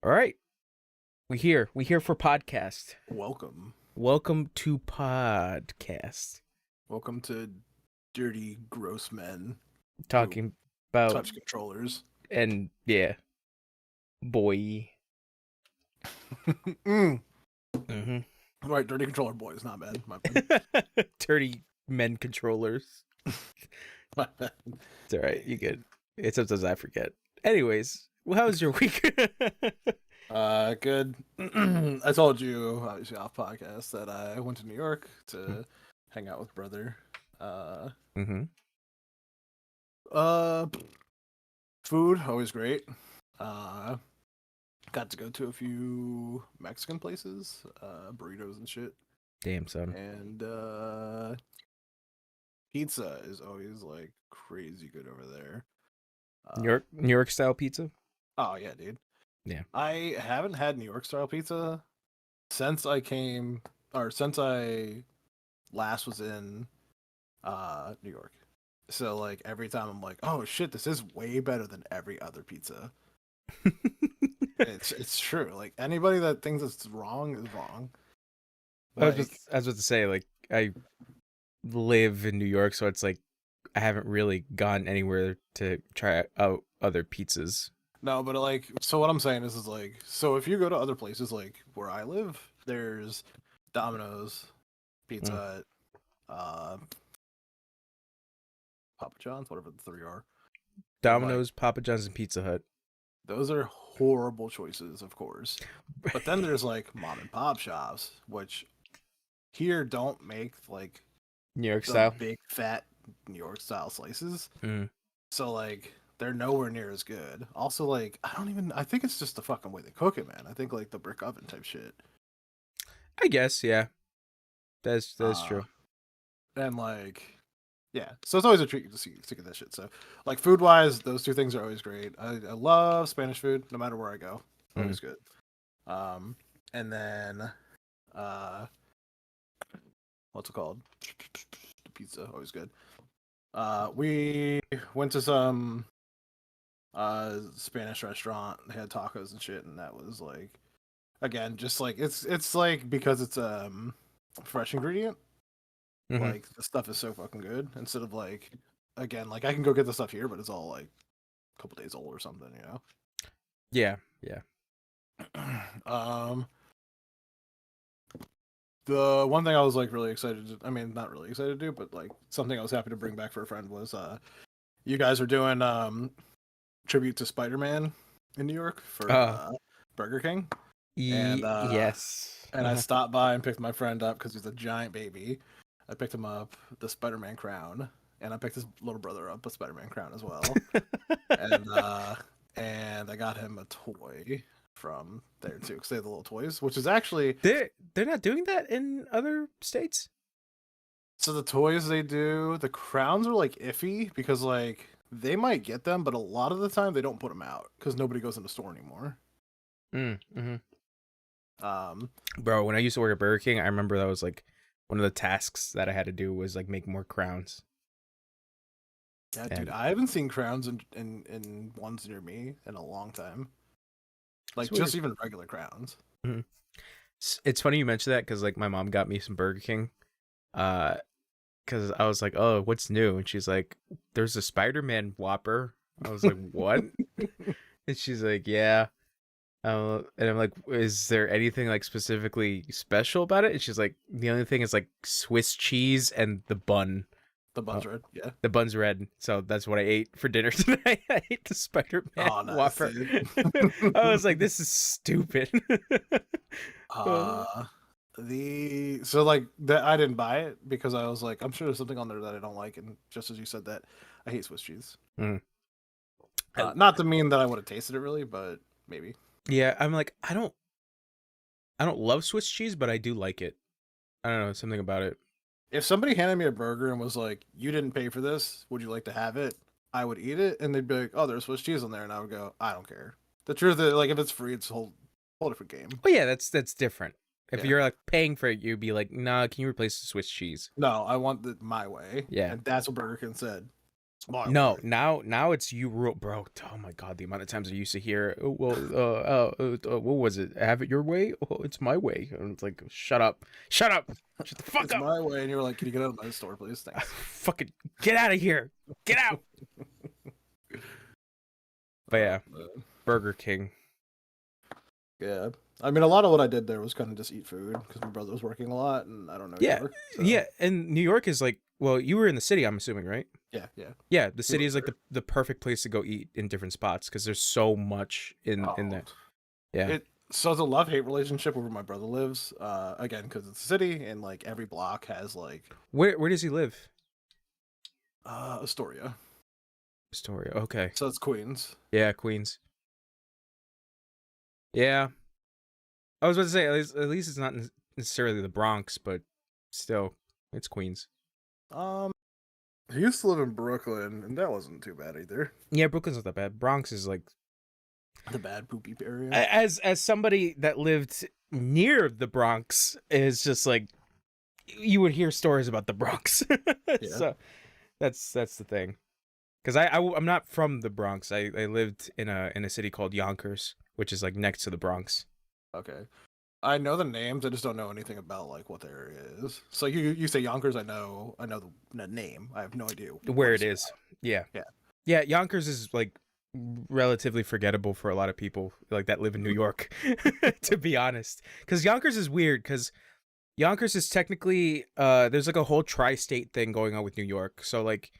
All right, we here. We here for podcast. Welcome. Welcome to podcast. Welcome to dirty, gross men who Talking about touch controllers. and yeah, boy. mm. Mm-hmm. Right, dirty controller boys, not bad. My bad. Dirty men controllers. My bad. It's all right. You good? It's sometimes I forget. Anyways, well, how was your week? Good. I told you, obviously off podcast, that I went to New York to hang out with brother. Mm-hmm. Uh, Food always great. Got to go to a few Mexican places, burritos and shit, Damn son. and pizza is always like crazy good over there. New York style pizza. Oh yeah, dude. Yeah. I haven't had New York style pizza since I came, or since I last was in New York. So like every time I'm like, oh shit, this is way better than every other pizza. It's true. Like anybody that thinks it's wrong is wrong. Like I was about to say, like, I live in New York, so it's like I haven't really gone anywhere to try out other pizzas. no, but like so what I'm saying is like so if you go to other places like where I live, there's Domino's, Pizza Mm. Hut, Papa John's, whatever the three are. And like Domino's, Papa John's, and Pizza Hut. those are horrible choices, of course. But then there's like mom and pop shops, which here don't make like New York the style. big fat New York style slices. Mm. So like they're nowhere near as good. Also, like I think it's just the fucking way they cook it, man. I think like the brick oven type shit. I guess, yeah. That's Uh true. and like yeah. So it's always a treat to get that shit. So like food wise, those two things are always great. I love Spanish food, no matter where I go. Always good. And then uh what's it called? The pizza, always good. We went to some Spanish restaurant. They had tacos and shit, and that was like again, just like it's like because it's fresh ingredient, Hmm. like the stuff is so fucking good instead of like again, like I can go get the stuff here, but it's all like a couple days old or something, you Yeah, yeah. know. The one thing I was like really excited to, I mean not really excited to do, but like something I was happy to bring back for a friend was you guys are doing tribute to Spider-Man in New York for Uh, Burger King. And yes. I stopped by and picked my friend up because he's a giant baby. I picked him up the Spider-Man crown, and I picked his little brother up a Spider-Man crown as well. and I got him a toy from there too because they have the little toys, which is actually They're not doing that in other states. so the toys they do. The crowns are like iffy because like they might get them, but a lot of the time they don't put them out because nobody goes in the store anymore. Mm-hmm. Um, Bro, when I used to work at Burger King, I remember that was like one of the tasks that I had to do was like make more crowns. yeah, dude, And I haven't seen crowns in ones near me in a long time. it's Like weird. just even regular crowns. Mhm. It's funny you mentioned that because like my mom got me some Burger King. Because I was like, oh, what's new? And she's like, there's a Spider-Man Whopper. I was like, what? And she's like, yeah. And I'm like, is there anything like specifically special about it? And she's like, the only thing is like Swiss cheese and the bun. The Uh, buns red, yeah. the bun's red, so that's what I ate for dinner tonight. I ate the Spider-Man Oh, nice, Whopper. dude. I was like, this is stupid. Uh, uh, the so like that I didn't buy it because I was like, I'm sure there's something on there that I don't like, and just as you said that, I hate Swiss cheese. mm. I- Not to mean that I would have tasted it really, but maybe. yeah, I'm like, I don't love Swiss cheese, but I do like it. I don't know, something about it. If somebody handed me a burger and was like, "You didn't pay for this. Would you like to have it?" I would eat it, and they'd be like, "Oh, there's Swiss cheese on there," and I would go, "I don't care." The truth is, like, if it's free, it's a whole different game. Oh yeah, that's different. If Yeah. you're like paying for it, you'd be like, nah, can you replace the Swiss cheese? No, I want it my way. Yeah. And that's what Burger King said. Smart No, work. now it's you rule, bro. Oh my god, the amount of times I used to hear, oh, well, what was it? Have it your way? Oh, it's my way. And it's like, shut up, shut up, shut the fuck It's up. my way, and you're like, can you get out of my store, please? Thanks. Fucking get out of here, get out. But yeah, Man. Burger King. Yeah. I mean, a lot of what I did there was kind of just eat food because my brother was working a lot, and I don't know Yeah, York, so yeah, and New York is like, well, you were in the city, I'm assuming, right? yeah, yeah. Yeah, the We city were is like there. the perfect place to go eat in different spots because there's so much in Oh, there. Yeah. so it's a love-hate relationship where my brother lives. Again, because it's a city, and like every block has like Where does he live? Astoria. Astoria. Okay. So it's Queens. Yeah, Queens. Yeah. I was about to say at least it's not necessarily the Bronx, but still, it's Queens. Um, he used to live in Brooklyn, and that wasn't too bad either. Yeah, Brooklyn's not that bad. Bronx is like, The bad poopy area. as somebody that lived near the Bronx, is just like you would hear stories about the Bronx. Yeah. So that's the thing. Because I'm not from the Bronx. I lived in a city called Yonkers, which is like next to the Bronx. Okay. I know the names. I just don't know anything about like what the area is. So you say Yonkers. I know the name. I have no idea Where what it it's is. Yeah. Yeah. Yeah, Yonkers is like relatively forgettable for a lot of people like that live in New York, to be honest. Because Yonkers is weird. Because Yonkers is technically there's like a whole tri-state thing going on with New York. So like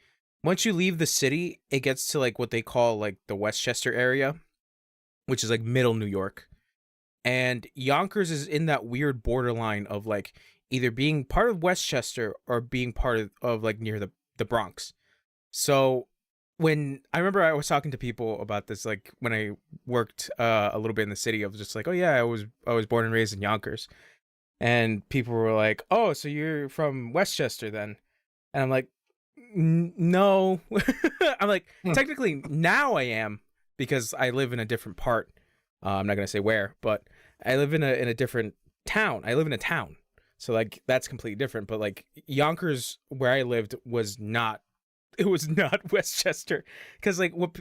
once you leave the city, it gets to like what they call like the Westchester area, which is like middle New York. And Yonkers is in that weird borderline of like either being part of Westchester or being part of like near the Bronx. So when I remember I was talking to people about this, like when I worked a little bit in the city, I was just like, oh yeah, I was born and raised in Yonkers. And people were like, oh, so you're from Westchester then? And I'm like, no. I'm like, Hmm. technically now I am because I live in a different part. I'm not gonna say where, but I live in a different town. I live in a town, so like that's completely different. But like Yonkers, where I lived, was not. It was not Westchester, because like what?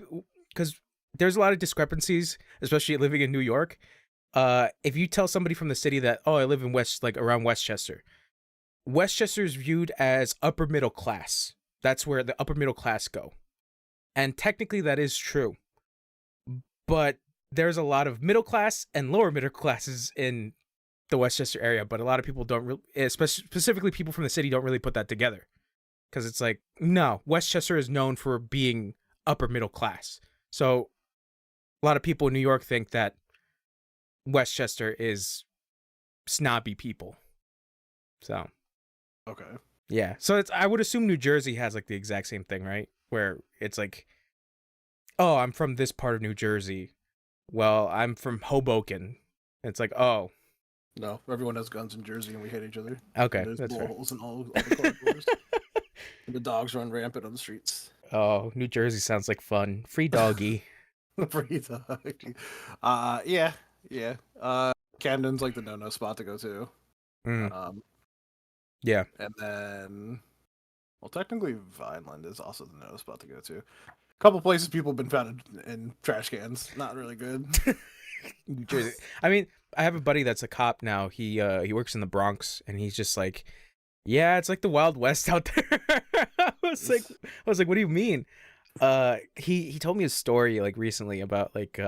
Because there's a lot of discrepancies, especially living in New York. If you tell somebody from the city that, oh, I live in West, like around Westchester, Westchester is viewed as upper middle class. That's where the upper middle class go, and technically that is true, but there's a lot of middle class and lower middle classes in the Westchester area, but a lot of people don't really, specifically people from the city, don't really put that together, because it's like, no, Westchester is known for being upper middle class. So a lot of people in New York think that Westchester is snobby people. So Okay. yeah, so it's, I would assume New Jersey has like the exact same thing, right? Where it's like, oh, I'm from this part of New Jersey. Well, I'm from Hoboken. It's like, oh, No, everyone has guns in Jersey, and we hate each other. And okay, there's that's bullet fair. holes in all the corridors. And the dogs run rampant on the streets. Oh, New Jersey sounds like fun. Free doggy. Free dog. Yeah, yeah. Camden's like the no spot to go to. Mm, Um, yeah. and then, well, technically Vineland is also the no spot to go to. A couple places people have been found in trash cans. Not really good. New Jersey. I mean, I have a buddy that's a cop now. He works in the Bronx, and he's just like, yeah, it's like the Wild West out there. I was like, what do you mean? He told me a story like recently about like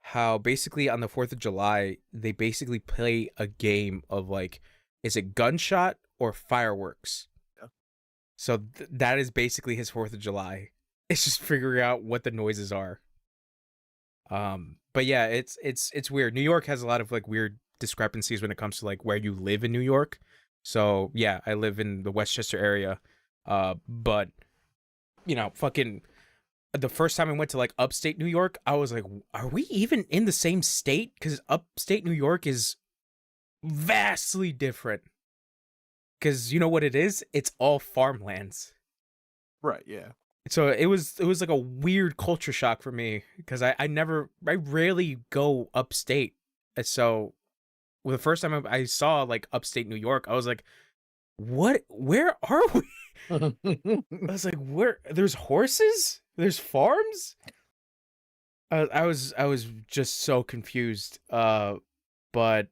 how basically on the 4th of July they basically play a game of like, is it gunshot or fireworks? Yeah. So that is basically his 4th of July. It's just figuring out what the noises are. But yeah, it's weird. New York has a lot of like weird discrepancies when it comes to like where you live in New York. So yeah, I live in the Westchester area. But you know, fucking the first time I went to like upstate New York, I was like, are we even in the same state? Because upstate New York is vastly different. Because you know what it is? It's all farmlands. Right, yeah. So it was like a weird culture shock for me because I rarely go upstate. And so well, the first time I saw like upstate New York, I was like, where are we? Yeah. I was like, where? There's horses? There's farms? I was just so confused. But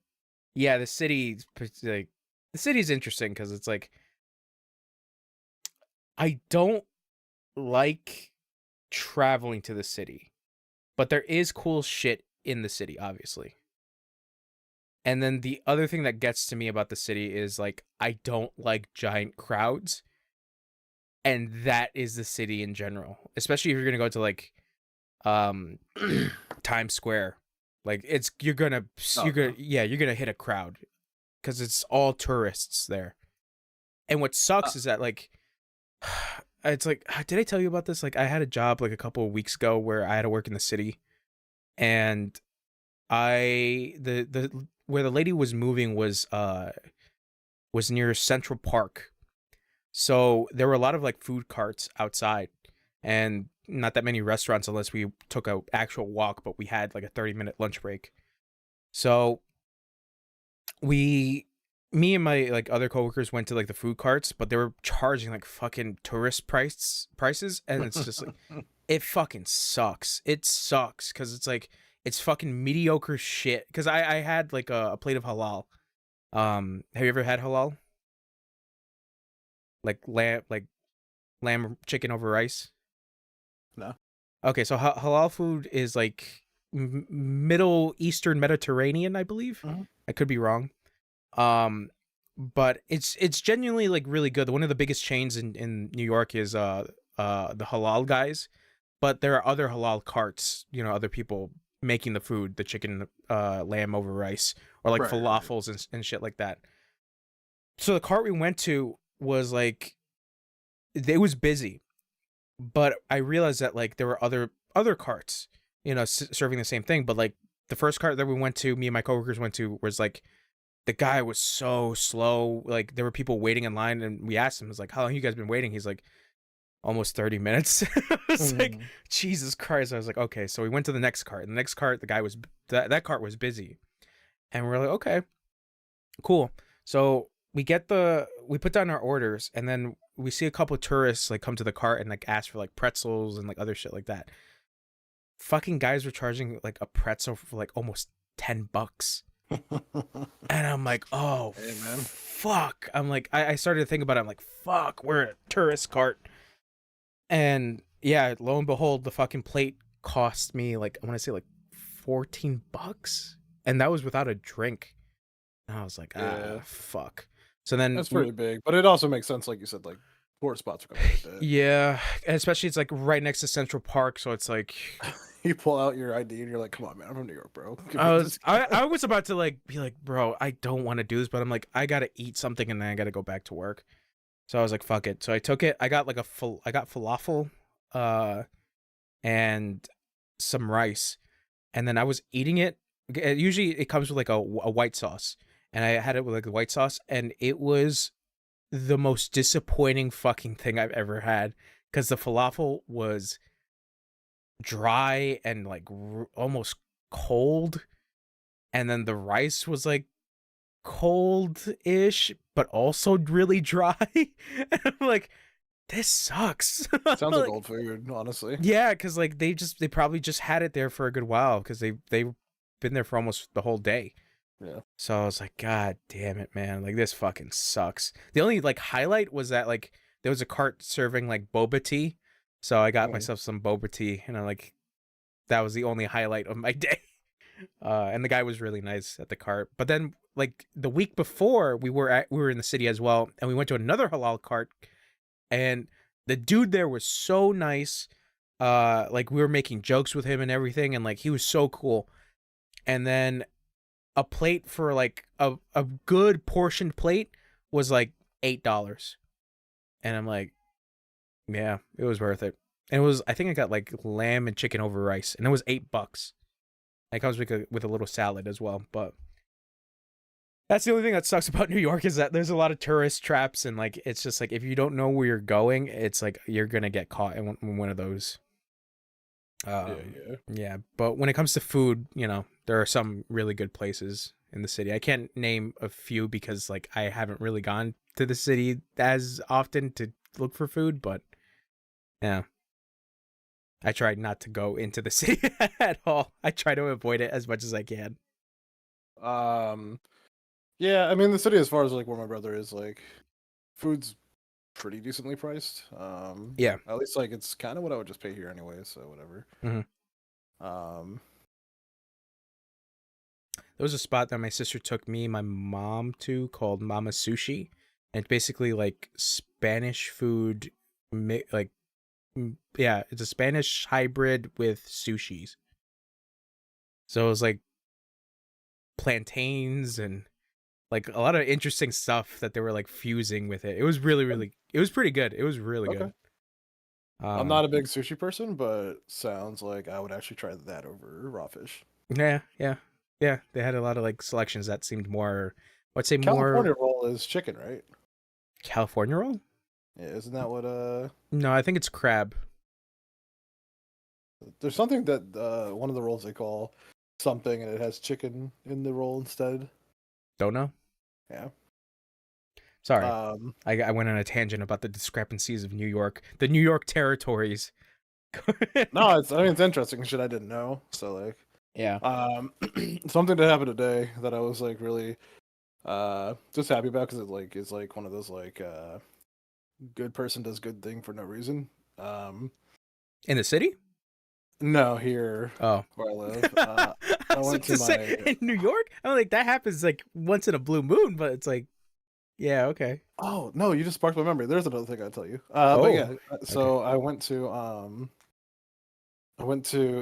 yeah, the city's interesting because it's like I don't like traveling to the city, but there is cool shit in the city, obviously. And then the other thing that gets to me about the city is like I don't like giant crowds, and that is the city in general. Especially if you're gonna go to like um Times Square. Like Oh, you're gonna hit a crowd because it's all tourists there. And what uh, sucks is that like it's like did I tell you about this? Like I had a job like a couple of weeks ago where I had to work in the city, and the where the lady was moving was near Central Park. So there were a lot of like food carts outside and not that many restaurants unless we took a actual walk, but we had like a 30-minute lunch break. So we me and my like other coworkers went to like the food carts, but they were charging like fucking tourist prices, and it's just like it fucking sucks. It sucks because it's like it's fucking mediocre shit. Because I had like a plate of halal. Have you ever had halal? Like lamb chicken over rice? no. Okay, so halal food is like Middle Eastern Mediterranean, I believe. Mhm. I could be wrong. But it's genuinely like really good. One of the biggest chains in New York is the halal guys, but there are other halal carts, you know, other people making the food, the chicken lamb over rice, or like Right. falafels and shit like that. So the cart we went to was like it was busy, but I realized that like there were other carts, you know, serving the same thing. But like the first cart that we went to, me and my coworkers went to, was like the guy was so slow. Like there were people waiting in line, and we asked him, "Was like, how long you guys been waiting?" He's like, "Almost 30 minutes." I was like, Mhm. Jesus Christ! I was like, okay. So we went to the next cart. The next cart, the guy was that cart was busy, and we're like, okay, cool. So we put down our orders, and then we see a couple of tourists like come to the cart and like ask for like pretzels and like other shit like that. Fucking guys were charging like a pretzel for like almost $10. And I'm like, oh Hey, man. fuck. I'm like, I started to think about it. I'm like, fuck, we're a tourist cart. And yeah, lo and behold, the fucking plate cost me like I want to say like $14. And that was without a drink. And I was like, Yeah, fuck. So then that's pretty big, but it also makes sense, like you said, like tourist spots are quite a bit. yeah, and especially it's like right next to Central Park, so it's like You pull out your ID and you're like, "Come on, man, I'm from New York, bro. Give me I was this." I was about to like be like, bro, I don't want to do this, but I'm like, I gotta eat something and then I gotta go back to work. So I was like, fuck it. So I took it. I got like I got falafel, uh, and some rice, and then I was eating it. Usually it comes with like a white sauce, and I had it with like the white sauce, and it was the most disappointing fucking thing I've ever had because the falafel was dry and like almost cold, and then the rice was like cold-ish but also really dry. And I'm like, this sucks. Sounds like Like, old food, honestly. yeah, because like they probably just had it there for a good while because they've been there for almost the whole day. Yeah. So I was like, God damn it, man. Like this fucking sucks. The only like highlight was that like there was a cart serving like boba tea. So I got Mhm. myself some boba tea, and I like that was the only highlight of my day. And the guy was really nice at the cart. But then like the week before we were in the city as well, and we went to another halal cart, and the dude there was so nice. Like we were making jokes with him and everything, and like he was so cool. And then a plate for like a good portioned plate was like $8. And I'm like, yeah, it was worth it. And it was I think I got like lamb and chicken over rice, and it was $8. It comes with a little salad as well. But that's the only thing that sucks about New York is that there's a lot of tourist traps, and like it's just like if you don't know where you're going, it's like you're gonna get caught in one of those. Yeah, Um, yeah. yeah, but when it comes to food, you know, there are some really good places in the city. I can't name a few because like I haven't really gone to the city as often to look for food, but yeah. I tried not to go into the city at all. I try to avoid it as much as I can. Um, yeah, I mean the city as far as like where my brother is, like food's pretty decently priced. Yeah. At least like it's kind of what I would just pay here anyway, so whatever. hmm Um, There was a spot that my sister took me and my mom to called Mama Sushi. And it's basically like Spanish food, like, yeah, it's a Spanish hybrid with sushis. So it was like plantains and like a lot of interesting stuff that they were like fusing with it. It was really, it was pretty good. It was really okay. good. I'm not a big sushi person, but sounds like I would actually try that over raw fish. Yeah. They had a lot of like selections that seemed more, I'd say more California roll is chicken, right? California roll. Yeah, isn't that what No, I think it's crab. there's something that one of the rolls they call something and it has chicken in the roll instead. Don't know. Yeah. Sorry, Um I went on a tangent about the discrepancies of New York, the New York territories. no, I mean it's interesting shit I didn't know. So like Yeah. something that happened today that I was like really just happy about because it like is like one of those like good person does good thing for no reason. In the city? No, here Oh. where I live. I I was went about to to say in New York. I'm like that happens like once in a blue moon, but it's like, yeah, okay. oh no, you just sparked my memory. There's another thing I'd tell you. But Oh, yeah, okay. so I went to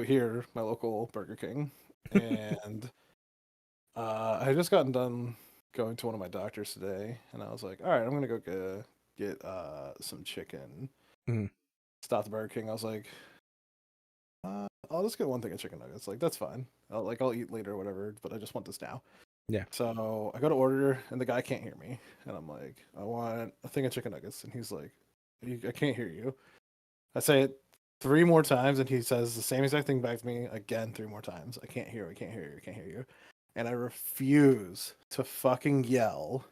here, my local Burger King, and I had just gotten done going to one of my doctors today, and I was like, all right, I'm gonna go get some chicken. Mhm. Stopped at Burger King. I was like, I'll just get one thing of chicken nuggets. Like that's fine. I'll eat later or whatever, but I just want this now. Yeah. So I go to order, and the guy can't hear me, and I'm like, I want a thing of chicken nuggets, and he's like, I can't hear you. I say it 3 more times, and he says the same exact thing back to me again 3 more times. I can't hear you. I can't hear you. I can't hear you. And I refuse to fucking yell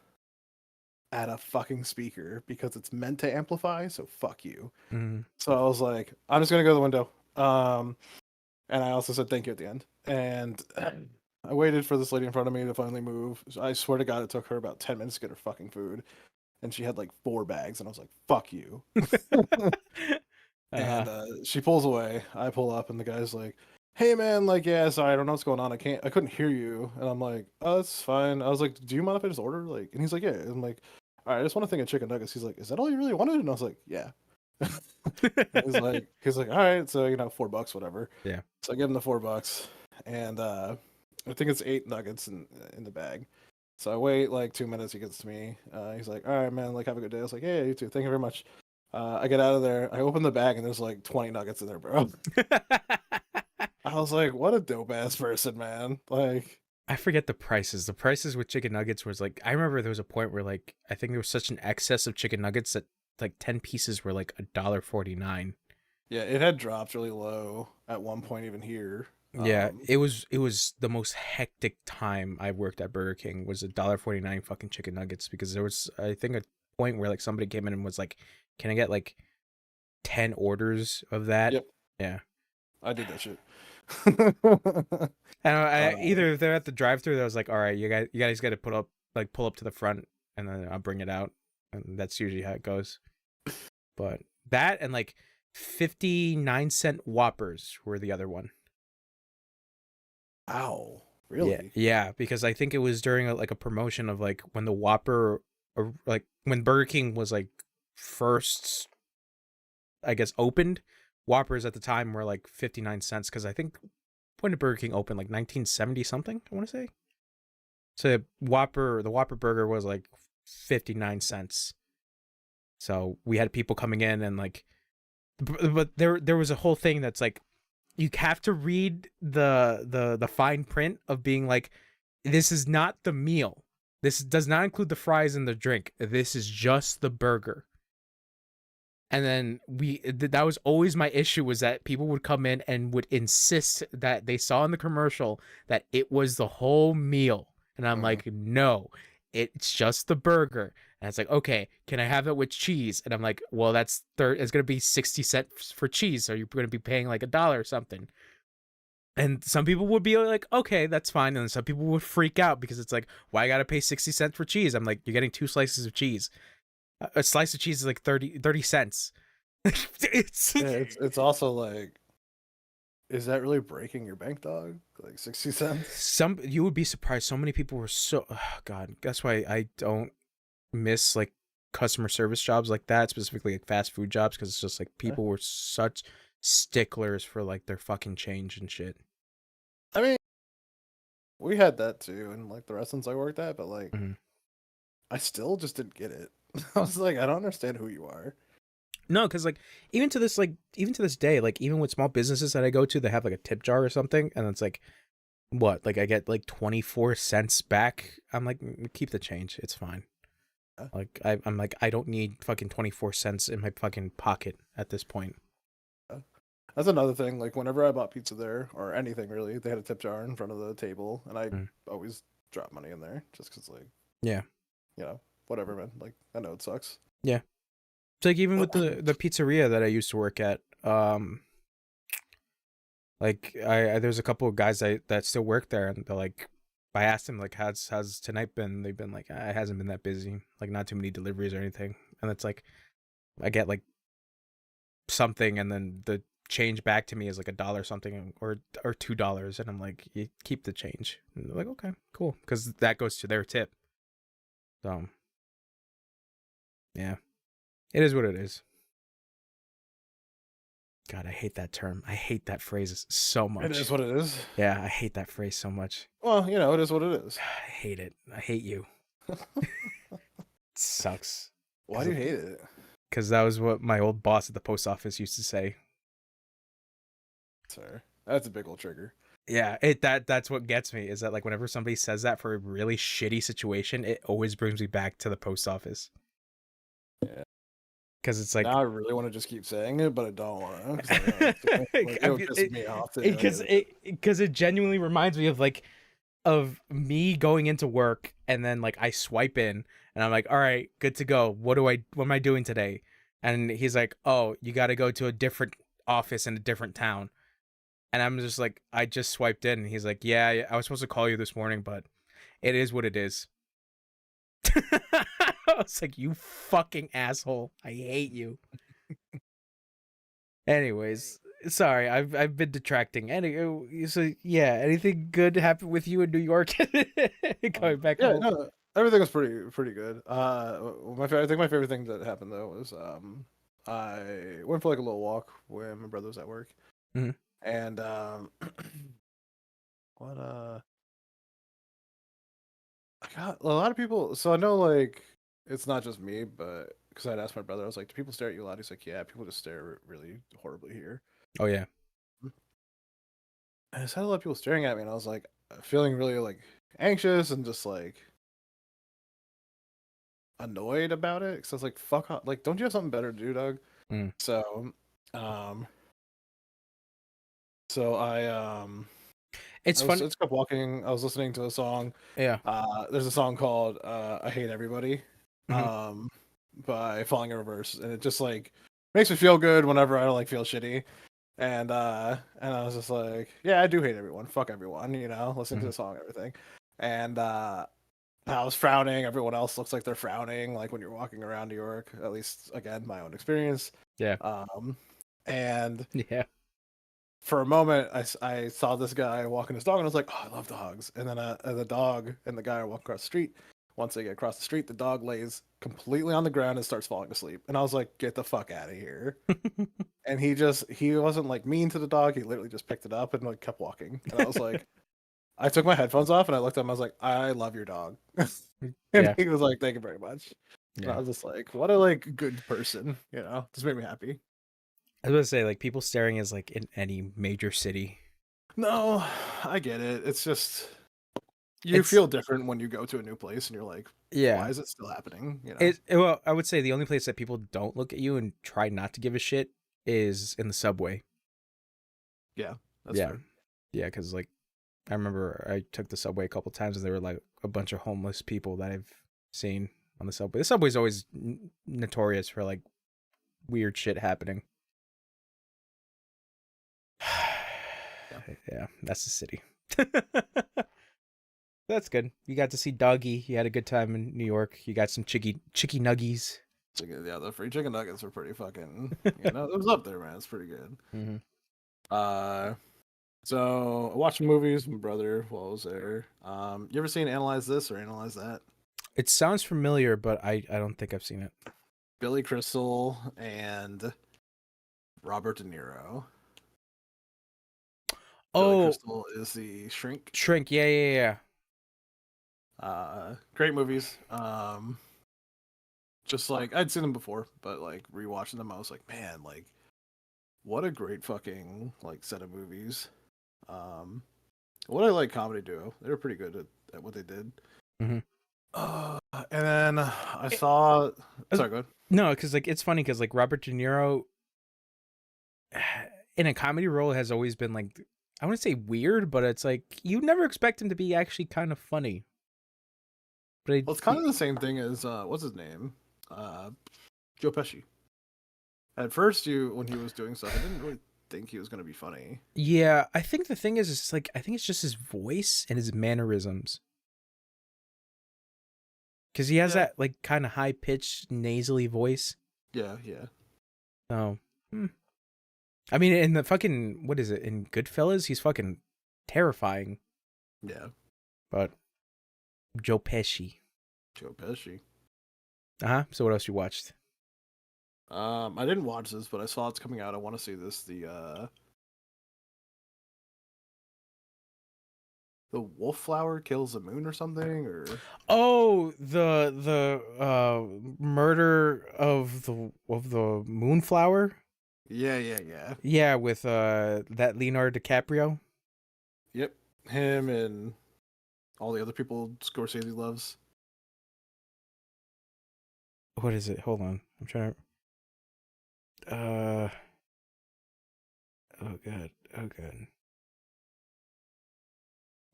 at a fucking speaker because it's meant to amplify. So fuck you. Mhm. So I was like, I'm just gonna go to the window. And I also said thank you at the end. And I waited for this lady in front of me to finally move. I swear to God, it took her about 10 minutes to get her fucking food. And she had like 4 bags, and I was like, fuck you. Uh-huh. And she pulls away. I pull up, and the guy's like, hey man, like, yeah, sorry, I don't know what's going on. I couldn't hear you. And I'm like, oh, it's fine. I was like, do you mind if I just order? Like, and he's like, yeah. And I'm like, all right, I just want a thing of chicken nuggets. He's like, is that all you really wanted? And I was like, yeah. And he's like, all right, so $4, whatever. Yeah. So I give him the $4, and I think it's 8 nuggets in the bag. So I wait like 2 minutes. He gets to me. He's like, all right, man, like have a good day. I was like, yeah, you too. Thank you very much. I get out of there. I open the bag, and there's like 20 nuggets in there, bro. I was like, what a dope ass person, man. Like, I forget the prices. The prices with chicken nuggets was like I remember there was a point where like I think there was such an excess of chicken nuggets that like 10 pieces were like $1.49. yeah, it had dropped really low at one point, even here. Yeah, it was the most hectic time I worked at Burger King was $1.49 fucking chicken nuggets because there was I think a point where like somebody came in and was like, "Can I get like 10 orders of that?" Yep, Yeah. I did that shit. And I Uh, either they're at the drive-through, I was like, "All right, you guys got to pull up to the front, and then I'll bring it out," and that's usually how it goes. But that and like 59-cent Whoppers were the other one. Ow, Yeah, really? yeah, because I think it was during like a promotion of like when the Whopper, or like when Burger King was like first, I guess, opened. Whoppers at the time were like 59 cents because I think when did Burger King open? Like 1970 something, I want to say. So the Whopper burger was like 59 cents. So we had people coming in and like, but there was a whole thing that's like, you have to read the fine print of being like, this is not the meal. This does not include the fries and the drink. This is just the burger. And then that was always my issue, was that people would come in and would insist that they saw in the commercial that it was the whole meal. And I'm like, no, it's just the burger. And it's like, okay, can I have it with cheese? And I'm like, well, it's going to be 60 cents for cheese. So you're going to be paying like $1 or something. And some people would be like, okay, that's fine. And some people would freak out because it's like, why I got to pay 60 cents for cheese? I'm like, you're getting 2 slices of cheese. A slice of cheese is like 30 cents. It's also like, is that really breaking your bank, dog? Like 60 cents? You would be surprised. So many people were God, that's why I don't miss like customer service jobs like that, specifically like fast food jobs, because it's just like people were such sticklers for like their fucking change and shit. I mean, we had that too in like the restaurants I worked at, but like I still just didn't get it. I was like, I don't understand who you are. No, because like even to this day, like even with small businesses that I go to, they have like a tip jar or something, and it's like, what, like I get like 24 cents back. I'm like, keep the change, it's fine. Like I'm like, I don't need fucking 24 cents in my fucking pocket at this point. That's another thing. Like whenever I bought pizza there or anything really, they had a tip jar in front of the table, and I always drop money in there just because, like, whatever, man. Like I know it sucks. Yeah, it's like even with the pizzeria that I used to work at. Like there's a couple of guys that still work there, and they're like, I asked them like, how's tonight been? They've been like, it hasn't been that busy. Like not too many deliveries or anything. And it's like, I get like something, and then the change back to me is like $1 something or $2, and I'm like, you keep the change. And they're like, okay, cool, because that goes to their tip. So yeah, it is what it is. God, I hate that term. I hate that phrase so much. It is what it is. Yeah, I hate that phrase so much. Well, it is what it is. I hate it. I hate you. It sucks. Why do you hate it? Because that was what my old boss at the post office used to say. Sorry, that's a big old trigger. Yeah, that's what gets me, is that like whenever somebody says that for a really shitty situation, it always brings me back to the post office. Yeah. Because it's like, now I really want to just keep saying it, but I don't want to. It'll piss me off too. Because it genuinely reminds me of me going into work, and then like I swipe in and I'm like, all right, good to go. What am I doing today? And he's like, oh, you got to go to a different office in a different town. And I'm just like, I just swiped in. And he's like, yeah, I was supposed to call you this morning, but it is what it is. I was like, you fucking asshole. I hate you. Anyways, sorry, I've been detracting. So yeah, anything good happened with you in New York? Going back home? No, everything was pretty good. I think my favorite thing that happened though was I went for like a little walk when my brother was at work, and I got a lot of people. So I know like it's not just me, but because I'd asked my brother, I was like, "Do people stare at you a lot?" He's like, "Yeah, people just stare really horribly here." Oh yeah. And I just had a lot of people staring at me, and I was like, feeling really like anxious and just like annoyed about it, because I was like, "Fuck off! Like, don't you have something better to do, Doug?" So, it's fun. I kept walking. I was listening to a song. Yeah. There's a song called "I Hate Everybody," by Falling in Reverse, and it just like makes me feel good whenever I like feel shitty. And I was just like, yeah, I do hate everyone. Fuck everyone, listening to the song, everything. And I was frowning. Everyone else looks like they're frowning, like when you're walking around New York. At least, again, my own experience. Yeah. And yeah. For a moment, I saw this guy walking his dog, and I was like, oh, I love dogs. And then the dog and the guy are walking across the street. Once they get across the street, the dog lays completely on the ground and starts falling asleep. And I was like, get the fuck out of here. And he wasn't like mean to the dog. He literally just picked it up and like kept walking. And I was like, I took my headphones off and I looked at him. I was like, I love your dog. And he was like, thank you very much. Yeah. And I was just like, what a like good person, just made me happy. I was gonna say, like, people staring is like in any major city. No, I get it. It's just you feel different when you go to a new place and you're like, why is it still happening? Well, I would say the only place that people don't look at you and try not to give a shit is in the subway. Yeah, that's fair. Yeah, because like I remember I took the subway a couple times and there were like a bunch of homeless people that I've seen on the subway. The subway's always notorious for like weird shit happening. Yeah. Yeah, that's the city. That's good. You got to see Doggy. You had a good time in New York. You got some chicky nuggies. Yeah, the free chicken nuggets were pretty fucking. It was up there, man. It's pretty good. Mm-hmm. So watching movies with my brother while I was there. You ever seen Analyze This or Analyze That? It sounds familiar, but I don't think I've seen it. Billy Crystal and Robert De Niro. Billy Oh, Crystal is the Shrink. Shrink. Yeah. Great movies. Just like I'd seen them before, but like rewatching them, I was like, man, like what a great fucking like set of movies. What I like comedy duo. They were pretty good at what they did. Mm-hmm. And then I saw. Sorry, go ahead. No, because like it's funny because like Robert De Niro in a comedy role has always been like, I want to say weird, but it's like you never expect him to be actually kind of funny. But Well, it's kind of the same thing as what's his name, Joe Pesci. At first, when he was doing stuff, I didn't really think he was going to be funny. yeah, I think the thing is, it's like I think it's just his voice and his mannerisms. Because he has that like kind of high pitched nasally voice. Yeah. Oh, I mean, in the fucking what is it in Goodfellas? He's fucking terrifying. Yeah. But Joe Pesci. So what else you watched? I didn't watch this, but I saw it's coming out. I want to see this. The wolf flower kills the moon or something, or the murder of the moonflower. Yeah, with that Leonardo DiCaprio. Yep, him and all the other people Scorsese loves. What is it? Hold on, I'm trying to. Oh god.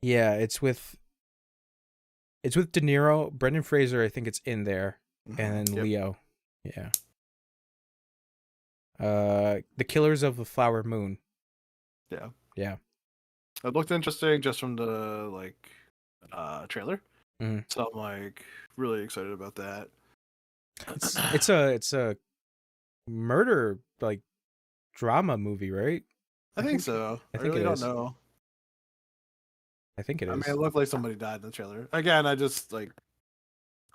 Yeah, it's with De Niro, Brendan Fraser. I think it's in there, and then Leo. Yeah. The Killers of the Flower Moon. Yeah. It looked interesting just from the trailer. Mm-hmm. So I'm like really excited about that. It's a murder like drama movie, right? I think so. I really don't know. I think it is. I mean, it looked like somebody died in the trailer. Again, I just like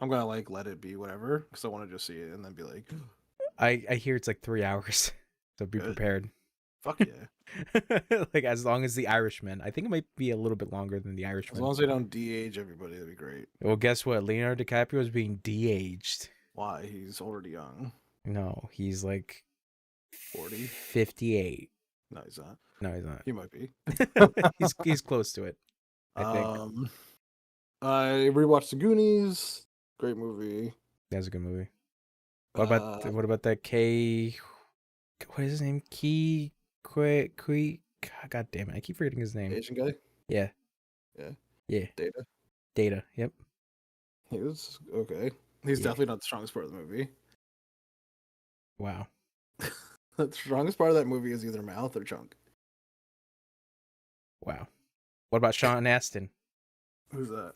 I'm gonna like let it be whatever because I want to just see it and then be like, I hear it's like 3 hours, so be prepared. Fuck yeah! Like as long as The Irishman, I think it might be a little bit longer than The Irishman. As long as they don't de-age everybody, that'd be great. Well, guess what? Leonardo DiCaprio is being de-aged. Why? He's already young. No, he's like 40, 58. No, he's not. No, he's not. He might be. he's close to it. I think. I rewatched The Goonies. Great movie. That's a good movie. What about that K? What is his name? God damn it! I keep forgetting his name. Asian guy. Yeah. Data. Yep. He was okay. He's definitely not the strongest part of the movie. Wow. The strongest part of that movie is either mouth or chunk. Wow. What about Sean Astin? Who's that?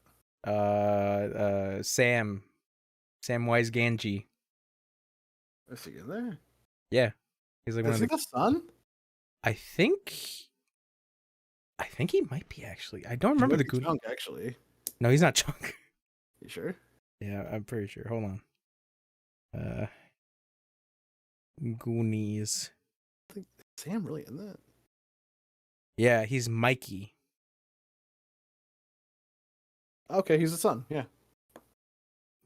Samwise Gamgee. Is he in there? Yeah. He's like is he the son? I think he might be actually. I don't remember the Goonies. Chunk, actually. No, he's not Chunk. You sure? Yeah, I'm pretty sure. Hold on. Goonies. I think Sam really in that? Yeah, he's Mikey. Okay, he's the son. Yeah.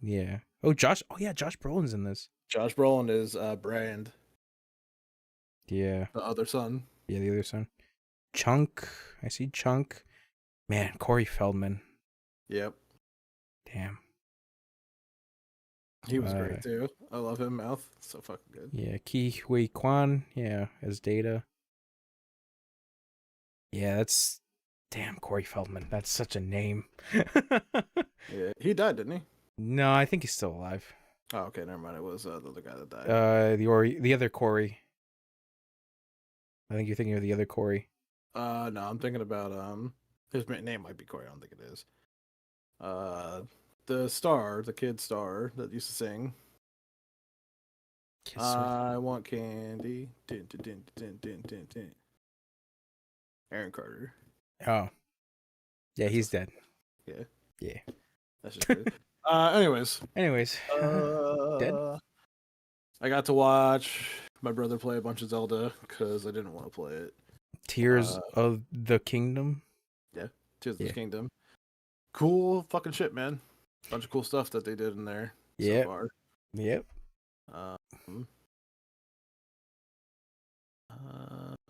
Yeah. Oh, Josh. Oh, yeah, Josh Brolin's in this. Josh Brolin is Brand. Yeah. The other son. Yeah, the other son. Chunk. I see Chunk. Man, Corey Feldman. Yep. Damn. He was great too. I love him. Mouth. So fucking good. Yeah, Ki Hui Kwan. Yeah, as Data. Yeah, that's Damn, Corey Feldman. That's such a name. Yeah, he died, didn't he? No, I think he's still alive. Oh, okay, never mind. It was the other guy that died. The other Corey. I think you're thinking of the other Corey. No, I'm thinking about his name might be Corey. I don't think it is. The kid star that used to sing. I want candy. Din, din, din, din, din, din, din. Aaron Carter. Oh, yeah, he's dead. Yeah. Yeah. That's just good. Anyways. Dead. I got to watch my brother play a bunch of Zelda because I didn't want to play it. Tears of the Kingdom. Yeah, Tears of the Kingdom. Cool fucking shit, man. Bunch of cool stuff that they did in there so far. Yep.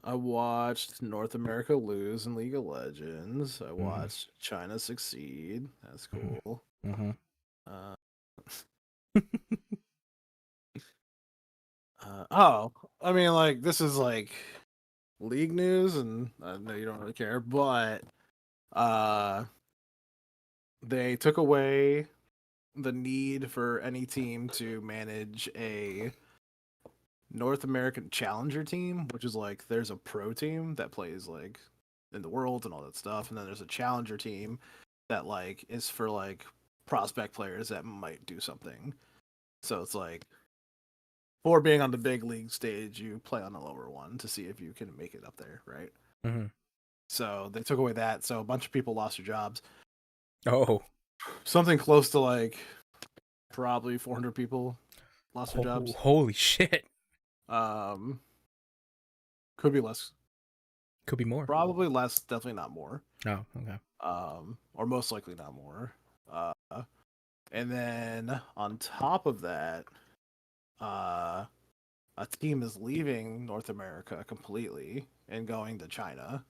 I watched North America lose in League of Legends. I watched China succeed. That's cool. I mean, like, this is like league news, and I know you don't really care, but they took away the need for any team to manage a North American Challenger team, which is like there's a pro team that plays like in the world and all that stuff, and then there's a Challenger team that like is for like prospect players that might do something. So it's like for being on the big league stage, you play on the lower one to see if you can make it up there, right? Mm-hmm. So they took away that, so a bunch of people lost their jobs. Oh, something close to like probably 400 people lost their jobs. Holy shit! Could be less. Could be more. Probably less. Definitely not more. Oh, okay. Or most likely not more. And then on top of that, a team is leaving North America completely and going to China,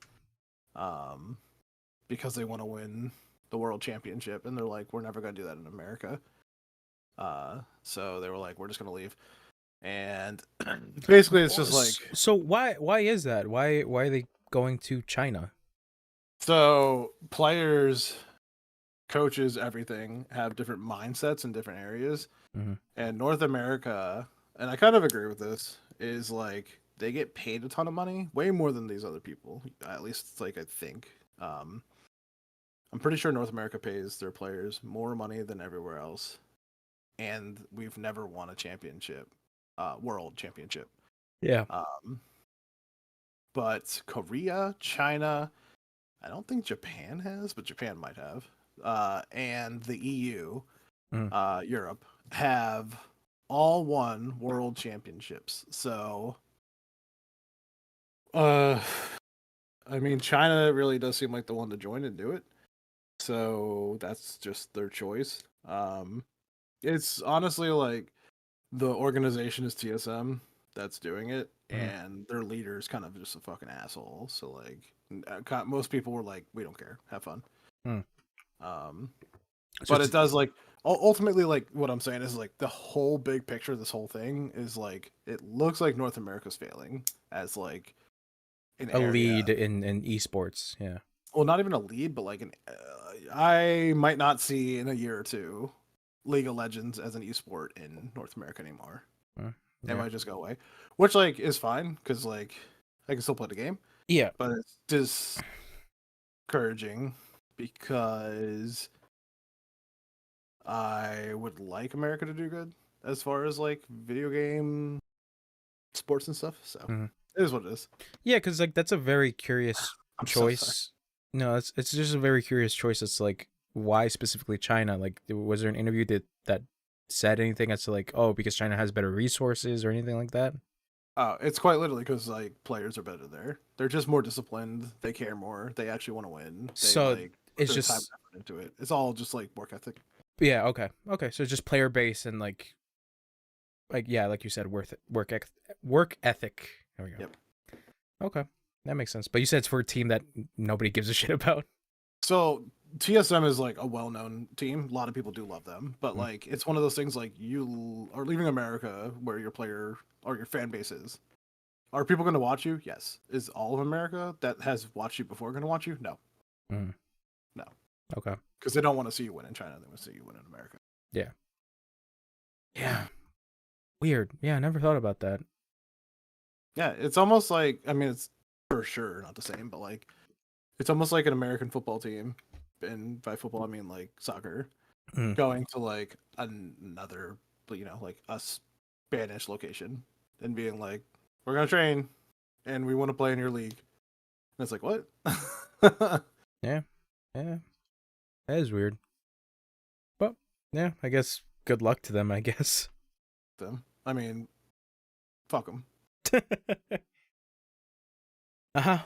because they want to win the world championship, and they're like, we're never going to do that in America. So they were like, we're just going to leave. And basically it's just like, so why is that? Why are they going to China? So players, coaches, everything have different mindsets in different areas. And North America, and I kind of agree with this, is like they get paid a ton of money, way more than these other people. At least it's like I think. I'm pretty sure North America pays their players more money than everywhere else. And we've never won a championship, world championship. Yeah. But Korea, China, I don't think Japan has, but Japan might have. And the EU, Europe, have all won world championships. So, I mean, China really does seem like the one to join and do it. So that's just their choice. It's honestly like the organization is TSM that's doing it, and their leader is kind of just a fucking asshole. So like, most people were like, "We don't care, have fun." But it does like ultimately like what I'm saying is like the whole big picture of this whole thing is like it looks like North America's failing as like an lead in esports. Yeah. Well, not even a lead, but like I might not see in a year or two League of Legends as an esport in North America anymore. It might just go away, which like is fine because like I can still play the game. Yeah, but it's discouraging because I would like America to do good as far as like video game sports and stuff. So it is what it is. Yeah, because like that's a very curious choice. No, it's just a very curious choice. It's like why specifically China? Like, was there an interview that said anything as to like, oh, because China has better resources or anything like that? Oh, it's quite literally because like players are better there. They're just more disciplined. They care more. They actually want to win. So like, it's just time and effort into it. It's all just like work ethic. Yeah. Okay. So just player base and like yeah, like you said, work ethic. There we go. Yep. Okay, that makes sense. But you said it's for a team that nobody gives a shit about. So TSM is like a well-known team. A lot of people do love them, but like it's one of those things like you are leaving America where your player or your fan base is. Are people going to watch you? Yes. Is all of America that has watched you before going to watch you? No. Mm. No. Okay. Because they don't want to see you win in China. They want to see you win in America. Yeah. Yeah. Weird. Yeah, I never thought about that. Yeah, it's almost like, I mean, it's for sure not the same, but like, it's almost like an American football team, and by football I mean like soccer, Mm. going to like another, like a Spanish location and being like, we're gonna train, and we want to play in your league. And it's like, what? Yeah. Yeah. That is weird. But yeah, I guess good luck to them, I guess. Them. I mean, fuck them.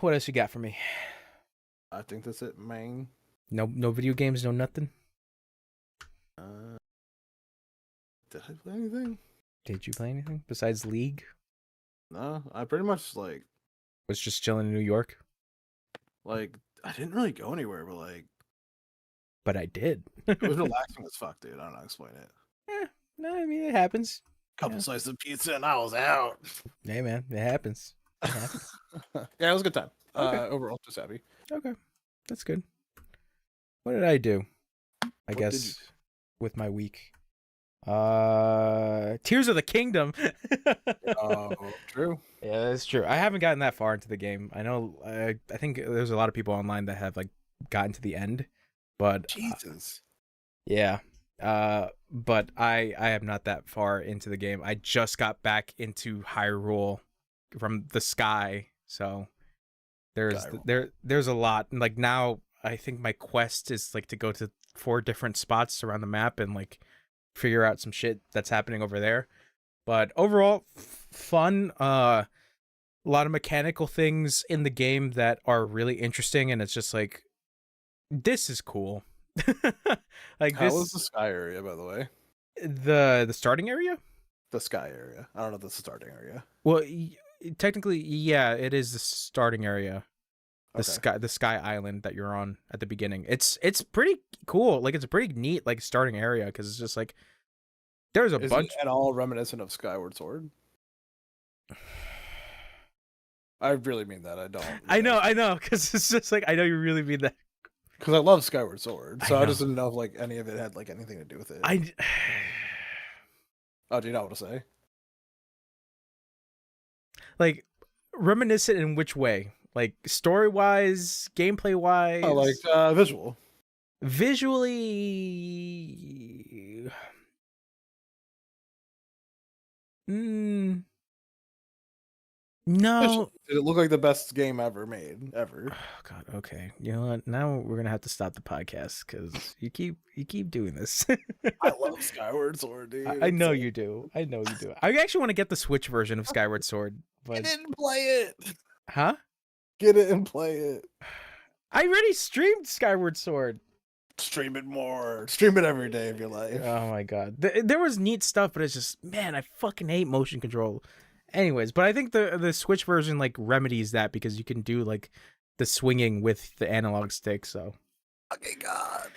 What else you got for me? I think that's it, man. No video games, no nothing. Did I play anything? Did you play anything besides League? No, I pretty much Was just chilling in New York. like I didn't really go anywhere, but like But I did. it was relaxing as fuck, dude. I don't know how to explain it. No, I mean it happens. Couple slices of pizza and I was out. Hey man, it happens. It happens. Yeah, it was a good time. Okay. Overall, just happy. Okay, that's good. What did I do? I What guess did you with my week. Tears of the Kingdom. Oh, true. Yeah, that's true. I haven't gotten that far into the game. I know. I think there's a lot of people online that have like gotten to the end, but Jesus. yeah. But I am not that far into the game. I just got back into Hyrule from the sky, so there's a lot. And like now, I think my quest is like to go to 4 different spots around the map and like figure out some shit that's happening over there. But overall, fun. A lot of mechanical things in the game that are really interesting, and it's just like, this is cool. Like How this was the sky area, by the way? the starting area. The sky area. I don't know if that's the starting area. Well, technically, yeah, it is the starting area. Okay. The sky island that you're on at the beginning. It's pretty cool. Like it's a pretty neat like starting area because it's just like there's a Is bunch. it at all reminiscent of Skyward Sword? I really mean that. I don't. I know, because it's just like I know you really mean that. Because I love Skyward Sword, so I I just know. didn't know if like any of it had like anything to do with it. I Oh, do you know what to say? like reminiscent in which way? Like story wise, gameplay wise, Oh, like visual. visually. No. Did it look like the best game ever made ever? Oh God. Okay. You know what? Now we're gonna have to stop the podcast because you keep doing this. I love Skyward Sword, dude. I know you do. I know you do. I actually want to get the Switch version of Skyward Sword, but Get it and play it. huh? Get it and play it. I already streamed Skyward Sword. Stream it more. Stream it every day of your life. Oh my God. There was neat stuff, but it's just, man, I fucking hate motion control. Anyways, but I think the Switch version like remedies that because you can do like the swinging with the analog stick. So, Okay, God.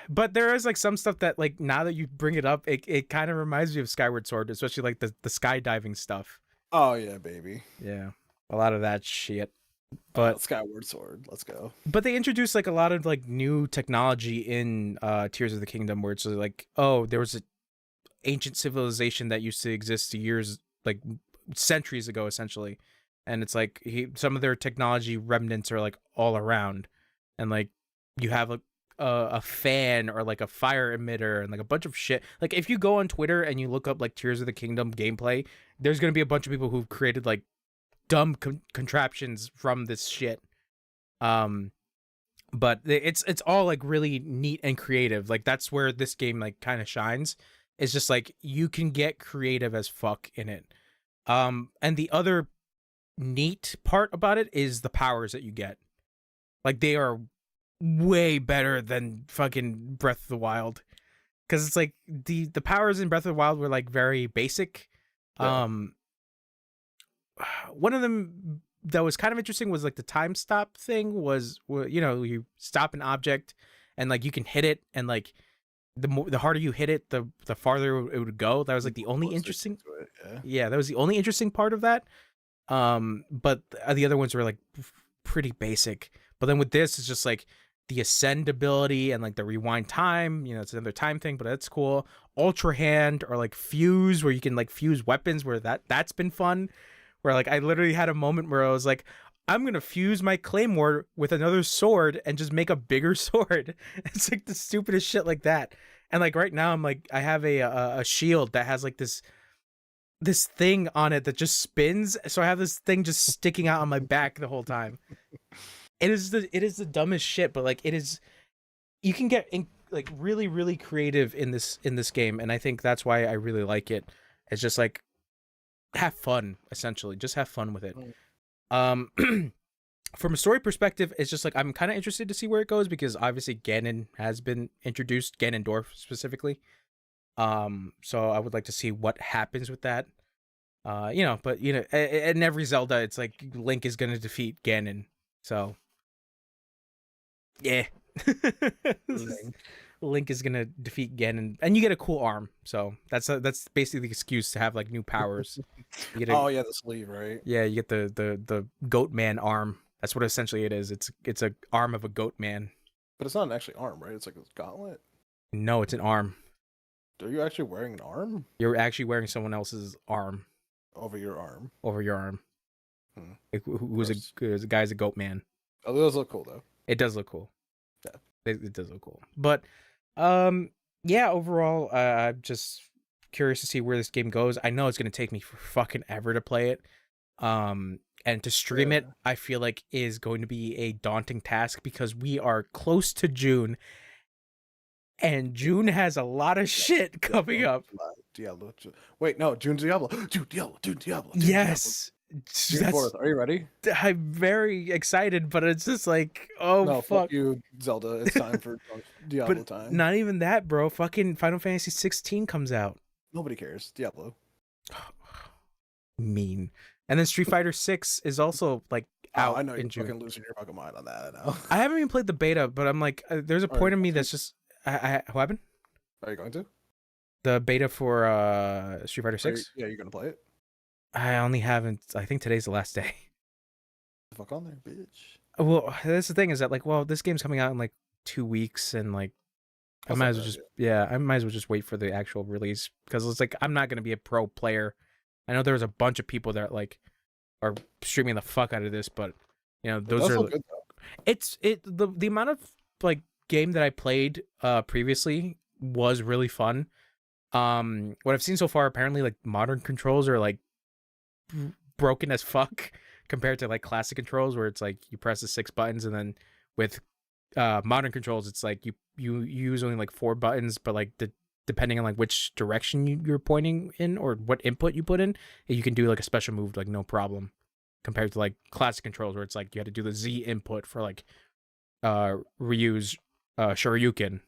but there is like some stuff that like now that you bring it up, it kind of reminds me of Skyward Sword, especially like the skydiving stuff. Oh yeah, baby. Yeah, a lot of that shit. But Skyward Sword, let's go. but they introduced like a lot of like new technology in Tears of the Kingdom, where it's like, oh, there was an ancient civilization that used to exist years, like centuries ago, essentially, and it's like some of their technology remnants are like all around, and like you have a fan or like a fire emitter and like a bunch of shit. Like if you go on Twitter and you look up like Tears of the Kingdom gameplay, there's gonna be a bunch of people who've created like dumb contraptions from this shit. But it's all like really neat and creative. Like that's where this game like kind of shines. It's just like you can get creative as fuck in it. And the other neat part about it is the powers that you get. Like they are way better than fucking Breath of the Wild. Cause it's like the powers in Breath of the Wild were like very basic. Yeah. One of them that was kind of interesting was like the time stop thing was, you know, you stop an object and like you can hit it and like the harder you hit it, the farther it would go. That was like the only interesting. Yeah, that was the only interesting part of that. But the other ones were like pretty basic. But then with this, it's just like the ascend ability and like the rewind time. You know, it's another time thing, but that's cool. Ultra hand or like fuse, where you can like fuse weapons. Where that's been fun. Where like I literally had a moment where I was like, I'm gonna fuse my claymore with another sword and just make a bigger sword. It's like the stupidest shit like that. And like right now, I'm like, I have a shield that has like this thing on it that just spins. So I have this thing just sticking out on my back the whole time. It is the dumbest shit, but like it is. You can get like really really creative in this game, and I think that's why I really like it. It's just like have fun, essentially. Just have fun with it. From a story perspective, it's just like I'm kind of interested to see where it goes because obviously Ganon has been introduced, Ganondorf specifically. So I would like to see what happens with that. But in every Zelda, it's like Link is gonna defeat Ganon. So yeah, Link is gonna defeat Ganon, and you get a cool arm. So that's basically the excuse to have like new powers. Oh yeah, the sleeve, right? Yeah, you get the goat man arm. That's what essentially it is. It's a arm of a goat man. But it's not an actually arm, right? It's like a gauntlet. No, it's an arm. Are you actually wearing an arm? You're actually wearing someone else's arm over your arm. Over your arm. Like, who's a guy's a goat man. Oh, it does look cool though. It does look cool. Yeah, it does look cool. But yeah, overall, I'm just curious to see where this game goes. I know it's gonna take me for fucking ever to play it. And to stream it, I feel like is going to be a daunting task because we are close to June, and June has a lot of shit coming up. Diablo. Wait, no, June's Diablo. June Diablo. Yes. June 4th. Are you ready? I'm very excited, but it's just like, oh no, fuck you, Zelda. It's time for Diablo but time. Not even that, bro. Fucking Final Fantasy 16 comes out. Nobody cares. Diablo. Mean. And then Street Fighter 6 is also like out. I know in you're June. fucking losing your fucking mind on that now. I haven't even played the beta, but I'm like, there's a point of me that's just, what happened? Are you going to? The beta for Street Fighter 6? Yeah, you're gonna play it? I only haven't. I think today's the last day. The fuck on there, bitch. Well, that's the thing is that like, well, this game's coming out in like 2 weeks, and like, I might as well just wait for the actual release because it's like I'm not gonna be a pro player. I know there was a bunch of people that like are streaming the fuck out of this, but those are good, the amount of like game that I played previously was really fun. What I've seen so far, apparently like modern controls are like broken as fuck compared to like classic controls where it's like you press the 6 buttons, and then with modern controls it's like you use only like 4 buttons, but like depending on like which direction you're pointing in or what input you put in, you can do like a special move like no problem, compared to like classic controls where it's like you had to do the Z input for like Ryu's Shoryuken,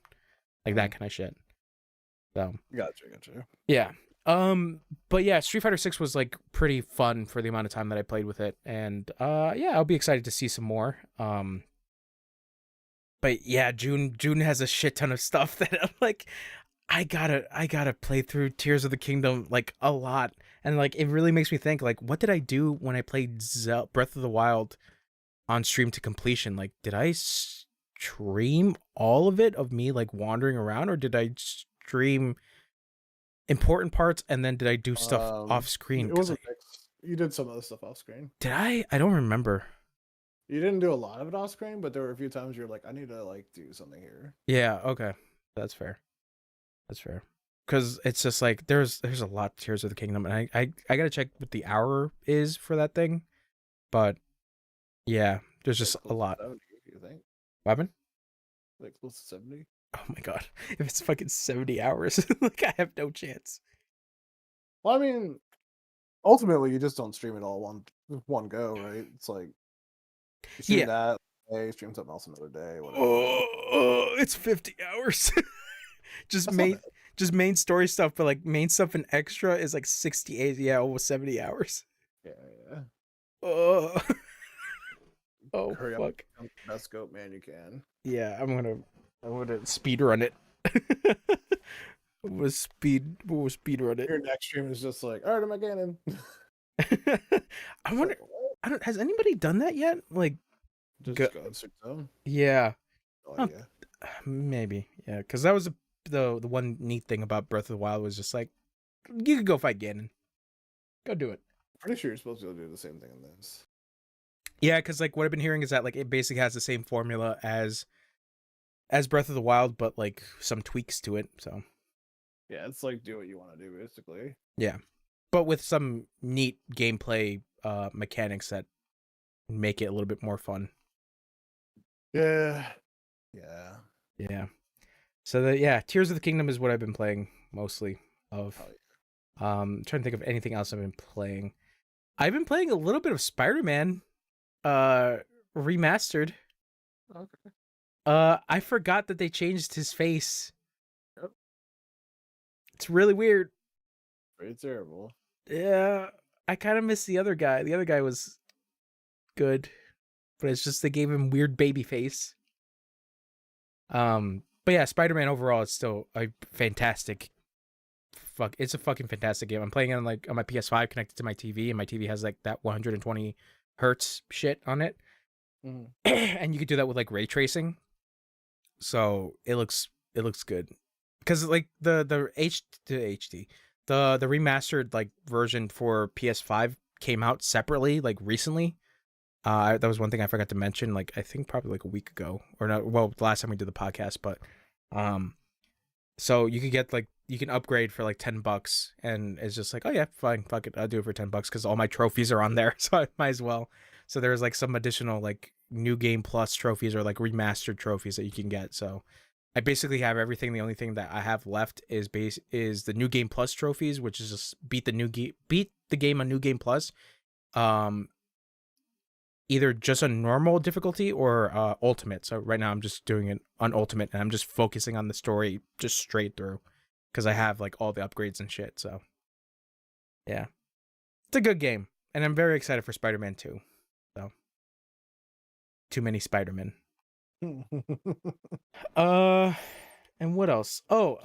like that kind of shit. So gotcha. Yeah. But yeah, Street Fighter 6 was like pretty fun for the amount of time that I played with it, and yeah, I'll be excited to see some more. But yeah, June has a shit ton of stuff that I'm like, I gotta play through Tears of the Kingdom like a lot, and like it really makes me think like, what did I do when I played Breath of the Wild on stream to completion? Like, did I stream all of it of me like wandering around, or did I stream important parts and then did I do stuff off screen? It was a mix. You did some of the stuff off screen. Did I? I don't remember. You didn't do a lot of it off screen, but there were a few times you're like, I need to like do something here. Yeah, okay. That's fair. Because it's just like there's a lot of Tears of the Kingdom, and I gotta check what the hour is for that thing. But yeah, there's just a lot. 70, you think? What happened? Like close to 70? Oh my god. If it's fucking 70 hours, like I have no chance. Well, I mean, ultimately you just don't stream it all one go, right? It's like you stream that day, stream something else another day, whatever. Oh, it's 50 hours. Just main story stuff, but like main stuff and extra is like 68, almost 70 hours. Yeah. Oh, hurry fuck. Up, best goat man you can. Yeah, I'm gonna speed run it. We'll speed run it. Your next stream is just like, all right, am I getting? I wonder. Has anybody done that yet? Like, Just go in zone. Yeah. No Oh, idea. maybe. Yeah, because that was the one neat thing about Breath of the Wild was just like you could go fight Ganon. Go do it. Pretty sure you're supposed to do the same thing in this. Yeah, because like what I've been hearing is that like it basically has the same formula as Breath of the Wild, but like some tweaks to it. So Yeah, it's like do what you want to do, basically. yeah, but with some neat gameplay mechanics that make it a little bit more fun. Yeah. Yeah. So yeah, Tears of the Kingdom is what I've been playing mostly of. Oh, yeah. Trying to think of anything else I've been playing. I've been playing a little bit of Spider-Man remastered. Okay. I forgot that they changed his face. Yep. It's really weird. Pretty terrible. Yeah, I kind of miss the other guy. The other guy was good, but it's just they gave him weird baby face. But yeah, Spider-Man overall is still a fantastic. It's a fucking fantastic game. I'm playing it on my PS5 connected to my TV, and my TV has like that 120 hertz shit on it, and you could do that with like ray tracing. So it looks good because like the remastered like version for PS5 came out separately like recently. That was one thing I forgot to mention. Like I think probably like a week ago or no, well, the last time we did the podcast, but so you could get like you can upgrade for like $10, and it's just like, oh yeah, fine, fuck it, I'll do it for $10 because all my trophies are on there, so I might as well. So there's like some additional like new game plus trophies or like remastered trophies that you can get. So I basically have everything. The only thing that I have left is the new game plus trophies, which is just beat the game on new game plus. Either just a normal difficulty or ultimate. So right now I'm just doing it on ultimate, and I'm just focusing on the story just straight through because I have like all the upgrades and shit. So yeah, it's a good game, and I'm very excited for Spider-Man 2. So too many Spider-Man. And what else? Oh,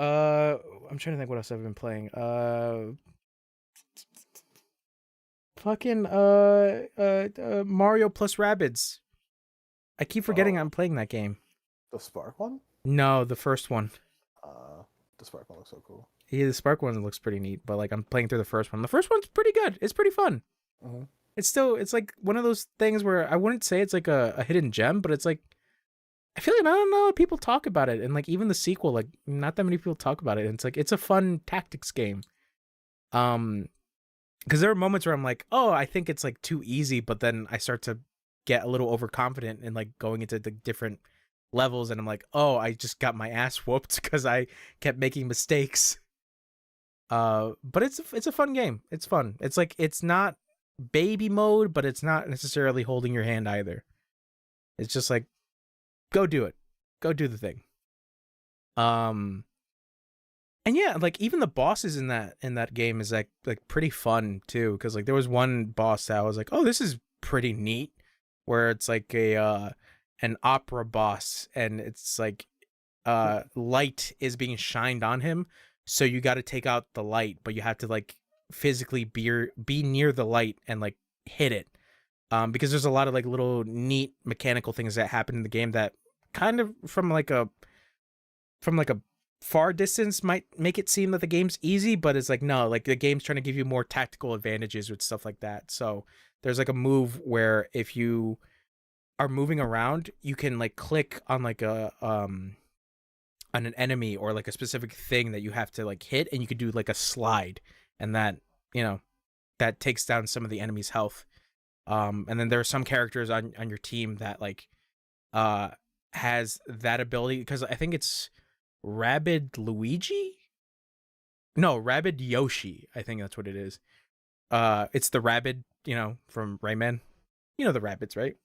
I'm trying to think what else I've been playing. Fucking Mario plus Rabbids. I keep forgetting I'm playing that game. The Spark one? No, the first one. The Spark one looks so cool. Yeah, the Spark one looks pretty neat, but like I'm playing through the first one. The first one's pretty good. It's pretty fun. Mm-hmm. It's like one of those things where I wouldn't say it's like a hidden gem, but it's like I feel like I don't know people talk about it, and like even the sequel, like not that many people talk about it. And it's like it's a fun tactics game. Because there are moments where I'm like, oh, I think it's like too easy, but then I start to get a little overconfident and like going into the different levels, and I'm like, oh, I just got my ass whooped because I kept making mistakes. But it's a fun game. It's fun. It's like it's not baby mode, but it's not necessarily holding your hand either. It's just like, go do it. Go do the thing. And yeah, like even the bosses in that game is like pretty fun too, because like there was one boss that I was like, oh, this is pretty neat, where it's like an opera boss, and it's like light is being shined on him, so you got to take out the light, but you have to like physically be near the light and like hit it, because there's a lot of like little neat mechanical things that happen in the game that kind of from like a far distance might make it seem that the game's easy, but it's like no, like the game's trying to give you more tactical advantages with stuff like that. So there's like a move where if you are moving around, you can like click on like a on an enemy or like a specific thing that you have to like hit, and you could do like a slide, and that, you know, that takes down some of the enemy's health. And then there are some characters on your team that like has that ability, because I think it's Rabid Luigi? No, Rabid Yoshi. I think that's what it is. It's the Rabid, you know, from Rayman. You know the rabbits, right?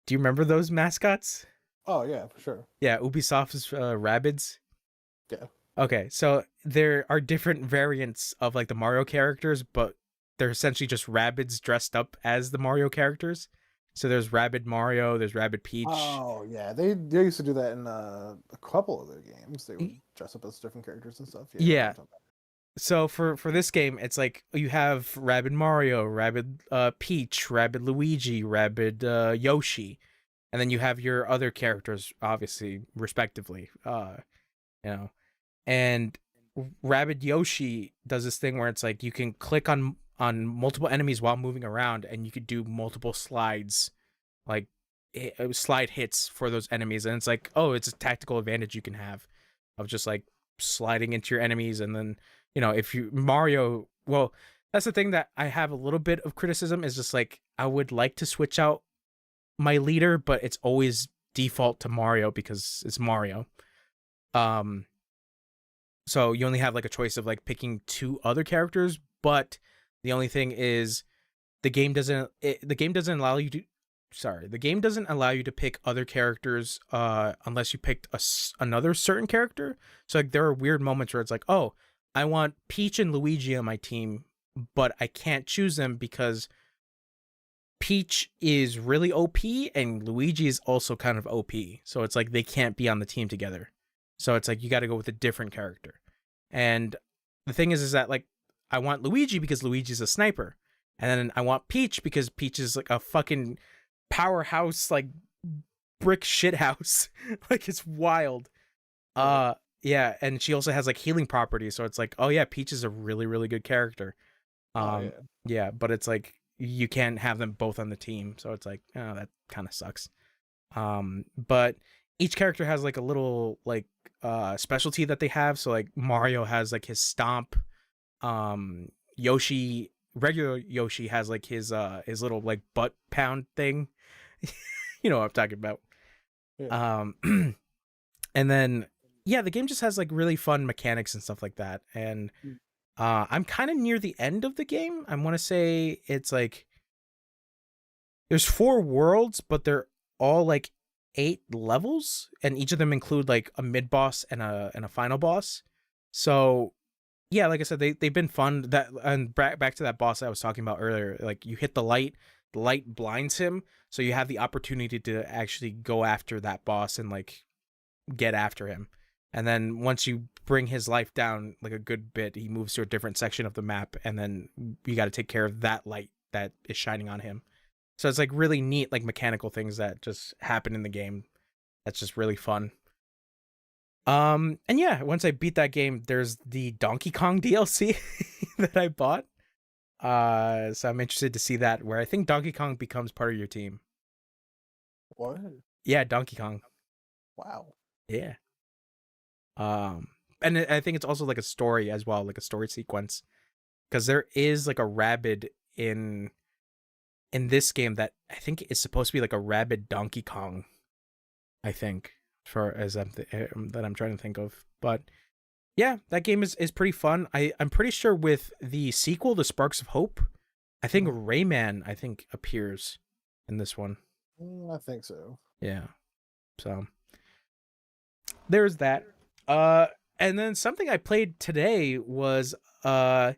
Do you remember those mascots? Oh yeah, for sure. Yeah, Ubisoft's Rabbids. Yeah. Okay, so there are different variants of like the Mario characters, but they're essentially just Rabbids dressed up as the Mario characters. So there's Rabid Mario, there's Rabid Peach. Oh yeah, they used to do that in a couple of their games. They would dress up as different characters and stuff. Yeah. So for this game, it's like you have Rabid Mario, Rabid Peach, Rabid Luigi, Rabid Yoshi, and then you have your other characters, obviously, respectively. You know, and Rabid Yoshi does this thing where it's like you can click on multiple enemies while moving around, and you could do multiple slides, like slide hits for those enemies, and it's like, oh, it's a tactical advantage you can have of just like sliding into your enemies, and then if you Mario, well, that's the thing that I have a little bit of criticism is just like I would like to switch out my leader, but it's always default to Mario because it's Mario. Um, so you only have like a choice of like picking two other characters, but the only thing is the game doesn't allow you to the game doesn't allow you to pick other characters unless you picked another certain character. So like there are weird moments where it's like, oh, I want Peach and Luigi on my team, but I can't choose them because Peach is really OP and Luigi is also kind of OP. So it's like they can't be on the team together. So it's like you got to go with a different character. And the thing is that like I want Luigi because Luigi's a sniper. And then I want Peach because Peach is like a fucking powerhouse, like brick shit house. Like it's wild. Yeah, and she also has like healing properties, so it's like, oh yeah, Peach is a really, really good character. Yeah. Yeah, but it's like you can't have them both on the team, so it's like, oh, that kind of sucks. But each character has like a little like specialty that they have. So like Mario has like his stomp. Yoshi, regular Yoshi has like his little like butt pound thing. You know what I'm talking about. Yeah. And then yeah, the game just has like really fun mechanics and stuff like that. And I'm kind of near the end of the game. I want to say it's like there's 4 worlds, but they're all like 8 levels, and each of them include like a mid boss and a final boss. So yeah, like I said, they've been fun. That and back to that boss I was talking about earlier. Like you hit the light blinds him, so you have the opportunity to actually go after that boss and like get after him. And then once you bring his life down like a good bit, he moves to a different section of the map, and then you got to take care of that light that is shining on him. So it's like really neat, like mechanical things that just happen in the game. That's just really fun. And yeah, once I beat that game, there's the Donkey Kong DLC that I bought. So I'm interested to see that, where I think Donkey Kong becomes part of your team. What? Yeah, Donkey Kong. Wow. Yeah. And I think it's also like a story as well, like a story sequence, because there is like a rabid in this game that I think is supposed to be like a rabid Donkey Kong. I think that I'm trying to think of, but yeah, that game is pretty fun. I'm pretty sure with the sequel, The Sparks of Hope, I think Rayman appears in this one. I think so. Yeah. So there's that. And then something I played today was for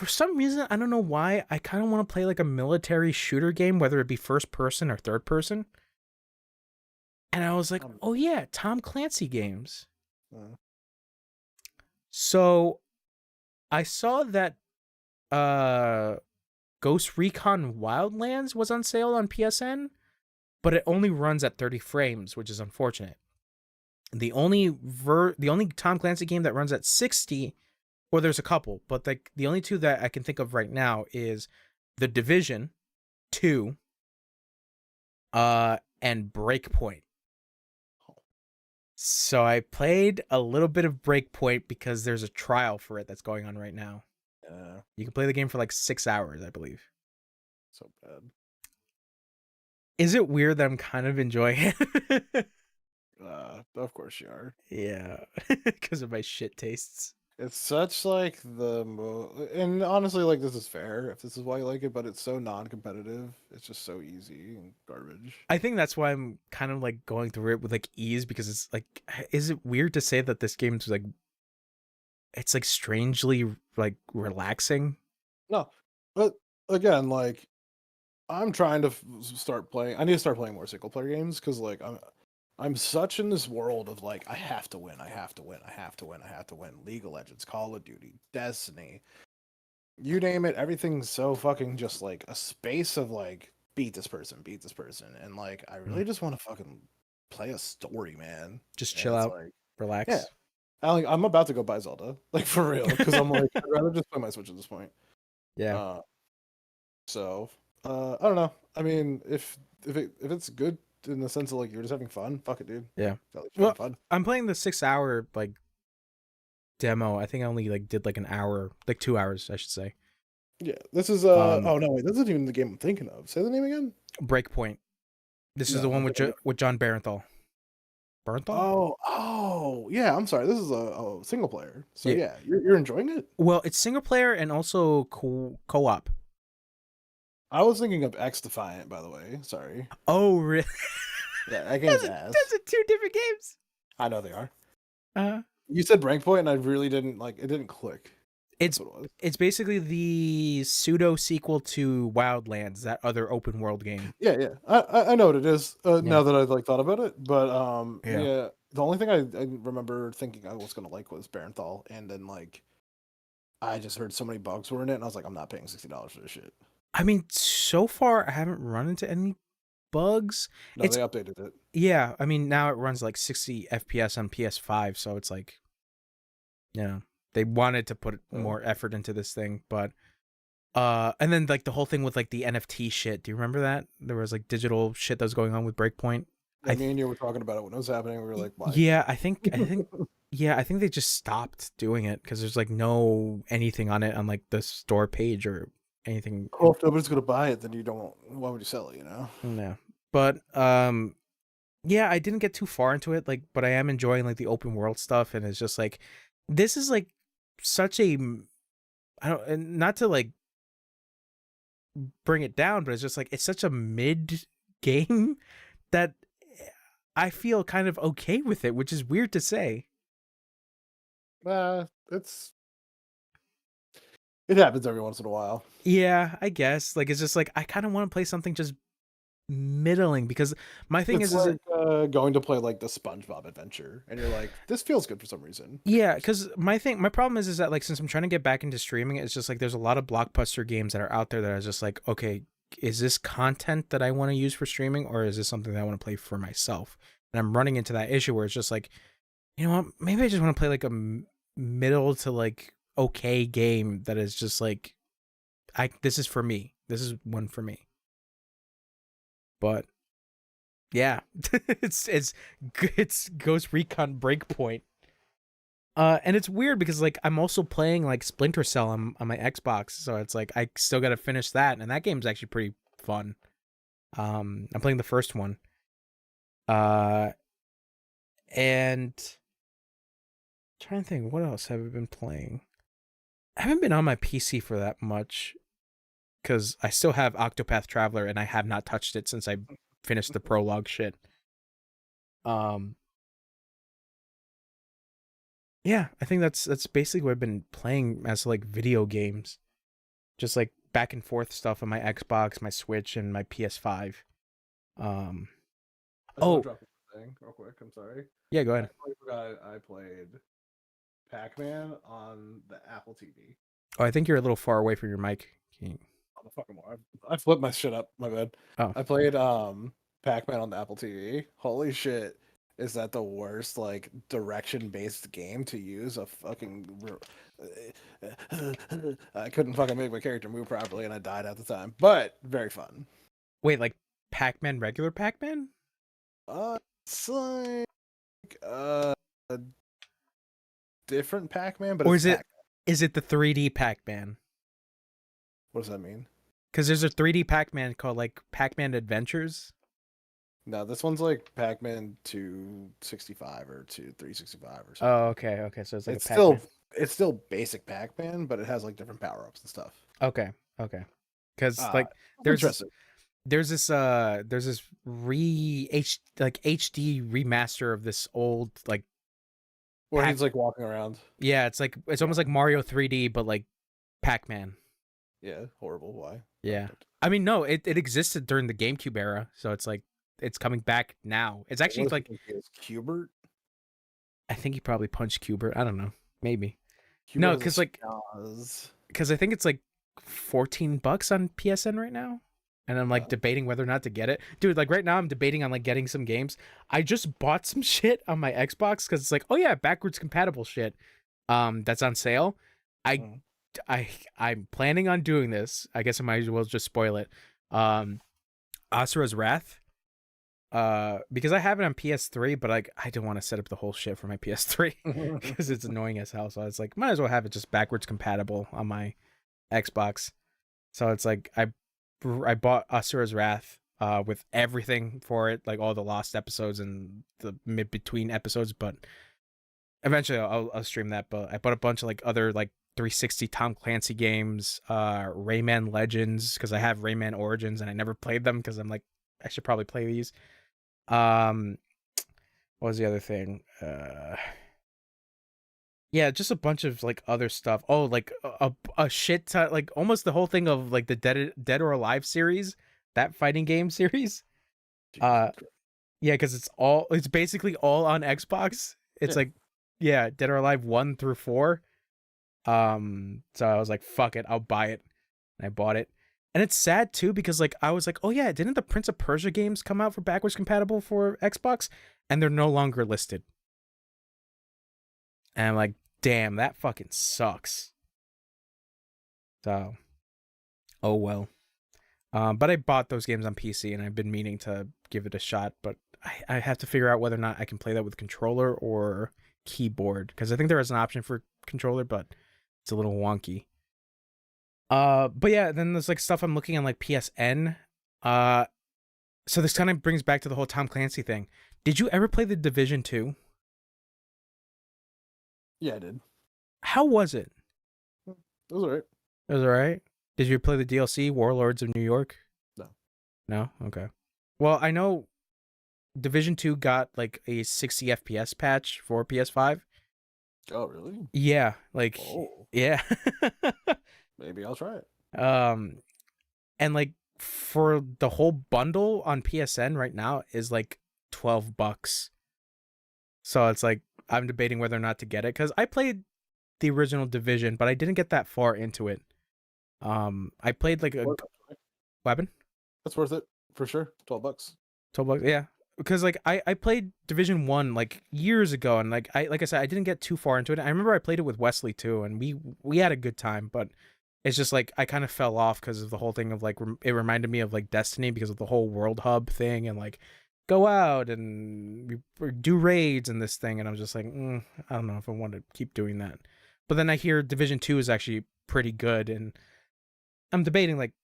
some reason, I don't know why, I kind of want to play like a military shooter game, whether it be first person or third person. And I was like, oh yeah, Tom Clancy games. So I saw that Ghost Recon Wildlands was on sale on PSN, but it only runs at 30 frames, which is unfortunate. The only Tom Clancy game that runs at 60, well, there's a couple, but like the only two that I can think of right now is The Division 2 and Breakpoint. So I played a little bit of Breakpoint because there's a trial for it that's going on right now. You can play the game for like 6 hours, I believe. So bad. Is it weird that I'm kind of enjoying it? Of course you are. Yeah, because of my shit tastes. It's such like and honestly, like this is fair if this is why you like it, but it's so non-competitive. It's just so easy and garbage. I think that's why I'm kind of like going through it with like ease, because it's like, is it weird to say that this game's like, it's like strangely like relaxing? No, but again, like I'm trying to start playing. I need to start playing more single player games because like I'm such in this world of like I have to win, I have to win, I have to win, I have to win. League of Legends, Call of Duty, Destiny, you name it, everything's so fucking just like a space of like beat this person, and like I really just want to fucking play a story, man. Just And chill it's out, like, yeah, relax. I'm about to go buy Zelda, like for real, because I'm like I'd rather just play my Switch at this point. Yeah. Uh, so I don't know. I mean, if it's good in the sense of like you're just having fun, fuck it, dude. Yeah. At least Well, fun. I'm playing the 6 hour like demo. I think I only like did like an hour, like 2 hours, I should say. Yeah, this is Um, oh no, wait, this isn't even the game I'm thinking of. Say the name again. Breakpoint. This is No, the one I'm with thinking with John Barenthal. Barenthal? oh, yeah. I'm sorry. This is a single player. So Yeah. yeah, you're enjoying it. Well, it's single player and also co-op. I was thinking of X Defiant, by the way. Sorry. Oh, really? Yeah, that game's ass. Those are two different games. I know they are. Uh, You said Breakpoint, and I really didn't like. It didn't click. it's That's what it was. it's basically the pseudo sequel to Wildlands, that other open world game. Yeah, yeah. I know what it is. Yeah. Now that I like thought about it, but Yeah. yeah. The only thing I remember thinking I was gonna like was Barenthal, and then like I just heard so many bugs were in it, and I was like, I'm not paying $60 for this shit. I mean, so far I haven't run into any bugs. No, It's they updated it. yeah. I mean, now it runs like 60 FPS on PS5, so it's like, you know, they wanted to put more effort into this thing, but and then like the whole thing with like the NFT shit. Do you remember that? There was like digital shit that was going on with Breakpoint. Yeah, me and you were talking about it when it was happening. We were like, why? Yeah, I think yeah, I think they just stopped doing it because there's like no anything on it on like the store page or anything. Well, if nobody's gonna buy it, then you don't. Why would you sell it? You know? Yeah. But yeah, I didn't get too far into it, like, but I am enjoying like the open world stuff, and it's just like this is like such a I don't, and not to like bring it down, but it's just like it's such a mid game that I feel kind of okay with it, which is weird to say. It happens every once in a while. Yeah, I guess. Like it's just like I kind of want to play something just middling because my thing It's is like going to play like the SpongeBob adventure, and you're like, this feels good for some reason. yeah, because my problem is that like since I'm trying to get back into streaming, it's just like there's a lot of blockbuster games that are out there that are just like, okay, is this content that I want to use for streaming, or is this something that I want to play for myself? And I'm running into that issue where it's just like, you know what, maybe I just want to play like a middle to like okay game that is just like, this is for me. This is one for me. But yeah, it's Ghost Recon Breakpoint. And it's weird because like I'm also playing like Splinter Cell on my Xbox, so it's like I still got to finish that, and that game's actually pretty fun. I'm playing the first one. And trying to think, what else have I been playing? I haven't been on my PC for that much because I still have Octopath Traveler and I have not touched it since I finished the prologue shit. Yeah, I think that's basically what I've been playing as like video games. Just like back and forth stuff on my Xbox, my Switch, and my PS5. Oh, Drop a thing real quick. I'm sorry. Yeah, go ahead. I forgot I played Pac-Man on the Apple TV. Oh, I think you're a little far away from your mic. On the fucking more. I flipped my shit up. My bad. Oh. I played Pac-Man on the Apple TV. Holy shit. Is that the worst like direction-based game to use? A fucking I couldn't fucking make my character move properly and I died at the time. But very fun. Wait, like Pac-Man, regular Pac-Man? It's like a different Pac-Man, but or it's is it the 3D Pac-Man? What does that mean? Because there's a 3D Pac-Man called like Pac-Man Adventures. No, this one's like Pac-Man 265 or 365 or something. Oh, okay. So it's like it's still basic Pac-Man, but it has like different power-ups and stuff. Okay. Because like there's this HD remaster of this old like where he's like walking around. Yeah, it's almost like Mario 3D, but like Pac-Man. Yeah, horrible. Why? Yeah, I mean, no, it existed during the GameCube era, so it's like it's coming back now. It's actually What if like you think he is Cubert? I think he probably punched Cubert. I don't know. Maybe. Cubert No, has a because like schnoz. because I think it's like $14 on PSN right now. And I'm like debating whether or not to get it. Dude, like right now I'm debating on like getting some games. I just bought some shit on my Xbox because it's like, oh yeah, backwards compatible shit. That's on sale. I Mm. I'm planning on doing this. I guess I might as well just spoil it. Asura's Wrath. Because I have it on PS3, but like I don't want to set up the whole shit for my PS3 because it's annoying as hell. So it's like might as well have it just backwards compatible on my Xbox. So it's like I bought Asura's Wrath with everything for it, like all the lost episodes and the mid between episodes, but eventually I'll stream that. But I bought a bunch of like other like 360 Tom Clancy games, Rayman Legends, because I have Rayman Origins and I never played them because I'm like I should probably play these. What was the other thing? Yeah, just a bunch of like other stuff. Oh, like a shit ton, like almost the whole thing of like the Dead or Alive series, that fighting game series. Uh, yeah, because it's basically all on Xbox. It's Yeah. like, yeah, Dead or Alive 1 through 4. So I was like, fuck it, I'll buy it, and I bought it. And it's sad too because like I was like, oh yeah, didn't the Prince of Persia games come out for backwards compatible for Xbox? And they're no longer listed. And I'm like, damn, that fucking sucks. So, oh well. But I bought those games on PC and I've been meaning to give it a shot, but I have to figure out whether or not I can play that with controller or keyboard because I think there is an option for controller, but it's a little wonky. But yeah, then there's like stuff I'm looking on like PSN. So this kind of brings back to the whole Tom Clancy thing. Did you ever play the Division 2? Yeah, I did. How was it? It was alright. It was alright. Did you play the DLC Warlords of New York? No. No? Okay. Well, I know Division 2 got like a 60 FPS patch for PS5. Oh, really? Yeah, like yeah. Maybe I'll try it. And like for the whole bundle on PSN right now is like $12. So it's like I'm debating whether or not to get it cuz I played the original Division, but I didn't get that far into it. I played like a weapon. That's worth it for sure. $12. $12, yeah. Because like I played Division 1 like years ago and like I said I didn't get too far into it. I remember I played it with Wesley too and we had a good time, but it's just like I kind of fell off because of the whole thing of like it reminded me of like Destiny because of the whole world hub thing and like go out and do raids and this thing and I was just like I don't know if I want to keep doing that. But then I hear Division 2 is actually pretty good and I'm debating like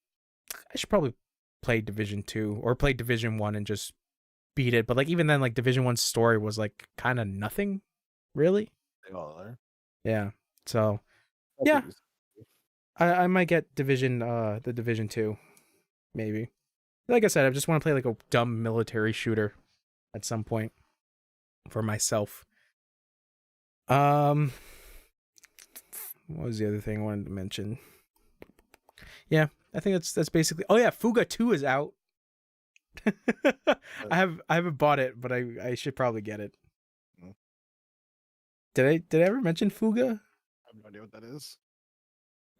I should probably play Division 2 or play Division 1 and just beat it. But like even then like Division 1's story was like kind of nothing really. They all are. Yeah. So yeah. I might get Division the Division 2 maybe. Like I said, I just want to play like a dumb military shooter at some point for myself. What was the other thing I wanted to mention? Yeah, I think that's basically. Oh yeah, Fuga 2 is out. I haven't bought it, but I should probably get it. Did I ever mention Fuga? I have no idea what that is.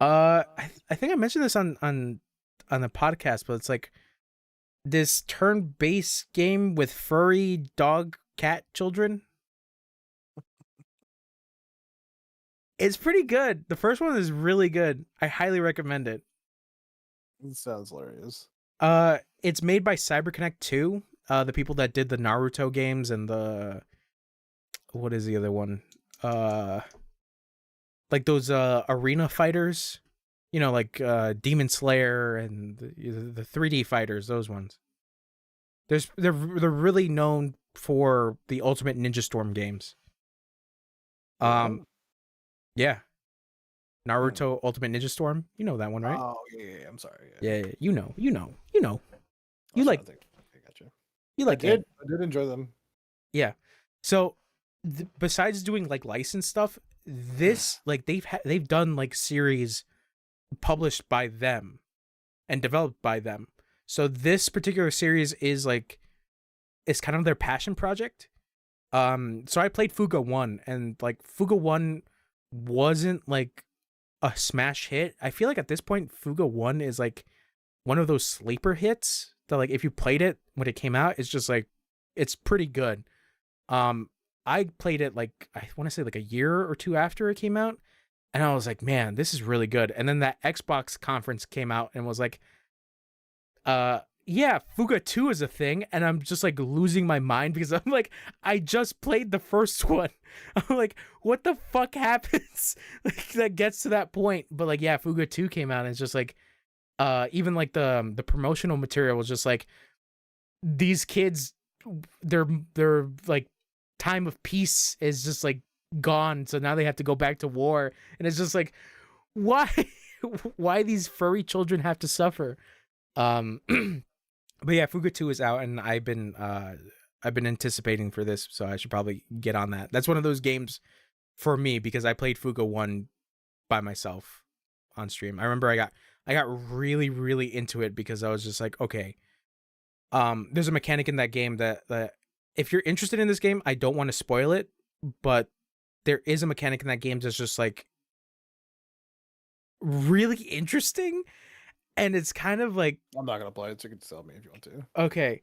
I think I mentioned this on the podcast, but it's like this turn-based game with furry dog cat children. It's pretty good. The first one is really good. I highly recommend it. It sounds hilarious. It's made by CyberConnect 2, the people that did the Naruto games and the what is the other one? Like those arena fighters, you know, like Demon Slayer and the 3D fighters, those ones. They're really known for the Ultimate Ninja Storm games. Yeah. Naruto Ultimate Ninja Storm. You know that one, right? Oh yeah. I'm sorry. Yeah, you know. You I like. I got you. You like. I did enjoy them. Yeah. So, besides doing like licensed stuff, this like they've done like series published by them and developed by them. So this particular series is like is kind of their passion project. So I played Fuga 1, and like Fuga 1 wasn't like a smash hit. I feel like at this point Fuga 1 is like one of those sleeper hits that, like, if you played it when it came out, it's just like, it's pretty good. I played it like, I want to say like a year or two after it came out, and I was like, man, this is really good. And then that Xbox conference came out and was like, yeah, Fuga 2 is a thing, and I'm just like losing my mind because I'm like, I just played the first one. I'm like, what the fuck happens? Like, that gets to that point. But like, yeah, Fuga 2 came out, and it's just like, even like the promotional material was just like, these kids, their like time of peace is just like gone, so now they have to go back to war, and it's just like, why why these furry children have to suffer? But yeah, Fuga 2 is out, and I've been anticipating for this, so I should probably get on that. That's one of those games for me because I played Fuga 1 by myself on stream. I remember I got really, really into it because I was just like, okay, there's a mechanic in that game that if you're interested in this game, I don't want to spoil it, but there is a mechanic in that game that's just like really interesting. And it's kind of like, I'm not gonna play it, so you can tell me if you want to. okay,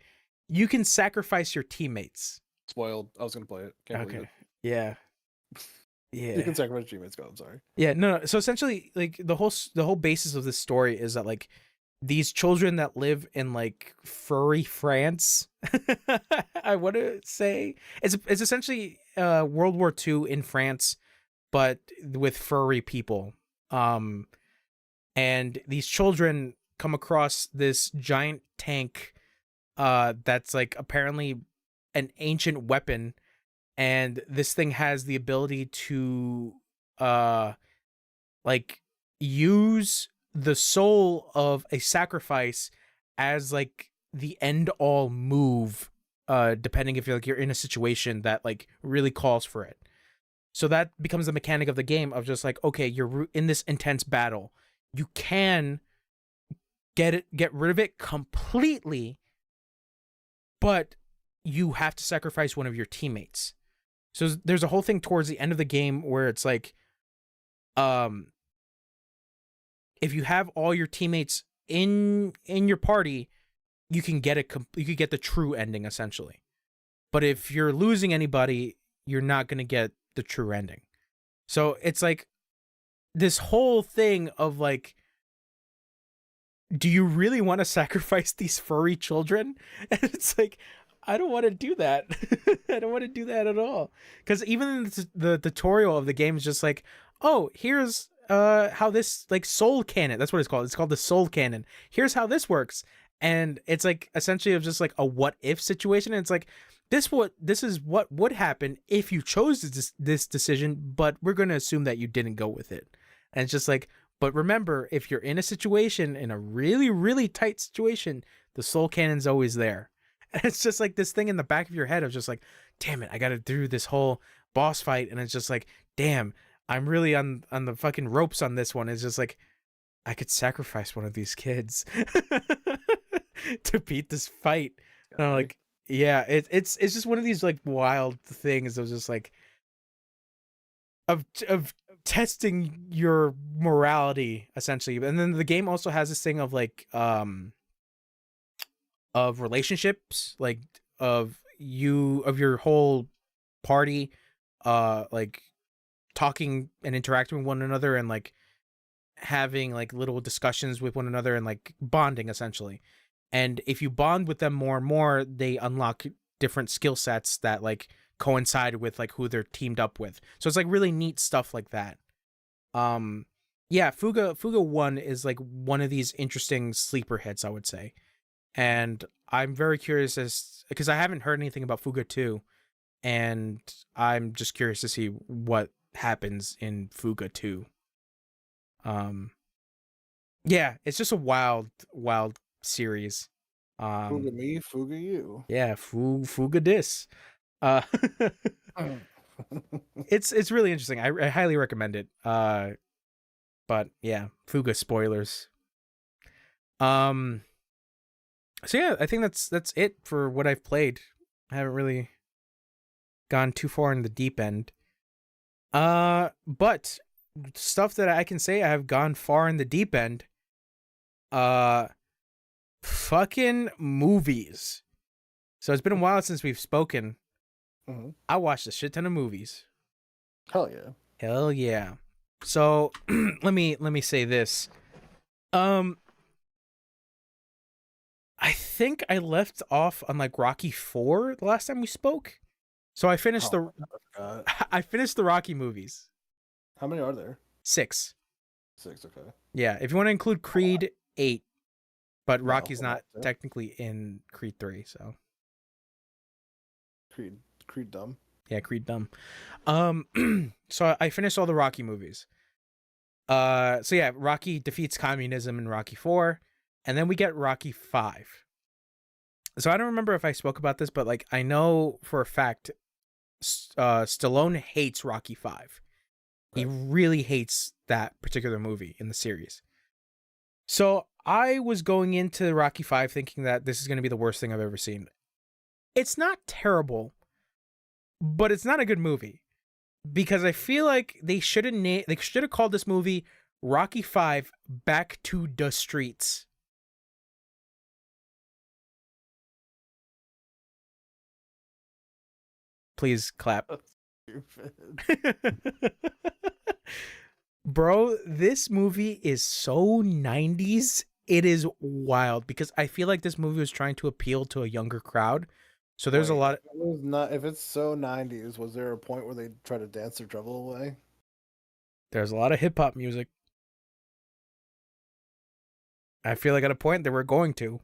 you can sacrifice your teammates. Spoiled. I was gonna play it. Can't believe it. Yeah. Yeah. You can sacrifice your teammates. Go. I'm sorry. Yeah. No. So essentially, like the whole basis of this story is that like these children that live in like furry France, I want to say it's essentially World War II in France, but with furry people. And these children come across this giant tank that's like apparently an ancient weapon, and this thing has the ability to like use the soul of a sacrifice as like the end all move, depending if you're in a situation that like really calls for it. So that becomes the mechanic of the game of just like, okay, you're in this intense battle, you can get rid of it completely, but you have to sacrifice one of your teammates. So there's a whole thing towards the end of the game where it's like, if you have all your teammates in your party, you can get you could get the true ending essentially. But if you're losing anybody, you're not going to get the true ending. So it's like this whole thing of like, do you really want to sacrifice these furry children? And it's like, I don't want to do that. I don't want to do that at all. Because even the tutorial of the game is just like, oh, here's how this like soul cannon, that's what it's called. It's called the soul cannon. Here's how this works. And it's like essentially of just like a what if situation. And it's like, this is what would happen if you chose this decision, but we're going to assume that you didn't go with it. And it's just like, but remember, if you're in a situation, in a really, really tight situation, the soul cannon's always there. And it's just like this thing in the back of your head of just like, damn it, I got to do this whole boss fight. And it's just like, damn, I'm really on the fucking ropes on this one. It's just like, I could sacrifice one of these kids to beat this fight. And I'm like, yeah, it's just one of these like wild things. It was just like of testing your morality essentially. And then the game also has this thing of like of relationships, like of your whole party like talking and interacting with one another and like having like little discussions with one another and like bonding essentially. And if you bond with them more and more, they unlock different skill sets that like coincide with like who they're teamed up with. So it's like really neat stuff like that. Yeah, Fuga 1 is like one of these interesting sleeper hits, I would say. And I'm very curious because I haven't heard anything about Fuga 2, and I'm just curious to see what happens in Fuga 2. Yeah, it's just a wild series. Fuga me, Fuga you. Yeah, Fuga this. It's really interesting. I highly recommend it. But yeah, Fuga spoilers. So yeah, I think that's it for what I've played. I haven't really gone too far in the deep end. But stuff that I can say I have gone far in the deep end. Uh, fucking movies. So it's been a while since we've spoken. Mm-hmm. I watched a shit ton of movies. Hell yeah. Hell yeah. So let me say this. Um, I think I left off on like Rocky 4 the last time we spoke. So I finished Oh, I forgot. I finished the Rocky movies. How many are there? 6. 6. Okay. Yeah, if you want to include Creed, 8, but No. Rocky's What not about technically in Creed 3, so Creed? Creed dumb. yeah, Creed dumb. So I finished all the Rocky movies. So yeah, Rocky defeats communism in Rocky 4, and then we get Rocky 5. So I don't remember if I spoke about this, but like I know for a fact Stallone hates Rocky 5. He Right. really hates that particular movie in the series. So I was going into Rocky 5 thinking that this is going to be the worst thing I've ever seen. It's not terrible, but it's not a good movie because I feel like they should have called this movie Rocky 5 Back to the Streets. Please clap. That's stupid. Bro, this movie is so 90s. It is wild because I feel like this movie was trying to appeal to a younger crowd. So there's a Wait, lot if it was not, if it's so 90s, was there a point where they try to dance their trouble away? there's a lot of hip hop music. I feel like at a point they were going to.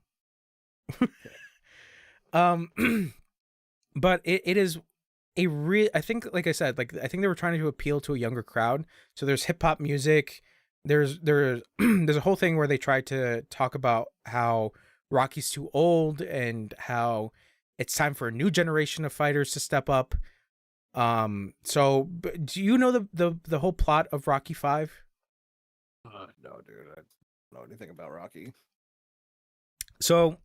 um but it is a real, I think, like I said, like I think they were trying to appeal to a younger crowd. So there's hip hop music. There's there's a whole thing where they try to talk about how Rocky's too old and how it's time for a new generation of fighters to step up. Do you know the whole plot of Rocky 5? No, dude. I don't know anything about Rocky. So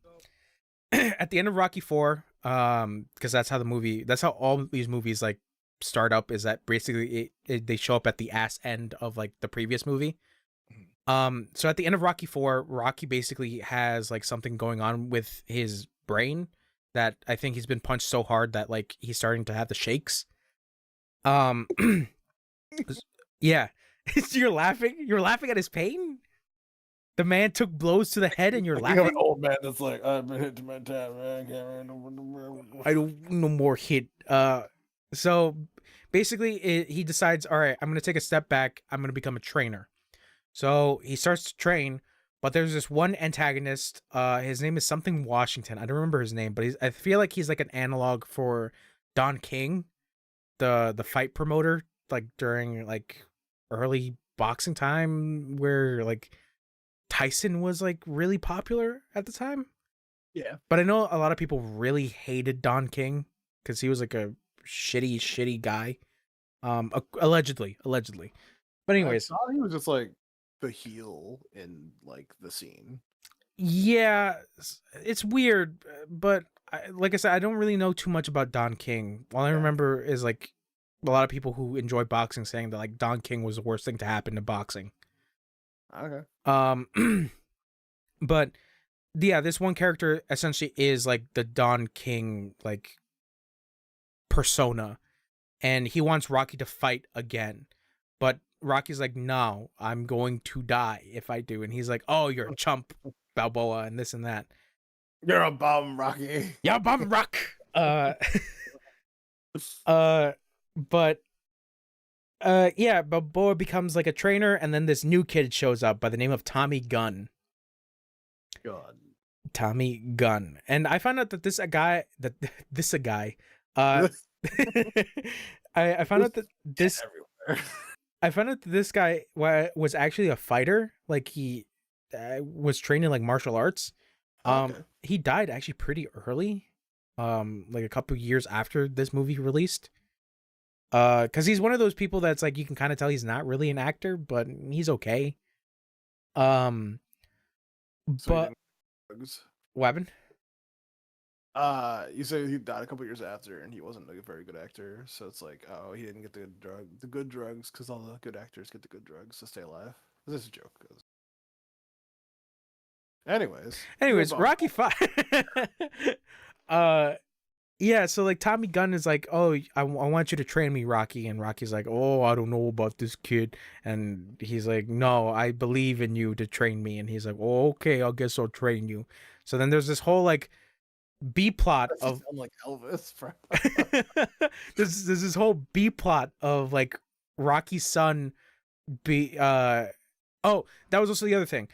at the end of Rocky 4, because that's how all these movies like start up, is that basically they show up at the ass end of like the previous movie. So at the end of Rocky 4, Rocky basically has like something going on with his brain that I think he's been punched so hard that like he's starting to have the shakes. Um, yeah, you're laughing. You're laughing at his pain. The man took blows to the head, and you're Like, you have an laughing. old man that's like, I've been hit to my time, man. I can't remember. I don't no more hit. So basically, he decides, all right, I'm gonna take a step back. I'm gonna become a trainer. So he starts to train, but there's this one antagonist. His name is something Washington. I don't remember his name, but I feel like he's like an analog for Don King, the fight promoter, like during like early boxing time, where like Tyson was like really popular at the time. Yeah. But I know a lot of people really hated Don King because he was like a shitty guy. Allegedly. But I anyways, thought he was just like the heel in like the scene. yeah, it's weird, but like I said, I don't really know too much about Don King. All I Yeah. remember is like a lot of people who enjoy boxing saying that like Don King was the worst thing to happen to boxing. Okay. But yeah, this one character essentially is like the Don King like persona, and he wants Rocky to fight again. But Rocky's like, no, I'm going to die if I do. And he's like, oh, you're a chump, Balboa, and this and that. You're a bum, Rocky. Yeah, bum rock. Uh, but yeah, Balboa becomes like a trainer, and then this new kid shows up by the name of Tommy Gunn. God. Tommy Gunn, and I found out that this a guy, uh, I found out that this Everywhere. I found out that this guy was actually a fighter. Like he was trained in like martial arts. Okay. He died actually pretty early, like a couple years after this movie released. Because he's one of those people that's like you can kind of tell he's not really an actor, but he's okay. Um, So he but didn't drugs. what happened? You say he died a couple years after, and he wasn't a very good actor. So it's like, oh, he didn't get the good drugs, because all the good actors get the good drugs to stay alive. This is a joke. Anyways, Anyways, Rocky 5. uh yeah, so like Tommy Gunn is like, "Oh, I want you to train me, Rocky." And Rocky's like, "Oh, I don't know about this kid." And he's like, "No, I believe in you to train me." And he's like, "Oh, okay, I guess I'll train you." So then there's this whole like B plot Does he of sound like Elvis, bro? there's this whole B plot of like Rocky's son be oh, that was also the other thing.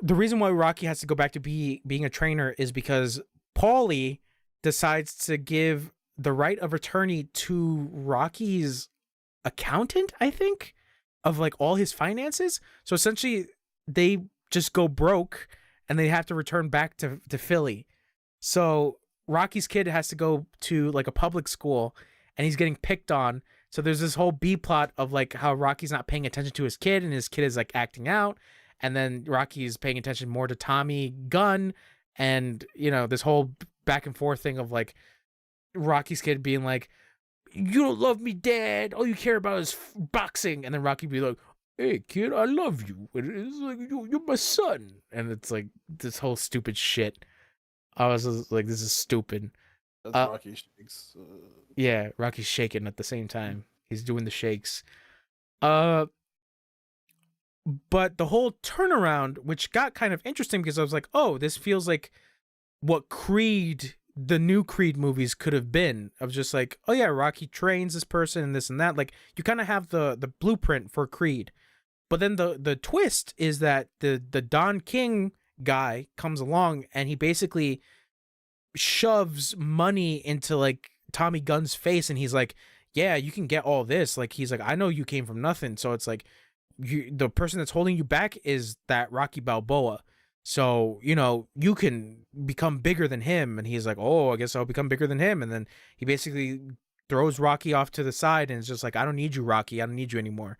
The reason why Rocky has to go back to being a trainer is because Paulie decides to give the right of attorney to Rocky's accountant, I think, of like all his finances. So essentially they just go broke and they have to return back to Philly. So Rocky's kid has to go to like a public school and he's getting picked on. So there's this whole B plot of like how Rocky's not paying attention to his kid and his kid is like acting out. And then Rocky is paying attention more to Tommy Gunn. And, you know, this whole back and forth thing of like Rocky's kid being like, "You don't love me, Dad. All you care about is boxing." And then Rocky be like, "Hey, kid, I love you. It's like you're my son." And it's like this whole stupid shit. I was just like, this is stupid. That's Rocky shakes. Yeah, Rocky's shaking at the same time. He's doing the shakes. But the whole turnaround, which got kind of interesting because I was like, oh, this feels like what Creed, the new Creed movies could have been, of just like, oh yeah, Rocky trains this person and this and that. Like you kind of have the blueprint for Creed. But then the twist is that the Don King guy comes along and he basically shoves money into like Tommy Gunn's face and he's like, "Yeah, you can get all this." Like he's like, "I know you came from nothing." So it's like the person that's holding you back is that Rocky Balboa. So, you know, you can become bigger than him. And he's like, "Oh, I guess I'll become bigger than him." And then he basically throws Rocky off to the side and it's just like, "I don't need you, Rocky. I don't need you anymore.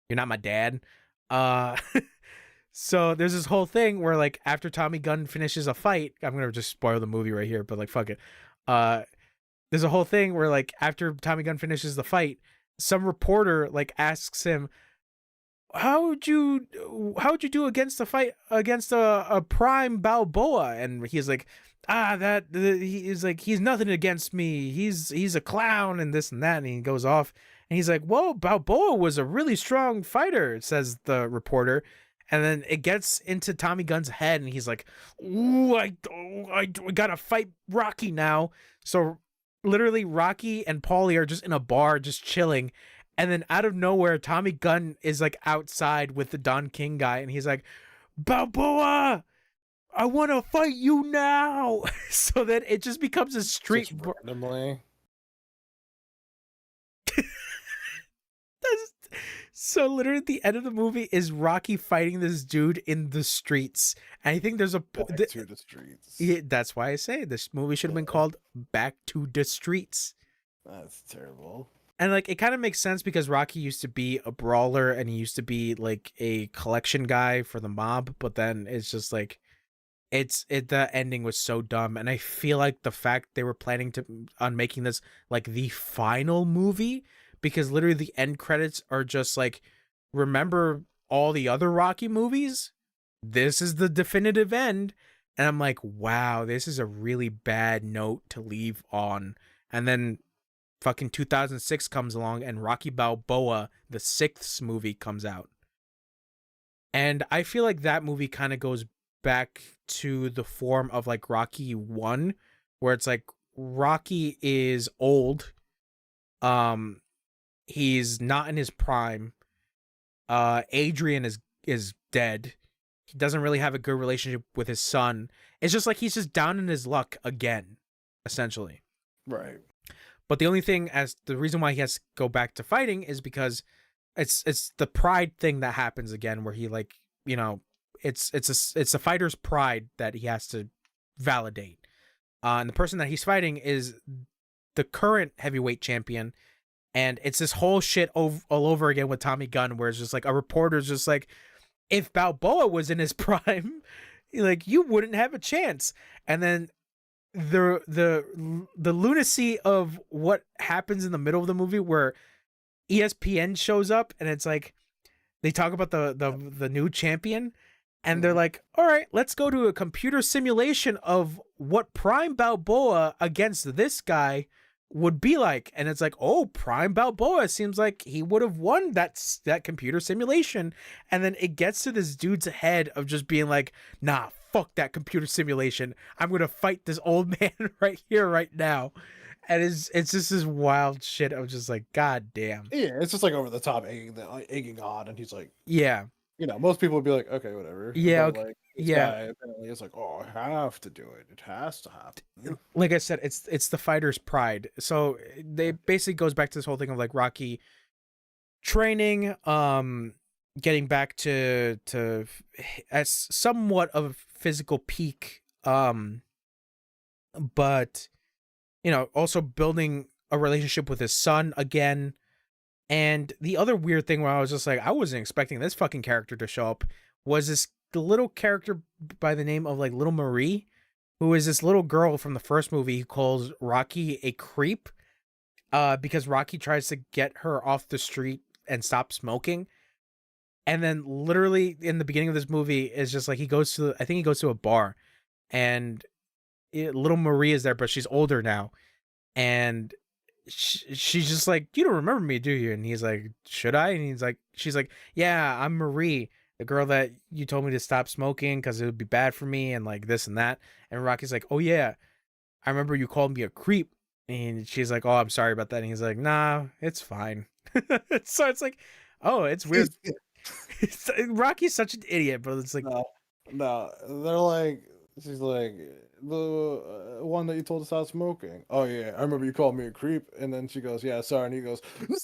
You're not my dad." Uh So there's this whole thing where like after Tommy Gunn finishes a fight, I'm gonna just spoil the movie right here, but like fuck it. There's a whole thing where like after Tommy Gunn finishes the fight, some reporter like asks him, how'd you do against the fight against a prime Balboa? And he's like, he is like, he's nothing against me. He's a clown and this and that. And he goes off and he's like, "Whoa, Balboa was a really strong fighter," says the reporter. And then it gets into Tommy Gunn's head and he's like, "Ooh, I gotta fight Rocky now." So literally Rocky and Paulie are just in a bar, just chilling. And then out of nowhere, Tommy Gunn is like outside with the Don King guy. And he's like, "Balboa, I want to fight you now." So that it just becomes a street. Randomly. So literally at the end of the movie is Rocky fighting this dude in the streets. And I think there's a Back to the streets. Yeah, that's why I say this movie should have been called Back to the Streets. That's terrible. And like it kind of makes sense because Rocky used to be a brawler and he used to be like a collection guy for the mob, but then it's just like the ending was so dumb. And I feel like the fact they were planning on making this like the final movie, because literally the end credits are just like, remember all the other Rocky movies? This is the definitive end. And I'm like, wow, this is a really bad note to leave on. And then fucking 2006 comes along and Rocky Balboa, the 6th movie, comes out. And I feel like that movie kind of goes back to the form of like Rocky 1, where it's like Rocky is old. He's not in his prime. Adrian is dead. He doesn't really have a good relationship with his son. It's just like he's just down in his luck again, essentially. Right. But the only thing, as the reason why he has to go back to fighting is because it's the pride thing that happens again, where he like, you know, it's a fighter's pride that he has to validate. And the person that he's fighting is the current heavyweight champion. And it's this whole shit all over again with Tommy Gunn, where it's just like a reporter's just like, if Balboa was in his prime, like you wouldn't have a chance. And then the lunacy of what happens in the middle of the movie where ESPN shows up and it's like they talk about the new champion and they're like, all right, let's go to a computer simulation of what Prime Balboa against this guy would be like. And it's like, oh, Prime Balboa seems like he would have won that computer simulation. And then it gets to this dude's head of just being like, nah, fuck that computer simulation. I'm going to fight this old man right here, right now. And it's just this wild shit. I was just like, God damn. Yeah, it's just like over the top egging on, and he's like, Yeah. Most people would be like, okay, whatever. Yeah. But, Okay. like, this Yeah. guy apparently is like, oh, I have to do it. It has to happen. Like I said, it's the fighter's pride. So they basically goes back to this whole thing of like Rocky training, getting back to as somewhat of a physical peak, but also building a relationship with his son again. And the other weird thing where I was just like, I wasn't expecting this fucking character to show up was this little character by the name of like Little Marie, who is this little girl from the first movie who calls Rocky a creep, because Rocky tries to get her off the street and stop smoking. And then literally in the beginning of this movie is just like he goes to a bar and Little Marie is there, but she's older now. And she's just like, you don't remember me, do you? And he's like, should I? And she's like, yeah, I'm Marie, the girl that you told me to stop smoking because it would be bad for me and like this and that. And Rocky's like, oh yeah, I remember you called me a creep. And she's like, oh, I'm sorry about that. And he's like, nah, it's fine. So it's like, oh, it's weird. Rocky's such an idiot, but it's like, no, they're like, she's like, the one that you told to stop smoking. Oh yeah, I remember you called me a creep. And then she goes, yeah, sorry. And he goes,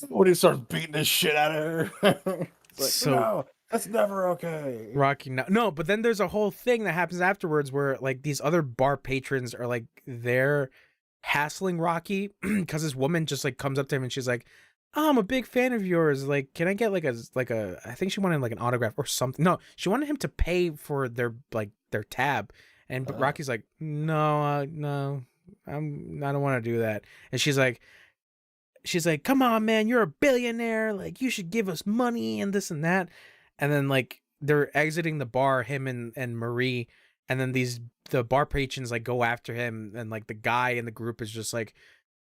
when he starts beating the shit out of her. It's like, so, no, that's never okay. Rocky, no, but then there's a whole thing that happens afterwards where like these other bar patrons are like, they're hassling Rocky because this woman just like comes up to him and she's like, oh, I'm a big fan of yours. Like, can I get like a I think she wanted like an autograph or something. No, she wanted him to pay for their tab. And Rocky's like, no, no, I don't want to do that. And she's like, come on, man, you're a billionaire. Like, you should give us money and this and that. And then like they're exiting the bar, him and Marie. And then the bar patrons like go after him. And like the guy in the group is just like,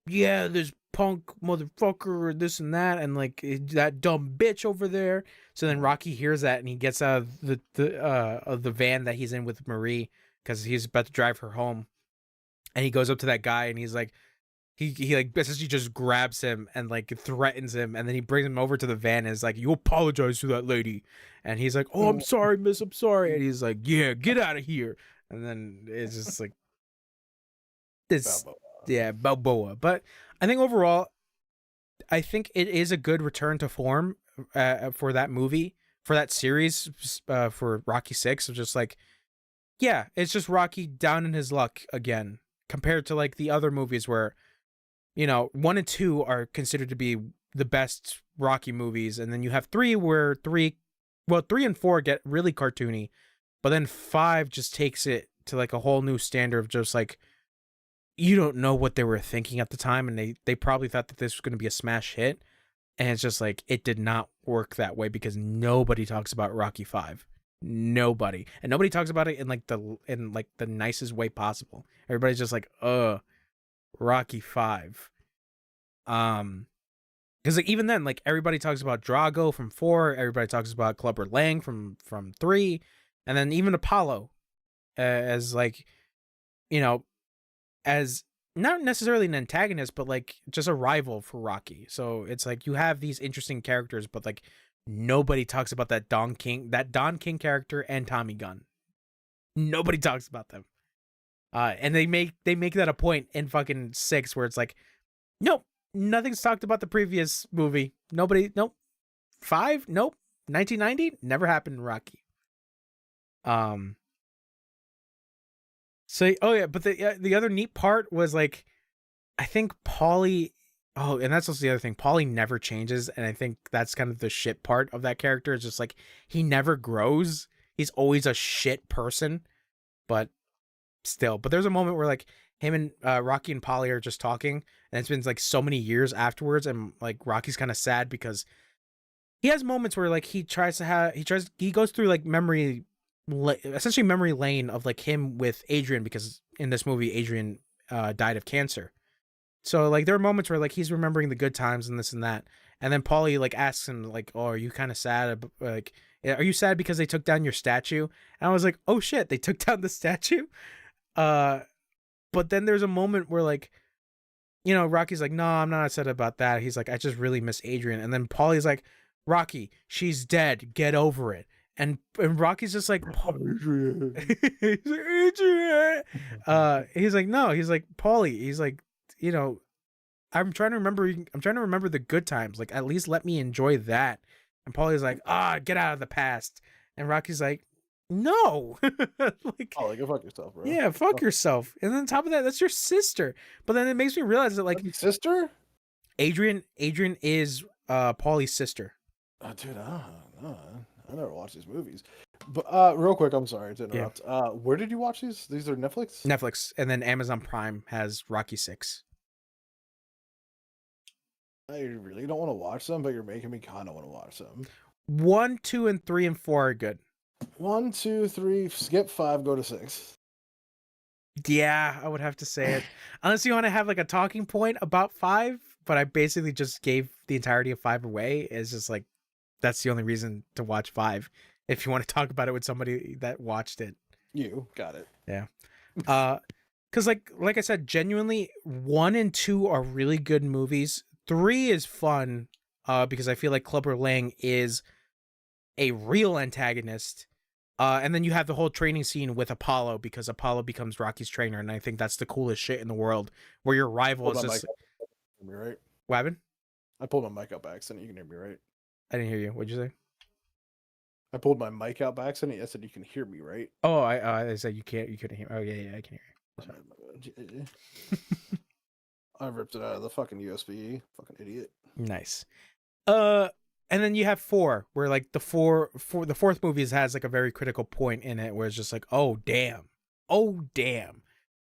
yeah, this punk motherfucker or this and that. And like that dumb bitch over there. So then Rocky hears that and he gets out of the van that he's in with Marie, because he's about to drive her home, and he goes up to that guy and he's like, he like essentially just grabs him and like threatens him, and then he brings him over to the van and is like, you apologize to that lady, and he's like, oh, I'm sorry, miss, I'm sorry, and he's like, yeah, get out of here, and then it's just like this, Balboa. But I think overall, I think it is a good return to form for that movie, for that series, for Rocky 6, of just like, yeah, it's just Rocky down in his luck again, compared to like the other movies where, 1 and 2 are considered to be the best Rocky movies. And then you have 3 where 3 and 4 get really cartoony, but then 5 just takes it to like a whole new standard of just like, you don't know what they were thinking at the time. And they probably thought that this was going to be a smash hit. And it's just like, it did not work that way because nobody talks about Rocky 5. Nobody, and nobody talks about it in like the nicest way possible. Everybody's just like, Rocky 5, because like even then, like everybody talks about Drago from 4, everybody talks about Clubber Lang from 3, and then even Apollo as like, as not necessarily an antagonist, but like just a rival for Rocky. So it's like you have these interesting characters, but like nobody talks about that Don King character and Tommy Gunn. Nobody talks about them. And they make that a point in fucking 6 where it's like, nope, nothing's talked about the previous movie. Nobody, nope. 5, nope. 1990, never happened in Rocky. So, oh yeah, but the other neat part was like, I think Paulie. Oh, and that's also the other thing. Paulie never changes, and I think that's kind of the shit part of that character. Is just like he never grows. He's always a shit person, but still. But there's a moment where like him and Rocky and Polly are just talking, and it's been like so many years afterwards, and like Rocky's kind of sad because he has moments where like he goes through like essentially memory lane of like him with Adrian, because in this movie Adrian died of cancer. So like there are moments where like he's remembering the good times and this and that, and then Paulie like asks him like, "Oh, are you kind of sad? Like, are you sad because they took down your statue?" And I was like, "Oh shit, they took down the statue." Uh, but then there's a moment where like, Rocky's like, "No, I'm not upset about that." He's like, "I just really miss Adrian." And then Paulie's like, "Rocky, she's dead. Get over it." And Rocky's just like, Adrian. he's like, "Adrian." He's like, "No." He's like, "Paulie." He's like, you know, I'm trying to remember. I'm trying to remember the good times. Like, at least let me enjoy that. And Paulie's like, get out of the past. And Rocky's like, no, like, Oh, like go fuck yourself, bro. yeah, fuck yourself. And then on top of that, that's your sister. But then it makes me realize that like That's your sister? Adrian is Paulie's sister. Oh, dude, I never watched these movies. But real quick, I'm sorry to Yeah. interrupt. Where did you watch these? These are Netflix? Netflix, and then Amazon Prime has Rocky 6. I really don't want to watch them, but you're making me kind of want to watch them. 1, 2, and 3 and 4 are good. 1, 2, 3, skip 5, go to 6. Yeah, I would have to say it. Unless you want to have like a talking point about 5, but I basically just gave the entirety of 5 away. It's just like that's the only reason to watch 5 if you want to talk about it with somebody that watched it. You got it. Yeah. Cuz like I said, genuinely 1 and 2 are really good movies. 3 is fun because I feel like Clubber Lang is a real antagonist. And then you have the whole training scene with Apollo, because Apollo becomes Rocky's trainer, and I think that's the coolest shit in the world. Where your rival is just Hear me right? what happened? I pulled my mic out by accident. You can hear me right? I didn't hear you. What'd you say? I pulled my mic out by accident. I said you can hear me right? Oh, I said you couldn't hear. Oh yeah, I can hear you. I ripped it out of the fucking USB. Fucking idiot. Nice. And then you have 4, where like the fourth movie has like a very critical point in it, where it's just like, oh damn.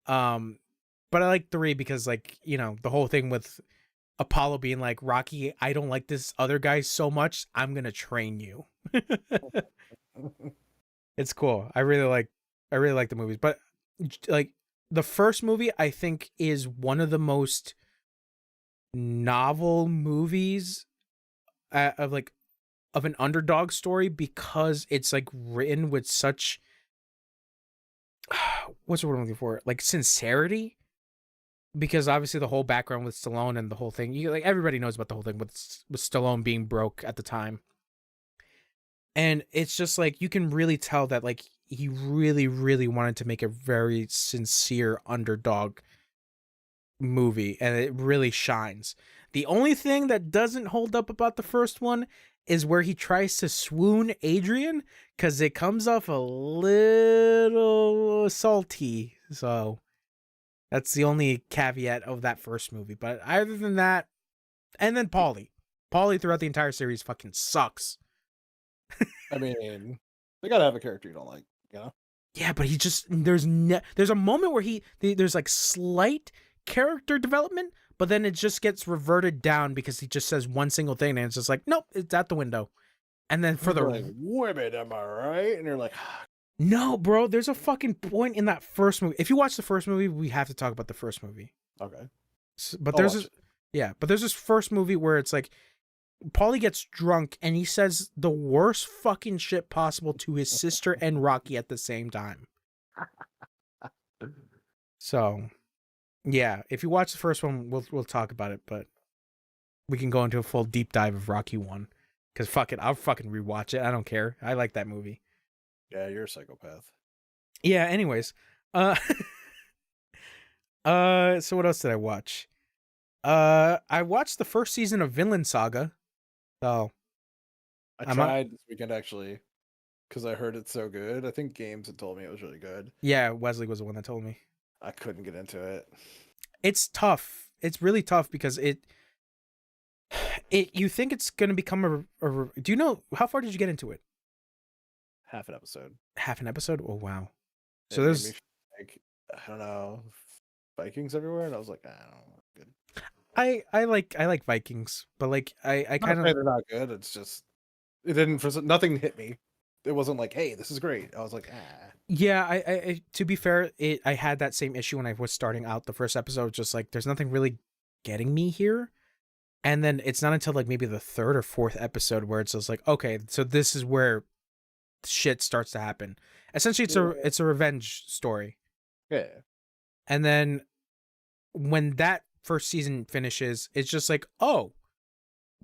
But I like 3 because like, the whole thing with Apollo being like, Rocky, I don't like this other guy so much, I'm gonna train you. It's cool. I really like the movies, but like the first movie I think is one of the most novel movies of an underdog story, because it's like written with such what's the word I'm looking for? Like sincerity. Because obviously the whole background with Stallone and the whole thing, like everybody knows about the whole thing with Stallone being broke at the time. And it's just like you can really tell that like he really, really wanted to make a very sincere underdog movie, and it really shines. The only thing that doesn't hold up about the first one is where he tries to swoon Adrian, because it comes off a little salty. So that's the only caveat of that first movie. But other than that, and then Paulie throughout the entire series fucking sucks. I mean, they gotta have a character you don't like, you know? Yeah, but he just there's a moment where there's like slight character development, but then it just gets reverted down because he just says one single thing, and it's just like, nope, it's out the window. And then for the like, women, am I right? And you're like, no, bro, there's a fucking point in that first movie. If you watch the first movie, we have to talk about the first movie. okay. But there's this, yeah, but there's this first movie where it's like Paulie gets drunk and he says the worst fucking shit possible to his sister and Rocky at the same time. So, yeah, if you watch the first one, we'll talk about it, but we can go into a full deep dive of Rocky 1, cuz fuck it, I'll fucking rewatch it. I don't care. I like that movie. Yeah, you're a psychopath. Yeah, anyways. So what else did I watch? I watched the first season of Vinland Saga. So I tried this weekend actually, because I heard it's so good. I think Games had told me it was really good. Yeah, Wesley was the one that told me. I couldn't get into it. It's tough. It's really tough because you think it's gonna become do you know how far did you get into it? Half an episode. Half an episode? Oh wow. It So there's like, I don't know, Vikings everywhere, and I was like, I don't know, good. I like Vikings, but like I Not kind saying of they're not good. It's just it didn't for nothing hit me. It wasn't like, hey, this is great. I was like, ah. yeah, I to be fair, I had that same issue when I was starting out the first episode, just like there's nothing really getting me here. And then it's not until like maybe the third or fourth episode where it's just like, okay, so this is where shit starts to happen. Essentially it's a revenge story. Yeah. And then when that first season finishes, it's just like, oh,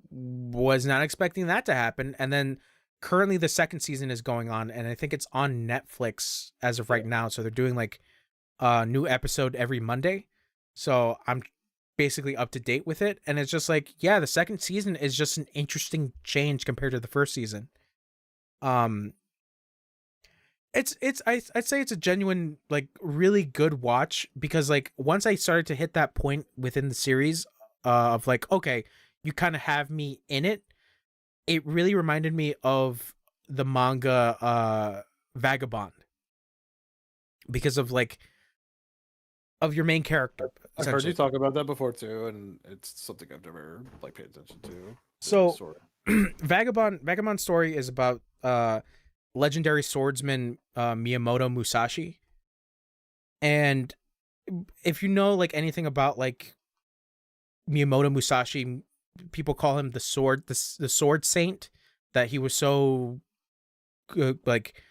was not expecting that to happen. And then currently the second season is going on, and I think it's on Netflix as of right now. So they're doing like a new episode every Monday. So I'm basically up to date with it. And it's just like, yeah, the second season is just an interesting change compared to the first season. I'd say it's a genuine, like, really good watch, because like once I started to hit that point within the series of like, okay, you kind of have me in it. It really reminded me of the manga Vagabond, because of like of your main character. I've heard you talk about that before too, and it's something I've never like paid attention to. So Vagabond story is about legendary swordsman Miyamoto Musashi. And if you know like anything about like Miyamoto Musashi, people call him the sword saint, that he was so good, like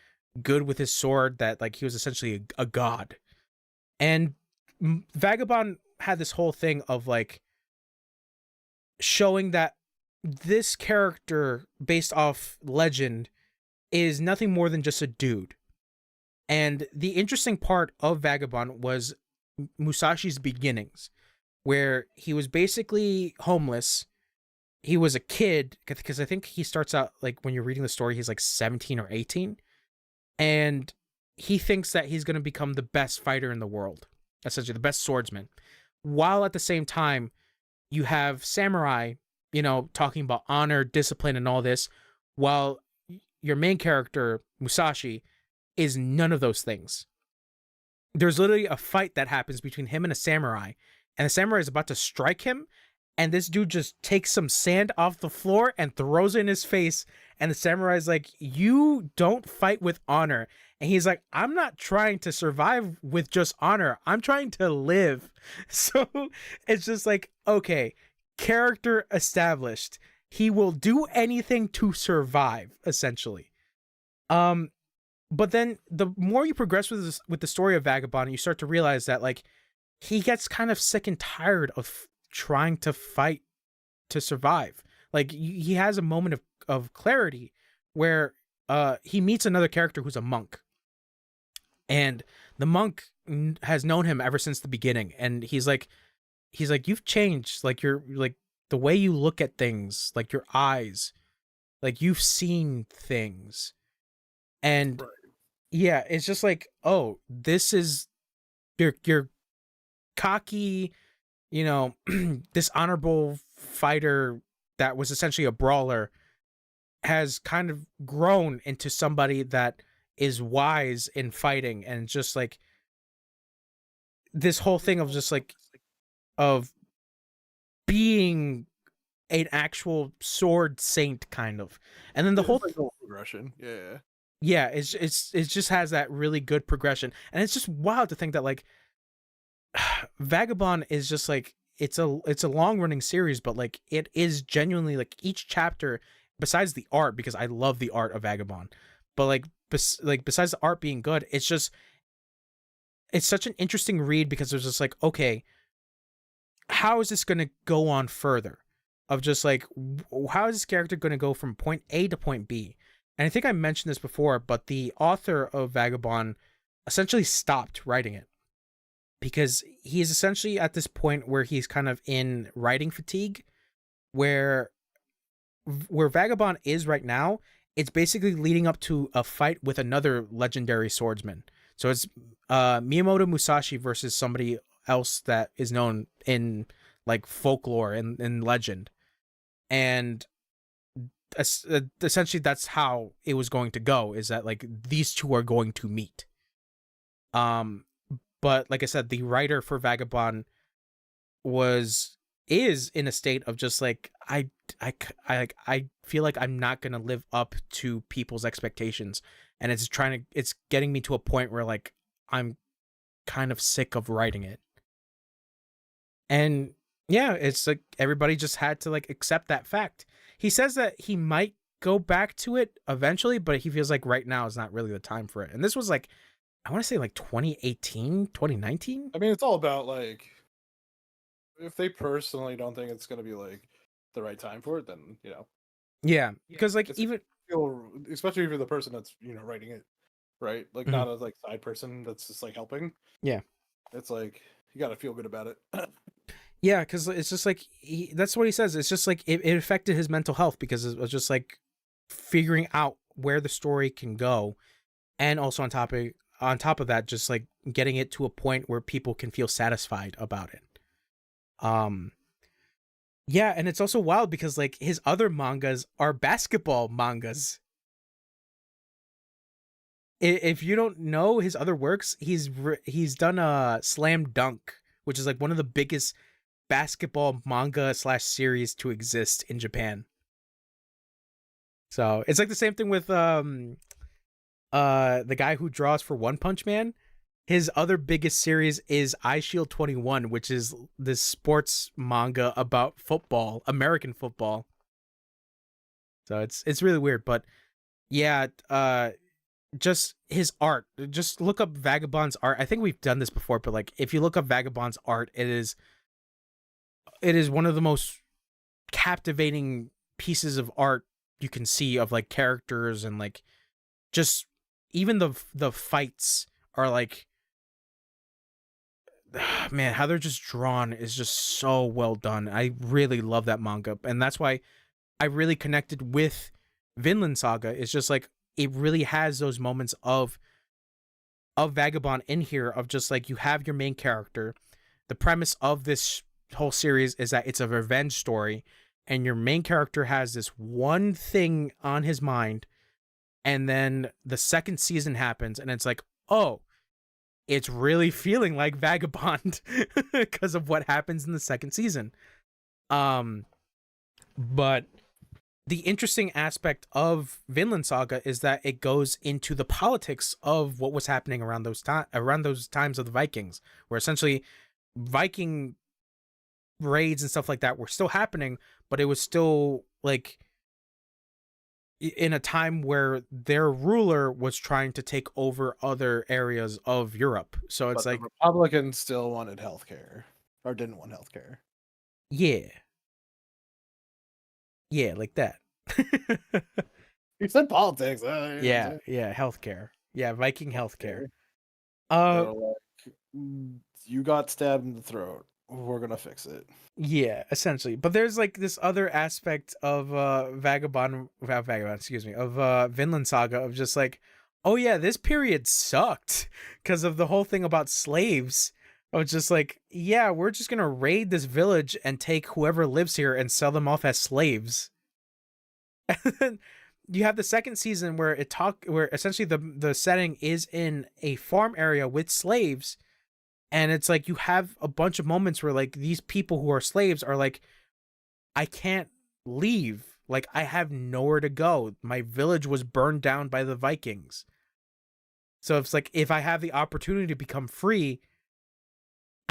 good with his sword, that like he was essentially a god. And Vagabond had this whole thing of like showing that this character based off legend is nothing more than just a dude. And the interesting part of Vagabond was Musashi's beginnings, where he was basically homeless. He was a kid, because I think he starts out, like when you're reading the story, he's like 17 or 18. And he thinks that he's going to become the best fighter in the world, essentially the best swordsman. While at the same time, you have samurai, you know, talking about honor, discipline, and all this, while your main character, Musashi, is none of those things. There's literally a fight that happens between him and a samurai, and the samurai is about to strike him, and this dude just takes some sand off the floor and throws it in his face, and the samurai's like, you don't fight with honor. And he's like, I'm not trying to survive with just honor, I'm trying to live. So it's just like, okay, character established. He will do anything to survive, essentially. But then the more you progress with the story of Vagabond, you start to realize that like he gets kind of sick and tired of trying to fight to survive. Like he has a moment of clarity where he meets another character who's a monk. And the monk has known him ever since the beginning, and he's like, you've changed, like you're like the way you look at things, like your eyes, like you've seen things. And Right. yeah, it's just like, oh, this is your cocky, you know, dishonorable fighter that was essentially a brawler has kind of grown into somebody that is wise in fighting. And just like this whole thing of just like of being an actual sword saint, kind of. And then the whole progression, yeah, it just has that really good progression. And it's just wild to think that like Vagabond is just like, it's a long running series, but like it is genuinely like each chapter, besides the art, because I love the art of Vagabond, but like besides the art being good, it's such an interesting read, because there's just like, okay, how is this going to go on further? Of just like, how is this character going to go from point A to point B? And I think I mentioned this before, but the author of Vagabond essentially stopped writing it, because he's essentially at this point where he's kind of in writing fatigue, where Vagabond is right now. It's basically leading up to a fight with another legendary swordsman. So it's Miyamoto Musashi versus somebody else that is known in like folklore and in legend. And essentially that's how it was going to go, is that like these two are going to meet. But like I said, the writer for Vagabond is in a state of just like I feel like I'm not gonna live up to people's expectations, and it's getting me to a point where like I'm kind of sick of writing it. And yeah, it's like everybody just had to like accept that fact. He says that he might go back to it eventually, but he feels like right now is not really the time for it. And this was like, I want to say like 2018, 2019. I mean, it's all about like if they personally don't think it's gonna be like the right time for it, then Yeah, because like it's even especially for the person that's writing it, right? Like Mhm. not a like side person that's just like helping. Yeah. It's like you got to feel good about it. Yeah, because it's just like that's what he says. It's just like it affected his mental health because it was just like figuring out where the story can go, and also on top of that, just like getting it to a point where people can feel satisfied about it. Um, yeah, and it's also wild because like his other mangas are basketball mangas. If you don't know his other works, he's done a Slam Dunk, which is like one of the biggest basketball manga / series to exist in Japan. So it's like the same thing with the guy who draws for One Punch Man. His other biggest series is Eye Shield 21, which is this sports manga about football, American football. So it's really weird, but yeah, just his art. Just look up Vagabond's art. I think we've done this before, but like if you look up Vagabond's art, it is one of the most captivating pieces of art you can see of like characters, and like just even the fights are like, man, how they're just drawn is just so well done. I really love that manga, and that's why I really connected with Vinland Saga. It's just like it really has those moments of Vagabond in here, of just like you have your main character. The premise of this whole series is that it's a revenge story, and your main character has this one thing on his mind, and then the second season happens, and it's like, oh, it's really feeling like Vagabond because of what happens in the second season. But the interesting aspect of Vinland Saga is that it goes into the politics of what was happening around those times of the Vikings, where essentially Viking raids and stuff like that were still happening, but it was still like in a time where their ruler was trying to take over other areas of Europe. So it's But like, the Republicans still wanted healthcare or didn't want healthcare. yeah, yeah, like that. You said politics. Yeah, yeah, healthcare. Yeah, Viking healthcare. They're like, you got stabbed in the throat. We're gonna fix it. Yeah, essentially. But there's like this other aspect of excuse me, of Vinland Saga, of just like, oh yeah, this period sucked because of the whole thing about slaves. I was just like, yeah, we're just gonna raid this village and take whoever lives here and sell them off as slaves. And then you have the second season where where essentially the setting is in a farm area with slaves, and it's like you have a bunch of moments where like these people who are slaves are like, I can't leave, like I have nowhere to go, my village was burned down by the Vikings. So it's like, if I have the opportunity to become free,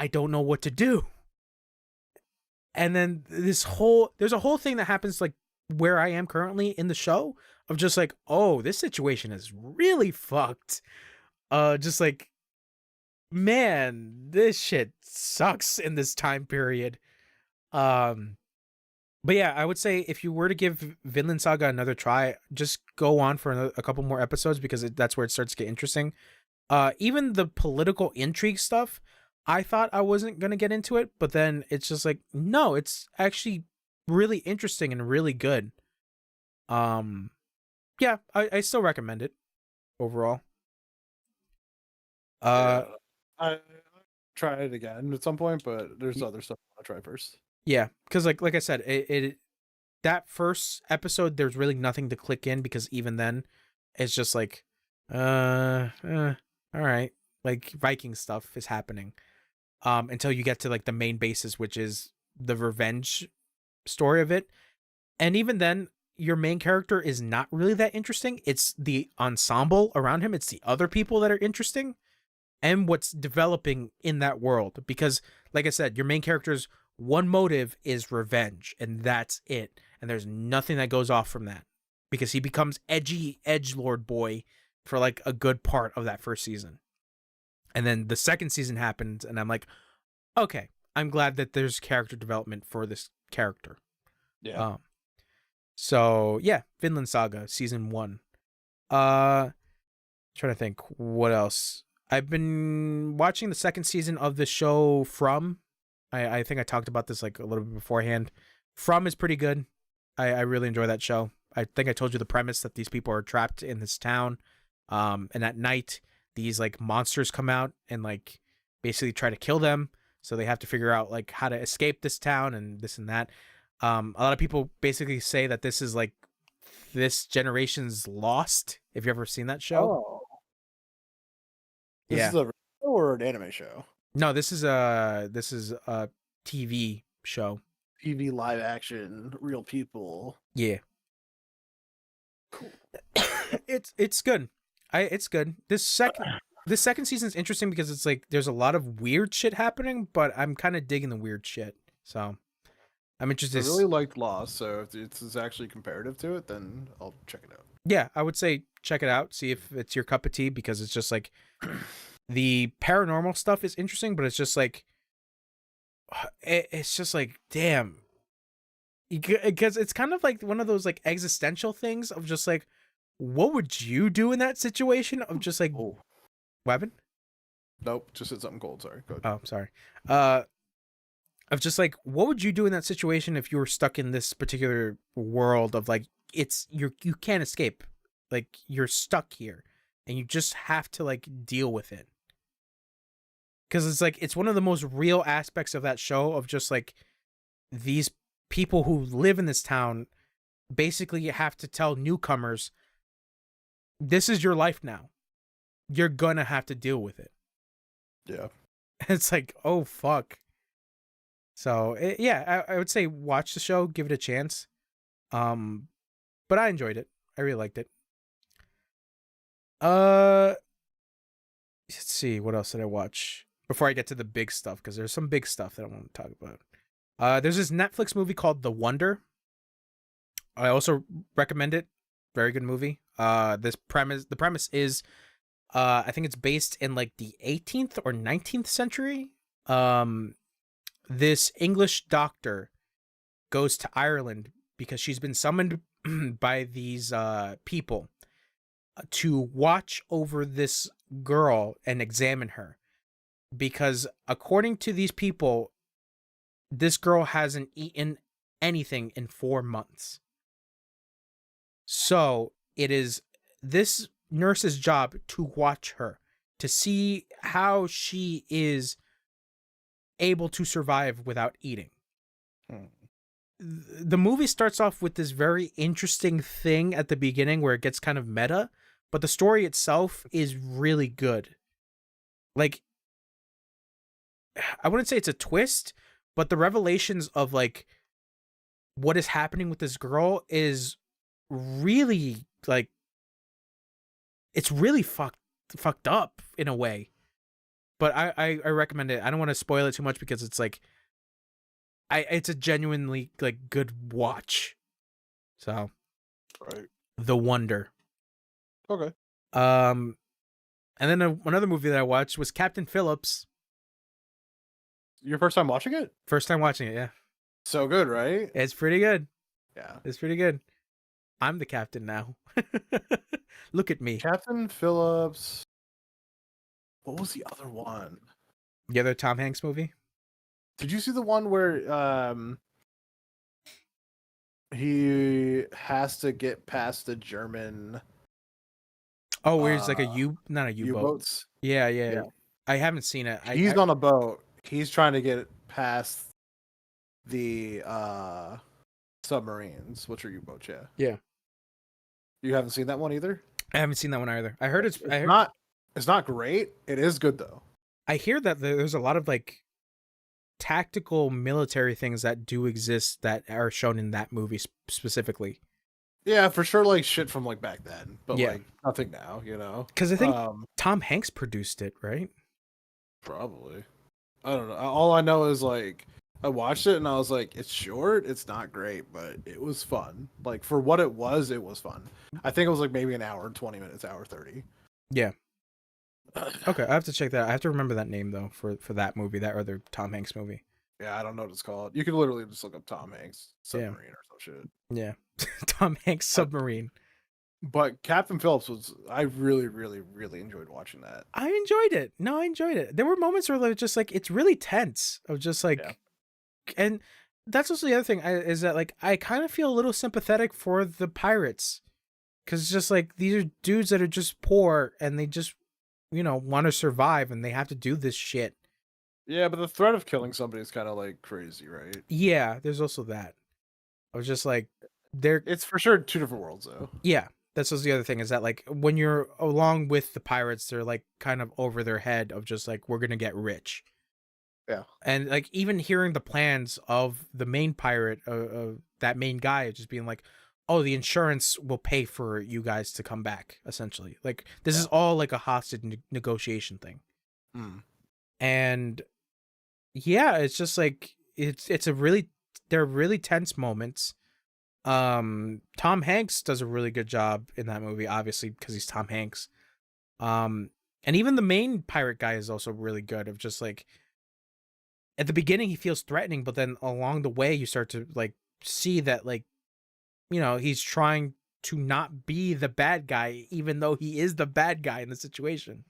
I don't know what to do. And then there's a whole thing that happens like where I am currently in the show, of just like, oh, this situation is really fucked. Just like, man, this shit sucks in this time period. But yeah, I would say if you were to give Vinland Saga another try, just go on for a couple more episodes, because that's where it starts to get interesting. Even the political intrigue stuff, I thought I wasn't gonna get into it, but then it's just like, no, it's actually really interesting and really good. Yeah, I still recommend it overall. Yeah, I try it again at some point, but there's other stuff I want to try first. Yeah, because like I said, it that first episode, there's really nothing to click in, because even then, it's just like, all right. like Viking stuff is happening. Until you get to like the main basis, which is the revenge story of it. And even then, your main character is not really that interesting. It's the ensemble around him. It's the other people that are interesting and what's developing in that world. Because, like I said, your main character's one motive is revenge, and that's it. And there's nothing that goes off from that because he becomes edgy edgelord boy for like a good part of that first season. And then the second season happens, and I'm like, okay, I'm glad that there's character development for this character. Yeah. So yeah, Vinland Saga season 1. Trying to think what else. I've been watching the second season of the show From. I think I talked about this like a little bit beforehand. From is pretty good. I really enjoy that show. I think I told you the premise that these people are trapped in this town. And at night these like monsters come out and like basically try to kill them. So they have to figure out like how to escape this town and this and that. A lot of people basically say that this is like this generation's Lost. Have you ever seen that show? Oh, this Yeah. is a show or an anime show? No, this is a TV show. TV live action, real people. Yeah. Cool. It's good. It's good. This second season's interesting because it's like there's a lot of weird shit happening, but I'm kind of digging the weird shit. So I'm I interested. really liked Lost, so if it's actually comparative to it, then I'll check it out. Yeah, I would say check it out. See if it's your cup of tea because it's just like the paranormal stuff is interesting, but it's just like it's just like damn, because it's kind of like one of those like existential things of just like what would you do in that situation of just like Oh, weapon. nope, just said something cold. Sorry. Go ahead. Oh, sorry. Of just like what would you do in that situation if you were stuck in this particular world of like you can't escape, like you're stuck here and you just have to like deal with it. Because it's like it's one of the most real aspects of that show of just like these people who live in this town basically have to tell newcomers this is your life now, you're gonna have to deal with it. Yeah. It's like, oh fuck. So yeah, I would say watch the show, give it a chance. But I enjoyed it. I really liked it. Let's see, what else did I watch before I get to the big stuff? Because there's some big stuff that I want to talk about. There's this Netflix movie called The Wonder. I also recommend it. Very good movie. The premise is, I think it's based in like the 18th or 19th century. This English doctor goes to Ireland because she's been summoned by these people to watch over this girl and examine her. Because according to these people, this girl hasn't eaten anything in 4 months. So it is this nurse's job to watch her, to see how she is able to survive without eating. The movie starts off with this very interesting thing at the beginning where it gets kind of meta, but the story itself is really good. Like, I wouldn't say it's a twist, but the revelations of like what is happening with this girl is really like it's really fucked up in a way. But I recommend it. I don't want to spoil it too much because it's like it's a genuinely like good watch. So Right. The Wonder. Okay. And then another movie that I watched was Captain Phillips. Your first time watching it? First time watching it, yeah. So good, right? It's pretty good. Yeah. It's pretty good. I'm the captain now. Look at me. Captain Phillips. What was the other one? The other Tom Hanks movie? Did you see the one where he has to get past the German Oh, where it's like not a U-boat. U-boats? Yeah. I haven't seen it. He's on a boat. He's trying to get past the submarines, which are U-boats, yeah. Yeah. You haven't seen that one either? I haven't seen that one either. I heard it's It's It's not great. It is good though. I hear that there's a lot of like tactical military things that do exist that are shown in that movie specifically. Yeah, for sure. Like shit from like back then, but Yeah. like nothing now. You know, Because I think Tom Hanks produced it, right? probably. I don't know. All I know is like I watched it and I was like, it's short. It's not great, but it was fun. Like for what it was fun. I think it was like maybe an hour and 20 minutes, hour 30. Yeah. Okay, I have to check that out. I have to remember that name though for that movie, that other Tom Hanks movie. Yeah, I don't know what it's called. You could literally just look up Tom Hanks submarine or some shit. Yeah. Tom Hanks submarine. But Captain Phillips was I really, really, really enjoyed watching that. I enjoyed it. No, I enjoyed it. There were moments where just like it's really tense. I was just like, Yeah. And that's also the other thing is that like I kind of feel a little sympathetic for the pirates, because it's just like these are dudes that are just poor and they just want to survive and they have to do this shit. Yeah, but the threat of killing somebody is kind of like crazy, right? Yeah, there's also that. I was just like, it's for sure two different worlds though. Yeah, that's also the other thing is that like when you're along with the pirates, they're like kind of over their head of just like we're gonna get rich. Yeah, and like even hearing the plans of the main pirate, that main guy, just being like, oh, the insurance will pay for you guys to come back. Essentially, like this is all like a hostage negotiation thing. And yeah, it's just like they're really tense moments. Tom Hanks does a really good job in that movie, obviously because he's Tom Hanks. And even the main pirate guy is also really good. Of just like at the beginning he feels threatening, but then along the way you start to like see that like he's trying to not be the bad guy, even though he is the bad guy in the situation.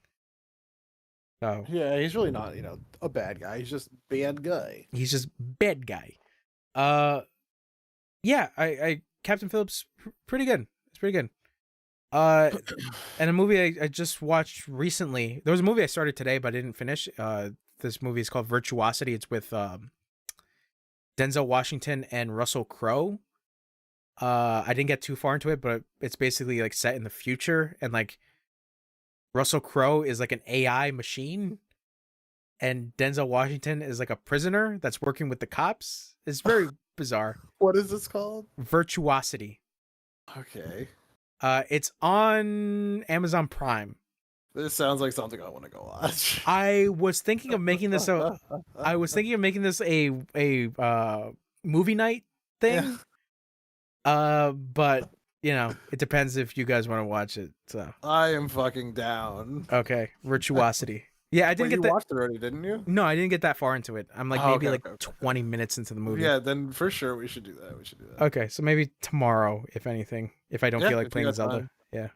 Oh yeah, he's really not a bad guy. He's just bad guy. He's just bad guy. Yeah, I Captain Phillips, pretty good. It's pretty good. And a movie I just watched recently. There was a movie I started today but I didn't finish. This movie is called Virtuosity. It's with Denzel Washington and Russell Crowe. I didn't get too far into it, but it's basically like set in the future, and like Russell Crowe is like an AI machine, and Denzel Washington is like a prisoner that's working with the cops. It's very bizarre. What is this called? Virtuosity. Okay. It's on Amazon Prime. This sounds like something I want to go watch. I was thinking of making this a movie night thing. Yeah. But it depends if you guys want to watch it. So I am fucking down. Okay, Virtuosity. Yeah, I didn't get that. You watched it already, didn't you? No, I didn't get that far into it. I'm like maybe 20 minutes into the movie. Yeah, then for sure we should do that. Okay, so maybe tomorrow, if anything, if I don't feel like playing Zelda. Time. Yeah.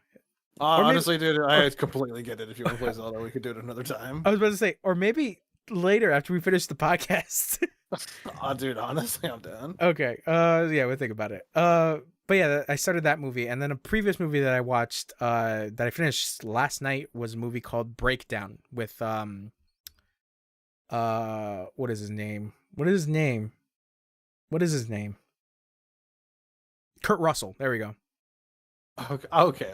Honestly, dude, I completely get it. If you want to play Zelda, we could do it another time. I was about to say, or maybe later after we finish the podcast. Dude, honestly, I'm down. Okay. Yeah, we'll think about it. But yeah, I started that movie, and then a previous movie that I watched, that I finished last night was a movie called Breakdown with what is his name? Kurt Russell. There we go. Okay.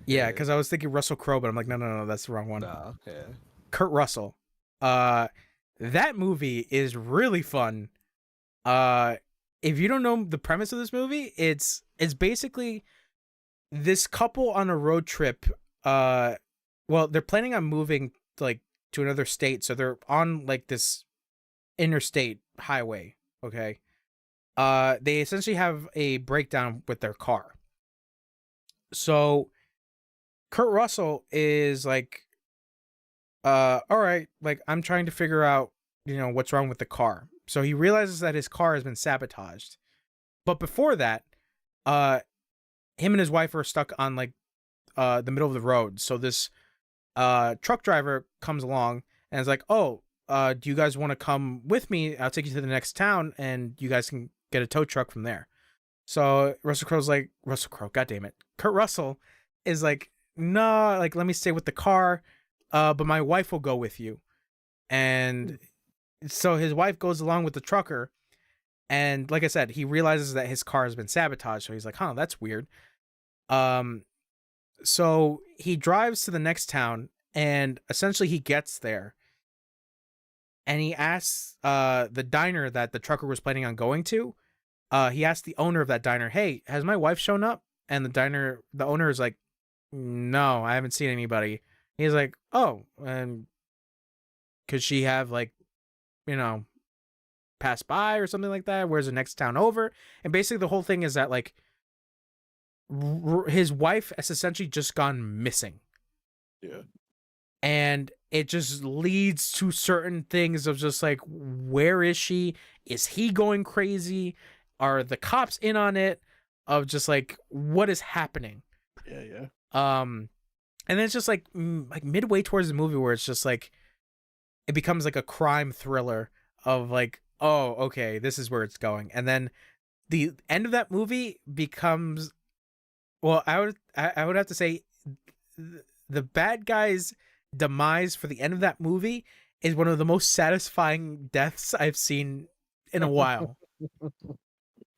Yeah, because I was thinking Russell Crowe, but I'm like, no, that's the wrong one. Okay. Kurt Russell. That movie is really fun. If you don't know the premise of this movie, it's basically this couple on a road trip. Well, they're planning on moving like to another state, so they're on like this interstate highway. Okay. They essentially have a breakdown with their car. So Kurt Russell is like, all right, like I'm trying to figure out, what's wrong with the car. So he realizes that his car has been sabotaged. But before that, him and his wife are stuck on like the middle of the road. So this truck driver comes along and is like, oh, do you guys want to come with me? I'll take you to the next town and you guys can get a tow truck from there. So God damn it. Kurt Russell is like, no, like, let me stay with the car, but my wife will go with you. And so his wife goes along with the trucker. And like I said, he realizes that his car has been sabotaged. So he's like, that's weird. So he drives to the next town And essentially he gets there and he asks the diner that the trucker was planning on going to. He asked the owner of that diner, "Hey, has my wife shown up?" And the owner is like, "No, I haven't seen anybody." He's like, "Oh, and could she have like, you know, pass by or something like that? Where's the next town over?" And basically the whole thing is that like his wife has essentially just gone missing. Yeah. And it just leads to certain things of just like, where is she? Is he going crazy? Are the cops in on it? Of just like, what is happening? Yeah, yeah. And then it's just like midway towards the movie where it's just like it becomes like a crime thriller of like, oh, okay, this is where it's going. And then the end of that movie becomes, well, I would have to say the bad guy's demise for the end of that movie is one of the most satisfying deaths I've seen in a while.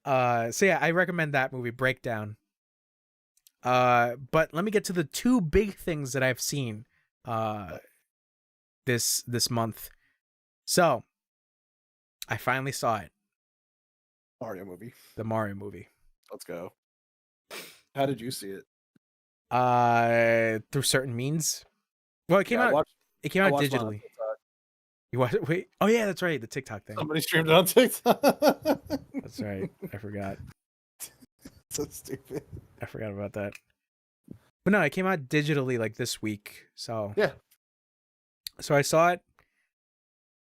So yeah, I recommend that movie, Breakdown. But let me get to the two big things that I've seen this month. So I finally saw it. Mario movie. The Mario movie. Let's go. How did you see it? Through certain means. Well, it came out. It came out digitally. You watch it? Wait. Oh yeah, that's right. The TikTok thing. Somebody streamed it on TikTok. That's right. I forgot. So stupid. I forgot about that. But no, it came out digitally like this week. So yeah. So I saw it.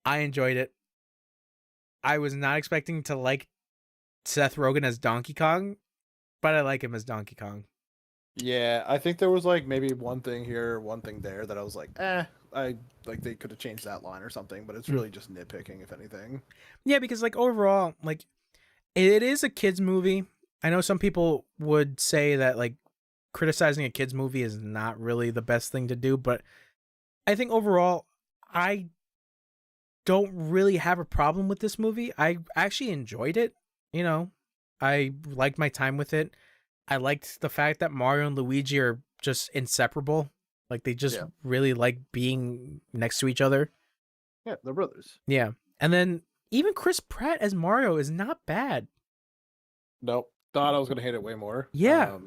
I enjoyed it. I was not expecting to like Seth Rogen as Donkey Kong, but I like him as Donkey Kong. Yeah, I think there was like maybe one thing here, one thing there that I was like, I like they could have changed that line or something, but it's really just nitpicking, if anything. Yeah, because like overall, like it is a kids movie. I know some people would say that like criticizing a kids movie is not really the best thing to do, but I think overall, I don't really have a problem with this movie. I actually enjoyed it. You know, I liked my time with it. I liked the fact that Mario and Luigi are just inseparable. Like they just really like being next to each other. Yeah, they're brothers. Yeah. And then even Chris Pratt as Mario is not bad. Nope. Thought I was gonna hate it way more. Yeah.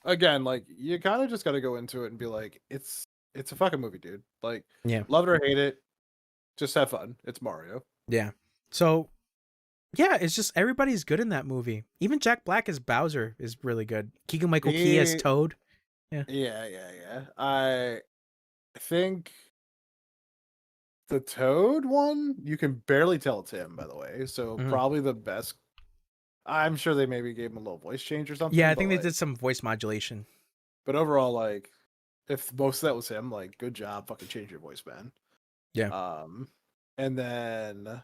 Again, like you kind of just got to go into it and be like, it's a fucking movie, dude. Like, yeah, love it or hate it, just have fun. It's Mario. Yeah. So, yeah, it's just everybody's good in that movie. Even Jack Black as Bowser is really good. Keegan-Michael Key as Toad. Yeah. I think the Toad one, you can barely tell it's him, by the way. So probably the best. I'm sure they maybe gave him a little voice change or something. Yeah, I think they did some voice modulation. But overall, like, if most of that was him, like, good job, fucking change your voice, man. Yeah. And then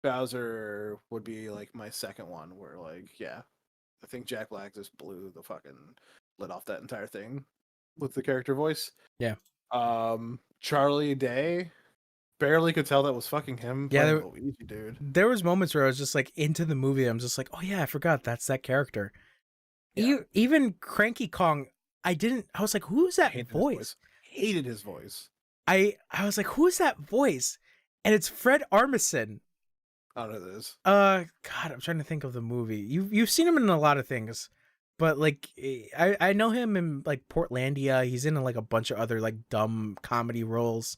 Bowser would be like my second one, where like, yeah, I think Jack Black just blew the fucking lid off that entire thing with the character voice. Yeah. Charlie Day, barely could tell that was fucking him. Yeah, Luigi, dude. There was moments where I was just like into the movie. I'm just like, oh yeah, I forgot that's that character. Yeah. Even Cranky Kong, I was like, who's that voice? Hated his voice. I was like, who's that voice? And it's Fred Armisen. I don't know who it is. God, I'm trying to think of the movie. You've seen him in a lot of things, but like I know him in like Portlandia. He's in like a bunch of other like dumb comedy roles.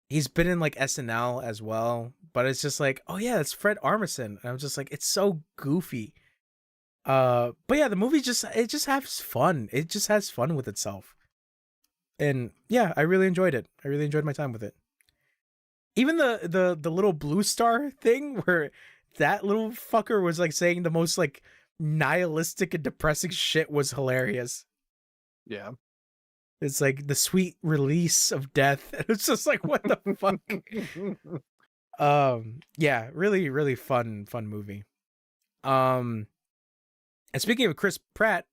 He's been in like SNL as well, but it's just like, oh yeah, it's Fred Armisen. And I'm just like, it's so goofy. But yeah, the movie just has fun. It just has fun with itself. And yeah, I really enjoyed it. I really enjoyed my time with it. Even the little blue star thing where that little fucker was like saying the most like nihilistic and depressing shit was hilarious. Yeah. It's like the sweet release of death. And it's just like, what the fuck? Yeah, really, really fun movie. And speaking of Chris Pratt,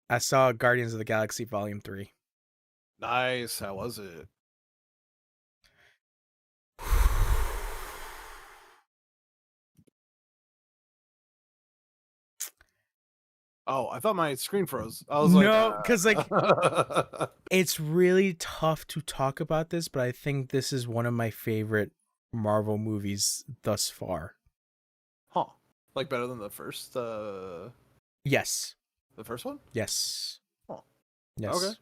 I saw Guardians of the Galaxy Volume 3. Nice. How was it? Oh, I thought my screen froze. I was like, No, because like it's really tough to talk about this, but I think this is one of my favorite Marvel movies thus far. huh? Like better than Yes. the first one? Yes. Huh. Okay. Yes.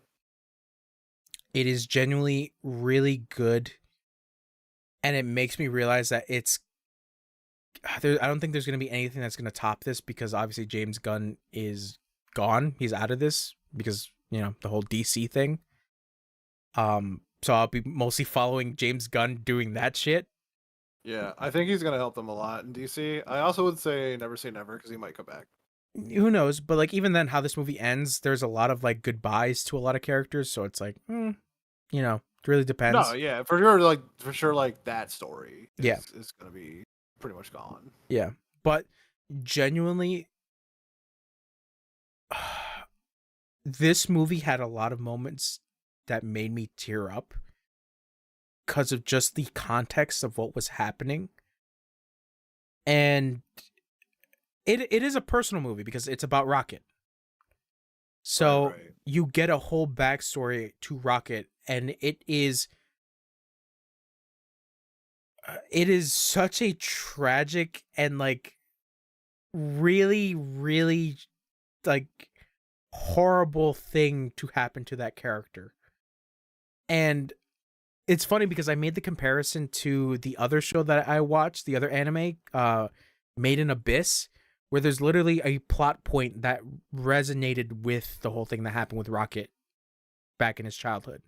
It is genuinely really good, and it makes me realize that I don't think there's going to be anything that's going to top this, because obviously James Gunn is gone. He's out of this because, the whole DC thing. So I'll be mostly following James Gunn doing that shit. Yeah, I think he's gonna help them a lot in DC. I also would say never say never because he might come back. Who knows? But like, even then, how this movie ends, there's a lot of like goodbyes to a lot of characters. So it's like, it really No, depends. yeah, for sure. Like for sure, like that story Yeah. is gonna be pretty much gone. Yeah. But genuinely, this movie had a lot of moments that made me tear up because of just the context of what was happening. And it is a personal movie because it's about Rocket. So Right. you get a whole backstory to Rocket, and it is such a tragic and like really, really like horrible thing to happen to that character. And it's funny because I made the comparison to the other show that I watched, the other anime, Made in Abyss, where there's literally a plot point that resonated with the whole thing that happened with Rocket back in his childhood.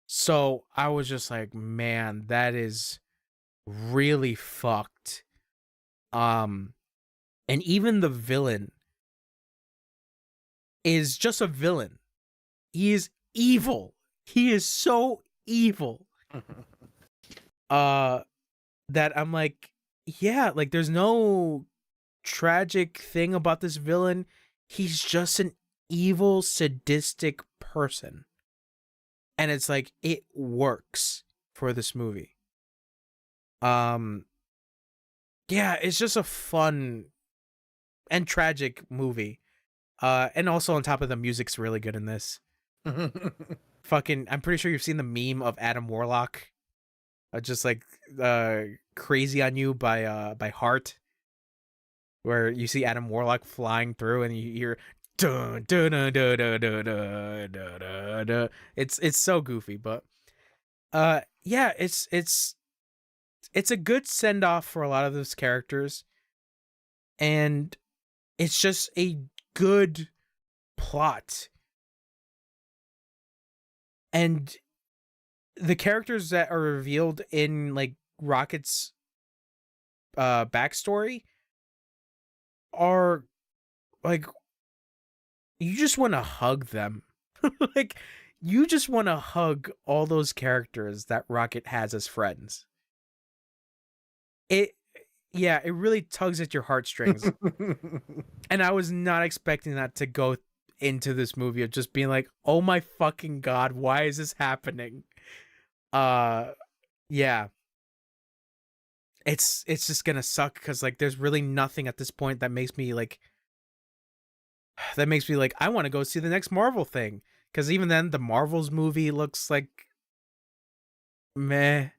So I was just like, man, that is really fucked. And even the villain is just a villain. He is evil. He is so evil. That I'm like, yeah, like there's no tragic thing about this villain. He's just an evil, sadistic person. And it's like it works for this movie. Yeah, it's just a fun and tragic movie. And also on top of the music's really good in this. Fucking, I'm pretty sure you've seen the meme of Adam Warlock, just like "Crazy on You" by Heart, where you see Adam Warlock flying through and you hear dun dun dun dun dun dun dun dun dun. It's so goofy, but yeah, it's a good send off for a lot of those characters, and it's just a good plot. And the characters that are revealed in like Rocket's backstory are like, you just want to hug them. Like, you just want to hug all those characters that Rocket has as friends. It Yeah, it really tugs at your heartstrings. And I was not expecting that to go into this movie, of just being like, "Oh my fucking god, why is this happening?" Yeah. It's just going to suck cuz like there's really nothing at this point that makes me like I want to go see the next Marvel thing, cuz even then the Marvels movie looks like meh.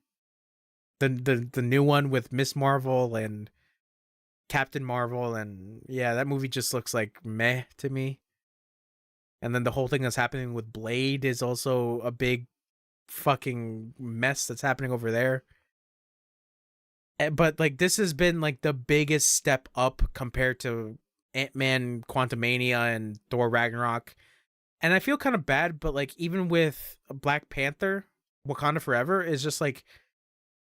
The new one with Miss Marvel and Captain Marvel, and yeah, that movie just looks like meh to me. And then the whole thing that's happening with Blade is also a big fucking mess that's happening over there. But like this has been like the biggest step up compared to Ant-Man Quantumania and Thor Ragnarok. And I feel kind of bad, but like even with Black Panther, Wakanda Forever is just like,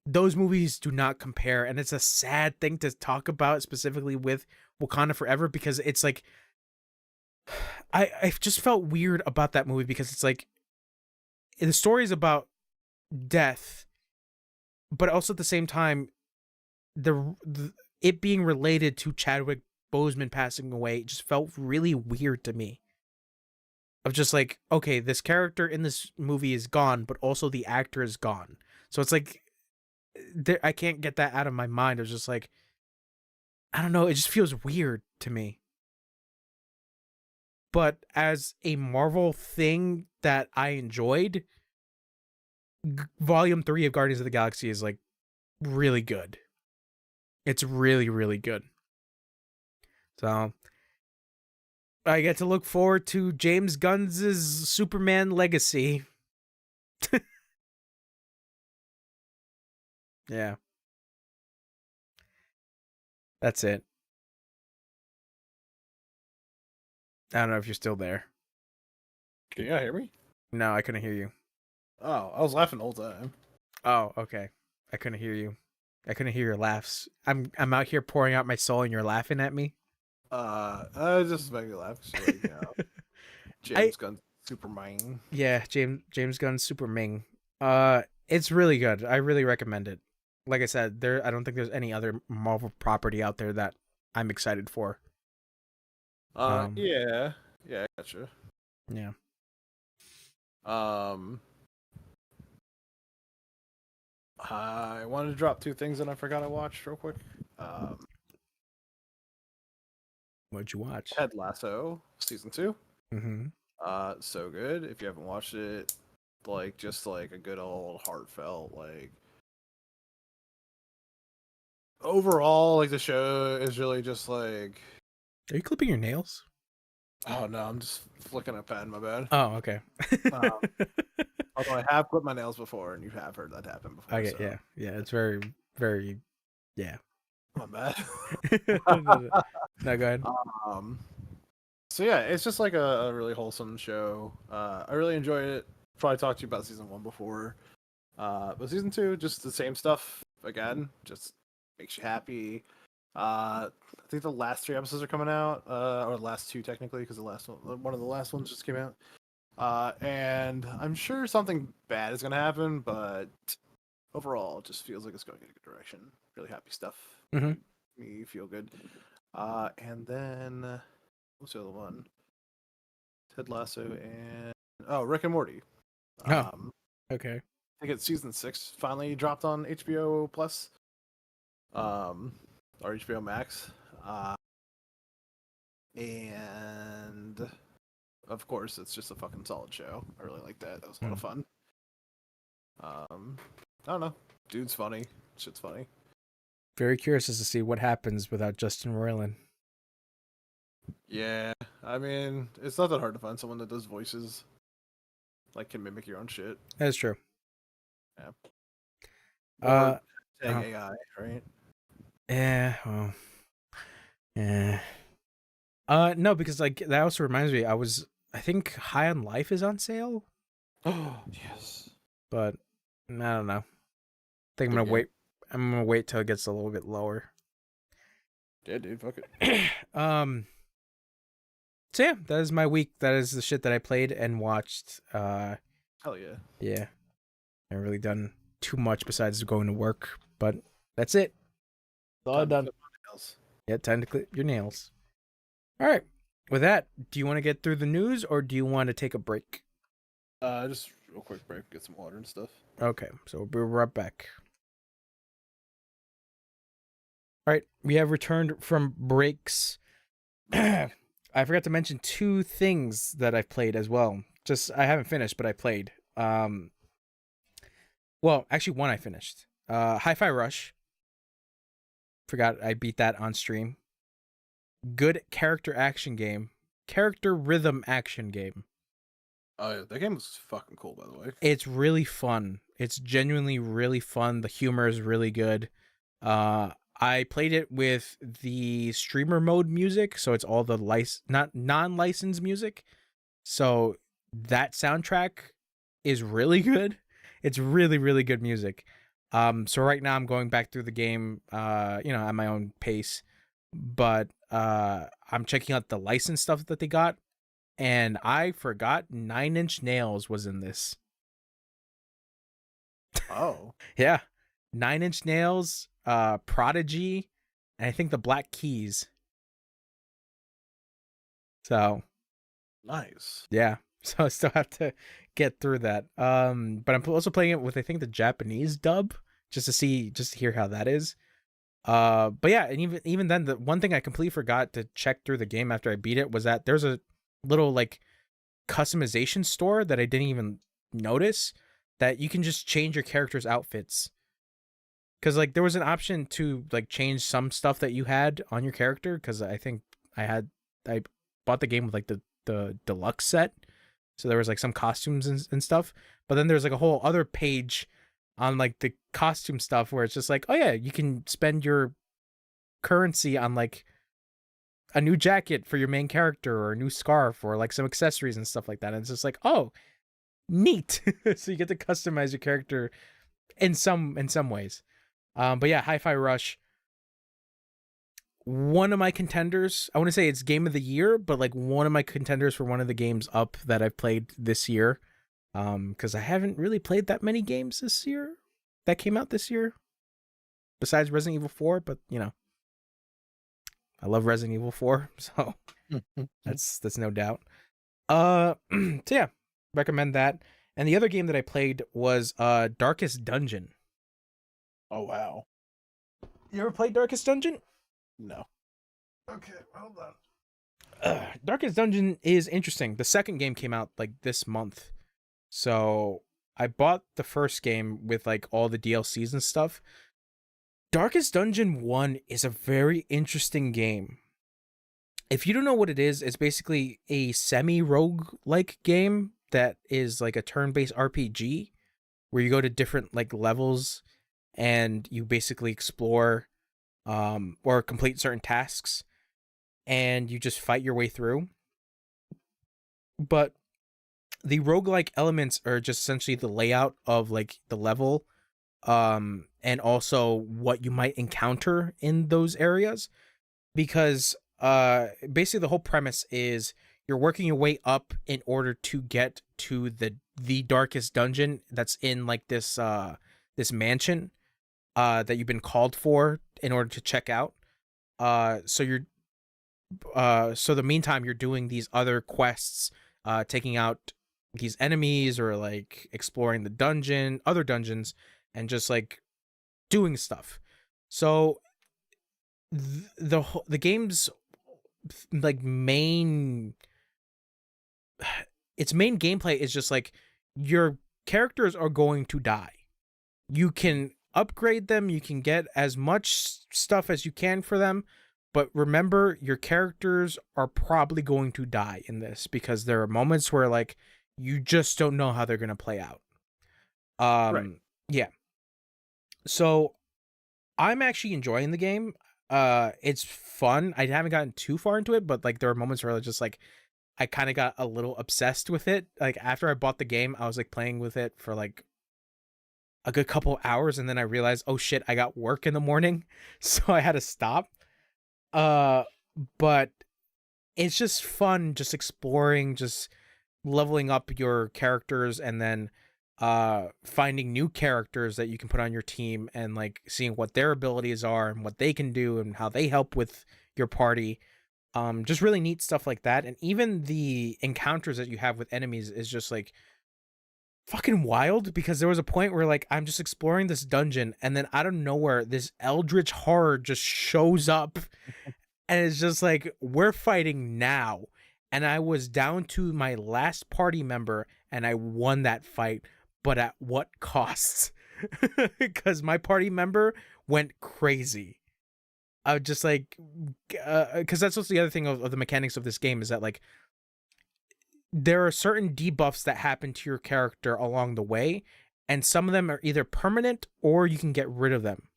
those movies do not compare, and it's a sad thing to talk about specifically with Wakanda Forever, because it's like I just felt weird about that movie, because it's like the story is about death, but also at the same time the it being related to Chadwick Boseman passing away just felt really weird to me. Of just like, okay, this character in this movie is gone, but also the actor is gone. So it's like I can't get that out of my mind. It was just like, I don't know, it just feels weird to me. but as a Marvel thing that I enjoyed, Volume 3 of Guardians of the Galaxy is like really good. It's really, really good. So I get to look forward to James Gunn's Superman legacy. Yeah. That's it. I don't know if you're still there. Can you not hear me? No, I couldn't hear you. Oh, I was laughing the whole time. Oh, okay. I couldn't hear you. I couldn't hear your laughs. I'm out here pouring out my soul and you're laughing at me. I just make me laugh. Like, James Gunn Superman. Yeah, James Gunn's Superman. It's really good. I really recommend it. Like I said, I don't think there's any other Marvel property out there that I'm excited for. Yeah, I gotcha. Yeah. I wanted to drop 2 things that I forgot I watched real quick. What'd you watch? Ted Lasso season 2. Mm-hmm. So good. If you haven't watched it, like just like a good old heartfelt like. Overall, like the show is really just like. Are you clipping your nails? Oh no, I'm just flicking a pen. My bad. Oh, okay. Although I have clipped my nails before, and you have heard that happen before. Okay, so. yeah. It's very, very, yeah. My bad. No, go ahead. So yeah, it's just like a really wholesome show. I really enjoyed it. Probably talked to you about season 1 before. But season 2, just the same stuff again. Just makes you happy. I think the last 3 episodes are coming out, or the last 2 technically, because one of the last ones just came out. And I'm sure something bad is gonna happen, but overall, it just feels like it's going in a good direction. Really happy stuff. Mm-hmm. Me feel good. And then what's the other one? Ted Lasso and Rick and Morty. Okay. I think it's season 6 finally dropped on HBO Plus. Or HBO Max. And of course, it's just a fucking solid show. I really like that. That was a lot of fun. I don't know. Dude's funny. Shit's funny. Very curious as to see what happens without Justin Roiland. Yeah, I mean, it's not that hard to find someone that does voices, like can mimic your own shit. That's true. Yeah. AI, right? Yeah. Well. Yeah. No, because like that also reminds me. I think High on Life is on sale. Oh yes. But I don't know. I think I'm gonna wait. I'm gonna wait till it gets a little bit lower. Yeah, dude, fuck it. So yeah, that is my week. That is the shit that I played and watched. Hell yeah. Yeah. I haven't really done too much besides going to work, but that's it. It's all done. Yeah, time to clip your nails. All right. With that, do you want to get through the news or do you want to take a break? Just real quick break, get some water and stuff. Okay, so we'll be right back. All right, we have returned from breaks. I forgot to mention 2 things that I've played as well. I haven't finished, but I played. Well, actually, one I finished. Hi-Fi Rush. Forgot I beat that on stream. Good character rhythm action game. Oh yeah, that game was fucking cool, by the way. It's really fun. It's genuinely really fun. The humor is really good. I played it with the streamer mode music, so it's all the not non-licensed music. So that soundtrack is really good. It's really, really good music. So right now I'm going back through the game, at my own pace, but I'm checking out the license stuff that they got, and I forgot 9 Inch Nails was in this. Oh. Yeah. 9 Inch Nails, Prodigy, and I think the Black Keys. So nice. Yeah. So I still have to get through that. But I'm also playing it with I think the Japanese dub just to hear how that is. But yeah, and even then, the one thing I completely forgot to check through the game after I beat it was that there's a little like customization store that I didn't even notice, that you can just change your character's outfits. Because like there was an option to like change some stuff that you had on your character. Because I think I bought the game with like the deluxe set, so there was like some costumes and stuff. But then there's like a whole other page on like the costume stuff where it's just like, oh yeah, you can spend your currency on like a new jacket for your main character or a new scarf or like some accessories and stuff like that. And it's just like, oh, neat. So you get to customize your character in some ways. But yeah, Hi-Fi Rush, one of my contenders. I want to say it's game of the year, but like one of my contenders for one of the games up that I've played this year. Because I haven't really played that many games this year that came out this year, besides Resident Evil 4. But you know, I love Resident Evil 4, so that's no doubt. So yeah, recommend that. And the other game that I played was Darkest Dungeon. Oh wow. You ever played Darkest Dungeon? No. Okay, hold on. Darkest Dungeon is interesting. The second game came out like this month. So I bought the first game with like all the DLCs and stuff. Darkest Dungeon 1 is a very interesting game. If you don't know what it is, it's basically a semi-rogue-like game that is like a turn-based RPG where you go to different like levels and you basically explore or complete certain tasks and you just fight your way through. But the roguelike elements are just essentially the layout of like the level and also what you might encounter in those areas, because basically the whole premise is you're working your way up in order to get to the darkest dungeon that's in like this mansion that you've been called for in order to check out. So the meantime you're doing these other quests, taking out these enemies or like exploring the other dungeons, and just like doing stuff. So the game's like its main gameplay is just like your characters are going to die. You can upgrade them, you can get as much stuff as you can for them, but remember your characters are probably going to die in this, because there are moments where like you just don't know how they're going to play out. Right. Yeah. So I'm actually enjoying the game. It's fun. I haven't gotten too far into it, but like there are moments where I just like I kind of got a little obsessed with it. Like after I bought the game, I was like playing with it for like a good couple hours, and then I realized, oh shit, I got work in the morning, so I had to stop. But it's just fun, just exploring, just leveling up your characters, and then finding new characters that you can put on your team, and like seeing what their abilities are and what they can do and how they help with your party. Just really neat stuff like that. And even the encounters that you have with enemies is just like fucking wild, because there was a point where like I'm just exploring this dungeon, and then out of nowhere this eldritch horror just shows up, and it's just like, we're fighting now. And I was down to my last party member and I won that fight, but at what cost? Because my party member went crazy. I just like, because that's what's the other thing of the mechanics of this game, is that like there are certain debuffs that happen to your character along the way, and some of them are either permanent or you can get rid of them.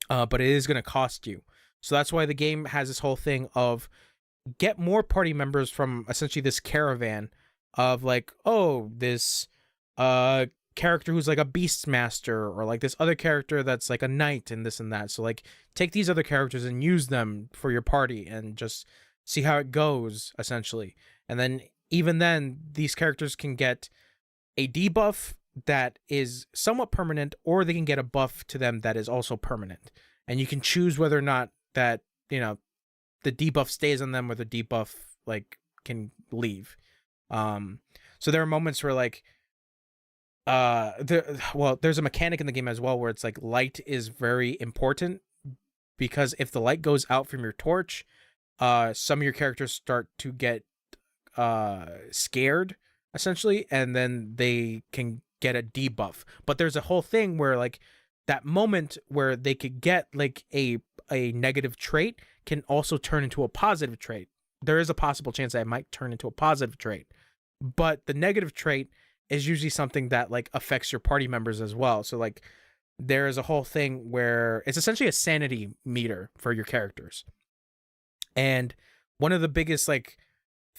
But it is going to cost you. So that's why the game has this whole thing of get more party members from essentially this caravan of like, oh, this character who's like a beast master, or like this other character that's like a knight and this and that. So like take these other characters and use them for your party and just see how it goes, essentially. And then even then these characters can get a debuff that is somewhat permanent, or they can get a buff to them that is also permanent. And you can choose whether or not that, you know, the debuff stays on them or the debuff like can leave. So there are moments where like there's a mechanic in the game as well where it's like light is very important, because if the light goes out from your torch, some of your characters start to get scared essentially, and then they can get a debuff. But there's a whole thing where like that moment where they could get like a negative trait can also turn into a positive trait. There is a possible chance that it might turn into a positive trait, but the negative trait is usually something that like affects your party members as well. So like there is a whole thing where it's essentially a sanity meter for your characters. And one of the biggest like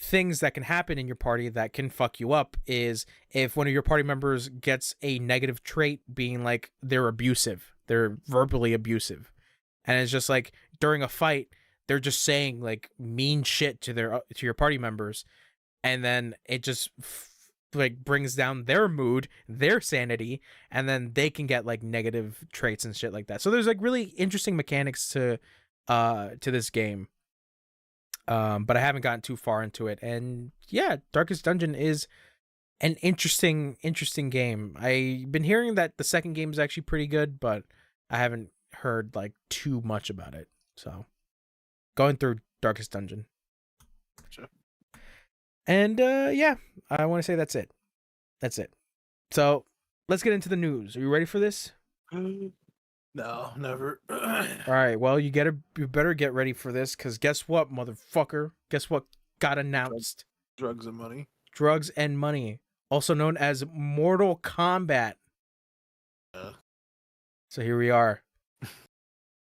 things that can happen in your party that can fuck you up is if one of your party members gets a negative trait, being like they're abusive, they're verbally abusive. And it's just like during a fight, they're just saying like mean shit to your party members, and then it just like brings down their mood, their sanity, and then they can get like negative traits and shit like that. So there's like really interesting mechanics to this game. But I haven't gotten too far into it. And yeah, Darkest Dungeon is an interesting game. I've been hearing that the second game is actually pretty good, but I haven't heard like too much about it. So going through Darkest Dungeon. Sure. And yeah, I want to say that's it. That's it. So let's get into the news. Are you ready for this? No, never. All right. Well, you better get ready for this, because guess what, motherfucker? Guess what got announced? Drugs and money. Drugs and Money, also known as Mortal Kombat. So here we are.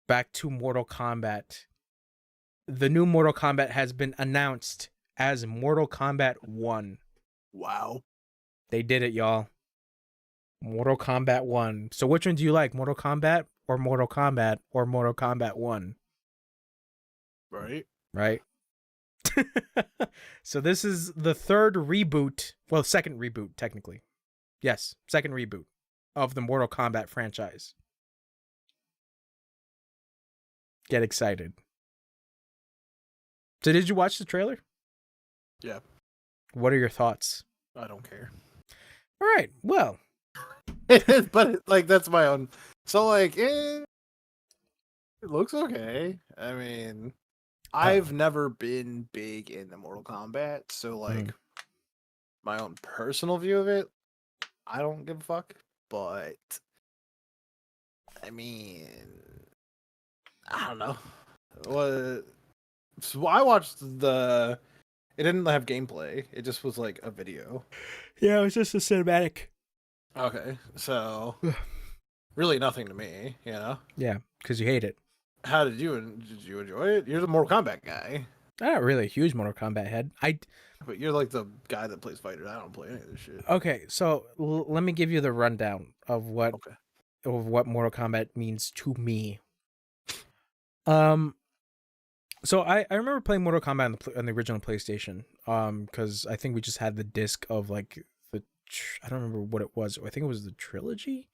Back to Mortal Kombat. The new Mortal Kombat has been announced as Mortal Kombat 1. Wow. They did it, y'all. Mortal Kombat 1. So which one do you like? Mortal Kombat or Mortal Kombat or Mortal Kombat 1? Right. Right? So this is the third reboot. Well, second reboot, technically. Yes, second reboot of the Mortal Kombat franchise. Get excited. So did you watch the trailer? Yeah. What are your thoughts? I don't care. All right. Well, but like that's my own. So like, it looks okay. I mean, I've never been big into Mortal Kombat, so like, my own personal view of it, I don't give a fuck. But I mean, I don't know. What? So I watched the. It didn't have gameplay. It just was like a video. yeah, it was just a cinematic. Okay, so really nothing to me, you know. Yeah, because you hate it. How did you enjoy it? You're the Mortal Kombat guy. I'm not really a huge Mortal Kombat head. But you're like the guy that plays fighters. I don't play any of this shit. Okay, so let me give you the rundown of what Mortal Kombat means to me. So I remember playing Mortal Kombat on the original PlayStation. Because I think we just had the disc of like I don't remember what it was. I think it was the trilogy.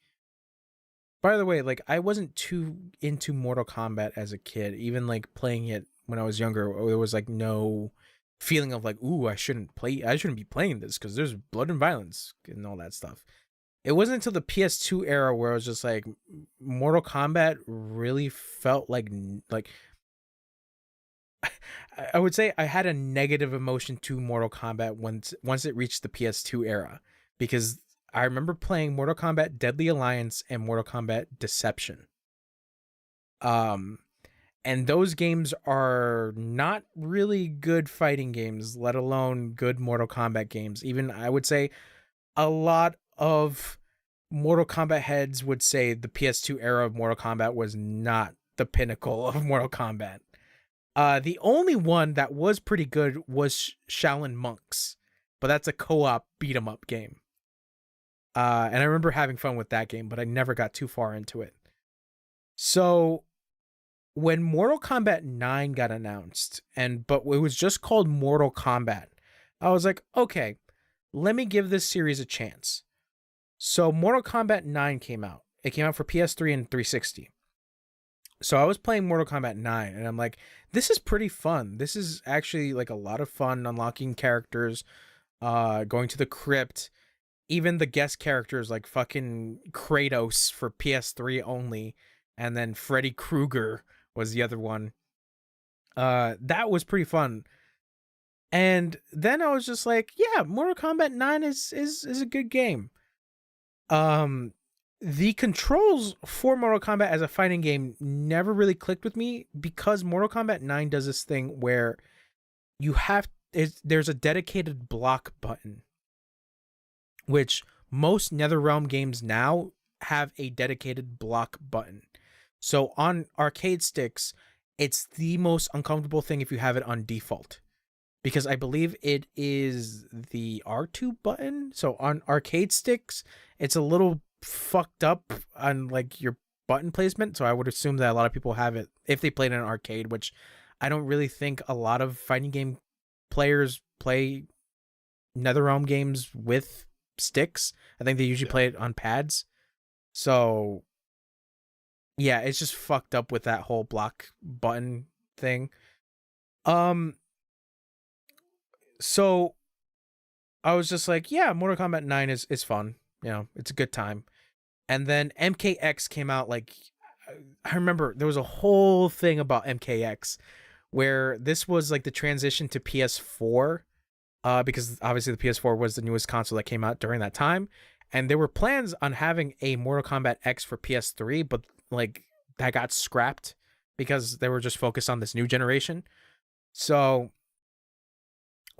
By the way, like I wasn't too into Mortal Kombat as a kid. Even like playing it when I was younger, there was like no feeling of like, ooh, I shouldn't be playing this because there's blood and violence and all that stuff. It wasn't until the PS2 era where I was just like, Mortal Kombat really felt like I would say I had a negative emotion to Mortal Kombat once it reached the PS2 era, because I remember playing Mortal Kombat Deadly Alliance and Mortal Kombat Deception. And those games are not really good fighting games, let alone good Mortal Kombat games. Even I would say a lot of Mortal Kombat heads would say the PS2 era of Mortal Kombat was not the pinnacle of Mortal Kombat. The only one that was pretty good was Shaolin Monks, but that's a co-op beat 'em up game. And I remember having fun with that game, but I never got too far into it. So when Mortal Kombat 9 got announced, but it was just called Mortal Kombat, I was like, okay, let me give this series a chance. So Mortal Kombat 9 came out. It came out for PS3 and 360. So I was playing Mortal Kombat 9, and I'm like, this is pretty fun. This is actually like a lot of fun, unlocking characters, going to the crypt, even the guest characters like fucking Kratos for PS3 only, and then Freddy Krueger was the other one. That was pretty fun. And then I was just like, yeah, Mortal Kombat 9 is a good game. Um the controls for Mortal Kombat as a fighting game never really clicked with me because Mortal Kombat 9 does this thing where you have there's a dedicated block button, which most NetherRealm games now have a dedicated block button. So on arcade sticks, it's the most uncomfortable thing if you have it on default, because I believe it is the R2 button. So on arcade sticks, it's a little fucked up on like your button placement. So I would assume that a lot of people have it if they played in an arcade, which I don't really think a lot of fighting game players play NetherRealm games with sticks. I think they usually play it on pads. So yeah, it's just fucked up with that whole block button thing. Um so I was just like, yeah, Mortal Kombat 9 is fun. You know, it's a good time. And then MKX came out. Like, I remember there was a whole thing about MKX where this was like the transition to PS4, because obviously the PS4 was the newest console that came out during that time. And there were plans on having a Mortal Kombat X for PS3, but like that got scrapped because they were just focused on this new generation. So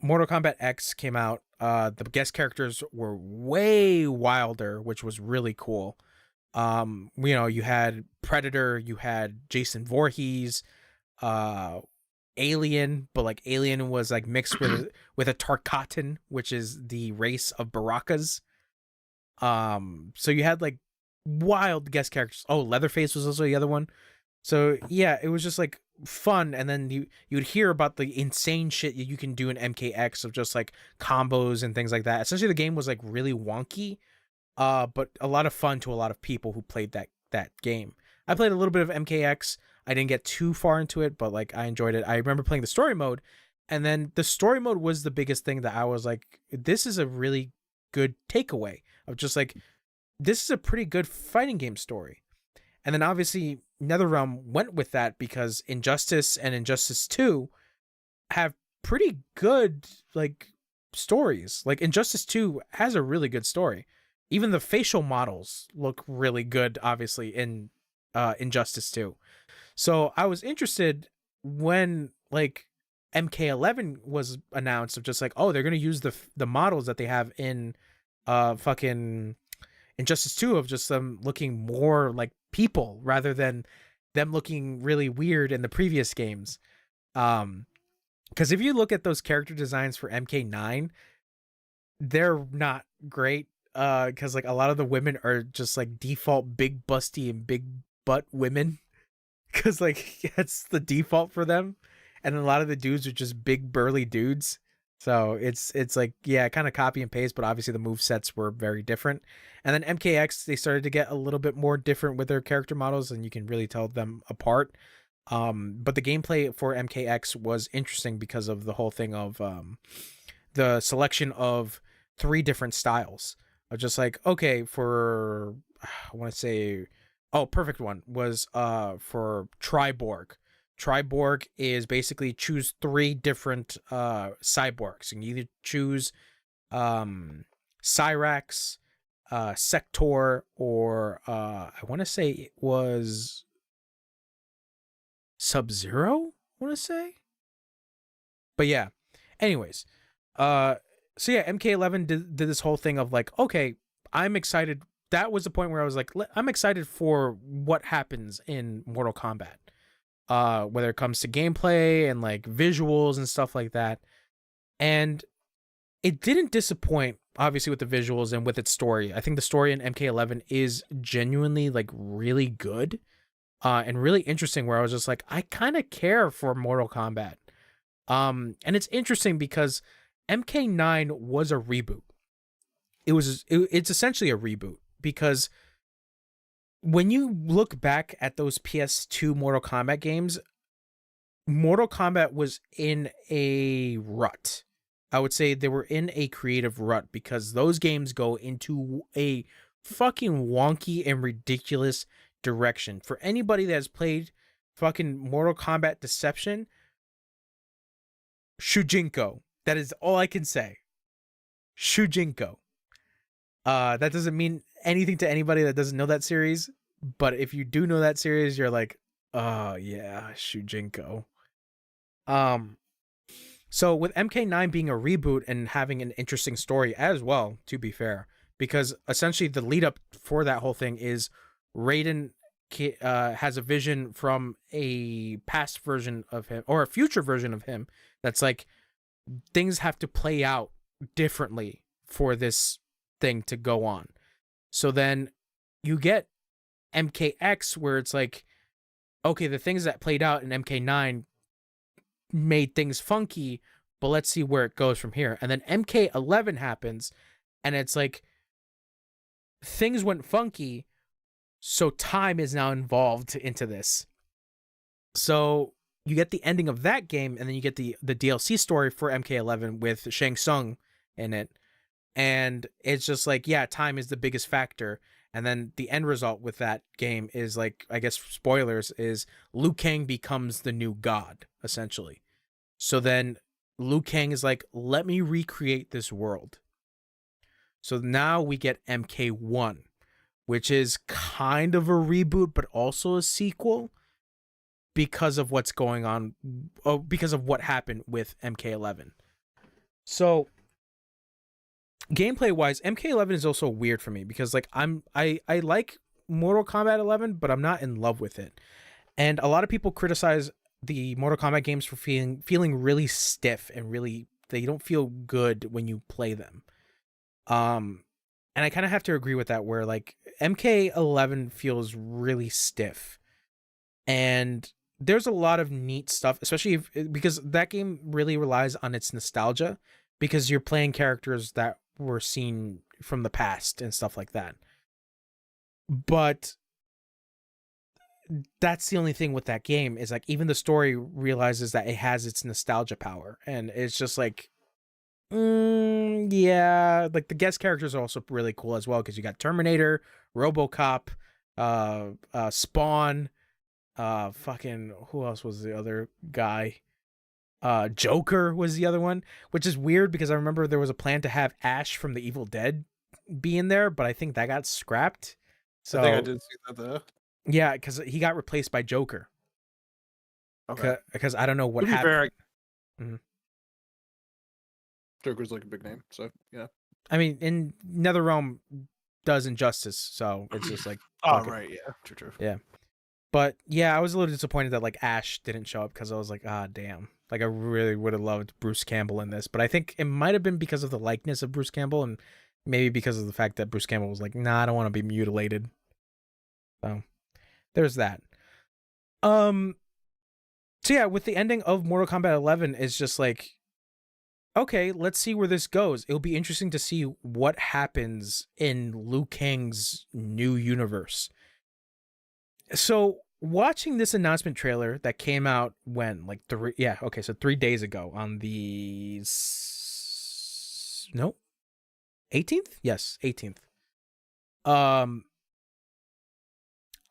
Mortal Kombat X came out. The guest characters were way wilder, which was really cool. You know, you had Predator, you had Jason Voorhees, uh, Alien, but like Alien was like mixed with a Tarkatan, which is the race of Barakas. So you had like wild guest characters. Oh, Leatherface was also the other one. So yeah, it was just like fun. And then you would hear about the insane shit you can do in MKX of just like combos and things like that. Essentially the game was like really wonky, but a lot of fun to a lot of people who played that game. I played a little bit of MKX. I didn't get too far into it, but like I enjoyed it. I remember playing the story mode, and then the story mode was the biggest thing that I was like, this is a really good takeaway of just like, this is a pretty good fighting game story. And then obviously NetherRealm went with that because Injustice and Injustice 2 have pretty good like stories. Like Injustice 2 has a really good story. Even the facial models look really good, obviously, in Injustice 2. So I was interested when like MK11 was announced of just like, oh, they're gonna use the models that they have in fucking Injustice 2 of just them looking more like people rather than them looking really weird in the previous games. Because if you look at those character designs for MK9, they're not great. Because like a lot of the women are just like default big busty and big butt women. Because like that's the default for them, and a lot of the dudes are just big burly dudes. So it's like, yeah, kind of copy and paste, but obviously the move sets were very different. And then MKX, they started to get a little bit more different with their character models, and you can really tell them apart. But the gameplay for MKX was interesting because of the whole thing of the selection of 3 different styles. Of just like, okay, for I want to say, oh, perfect one was for Triborg. Triborg is basically choose 3 different cyborgs. You can either choose Cyrax, Sector, or I want to say it was Sub-Zero, I want to say. But yeah, anyways, so yeah, MK11 did this whole thing of like, okay, I'm excited. That was the point where I was like, I'm excited for what happens in Mortal Kombat. Whether it comes to gameplay and like visuals and stuff like that. And it didn't disappoint, obviously, with the visuals and with its story. I think the story in MK11 is genuinely like really good, and really interesting, where I was just like, I kind of care for Mortal Kombat. And it's interesting because MK9 was a reboot. It's essentially a reboot because when you look back at those PS2 Mortal Kombat games, Mortal Kombat was in a rut. I would say they were in a creative rut because those games go into a fucking wonky and ridiculous direction. For anybody that has played fucking Mortal Kombat Deception, Shujinko, That is all I can say. Shujinko. That doesn't mean anything to anybody that doesn't know that series, but if you do know that series, you're like, oh yeah, Shujinko. So with MK9 being a reboot and having an interesting story as well, to be fair, because essentially the lead up for that whole thing is Raiden has a vision from a past version of him or a future version of him that's like things have to play out differently for this thing to go on. So then you get MKX where it's like, okay, the things that played out in MK9 made things funky, but let's see where it goes from here. And then MK11 happens, and it's like things went funky, so time is now involved into this. So you get the ending of that game, and then you get the DLC story for MK11 with Shang Tsung in it. And it's just like, yeah, time is the biggest factor. And then the end result with that game is like, I guess spoilers, is Liu Kang becomes the new god, essentially. So then Liu Kang is like, let me recreate this world. So now we get MK1, which is kind of a reboot, but also a sequel because of what's going on, because of what happened with MK11. So gameplay wise, MK11 is also weird for me because like I like Mortal Kombat 11, but I'm not in love with it. And a lot of people criticize the Mortal Kombat games for feeling really stiff and really they don't feel good when you play them. And I kind of have to agree with that where like MK11 feels really stiff. And there's a lot of neat stuff, especially because that game really relies on its nostalgia because you're playing characters that were seen from the past and stuff like that. But that's the only thing with that game is like even the story realizes that it has its nostalgia power, and it's just like yeah, like the guest characters are also really cool as well because you got Terminator, RoboCop, Spawn, fucking who else was the other guy? Joker was the other one, which is weird because I remember there was a plan to have Ash from the Evil Dead be in there, but I think that got scrapped. So I think I did see that though. yeah, because he got replaced by Joker. Okay. Because I don't know what To be happened. fair, Joker's like a big name, so yeah. I mean, in NetherRealm does Injustice, so it's just like oh right, yeah, true. Yeah. But yeah, I was a little disappointed that like Ash didn't show up because I was like, ah, damn. Like I really would have loved Bruce Campbell in this, but I think it might have been because of the likeness of Bruce Campbell and maybe because of the fact that Bruce Campbell was like, nah, I don't want to be mutilated. So there's that. So yeah, with the ending of Mortal Kombat 11 is just like, okay, let's see where this goes. It'll be interesting to see what happens in Liu Kang's new universe. So watching this announcement trailer that came out when like 3 days ago on the 18th? Yes, 18th.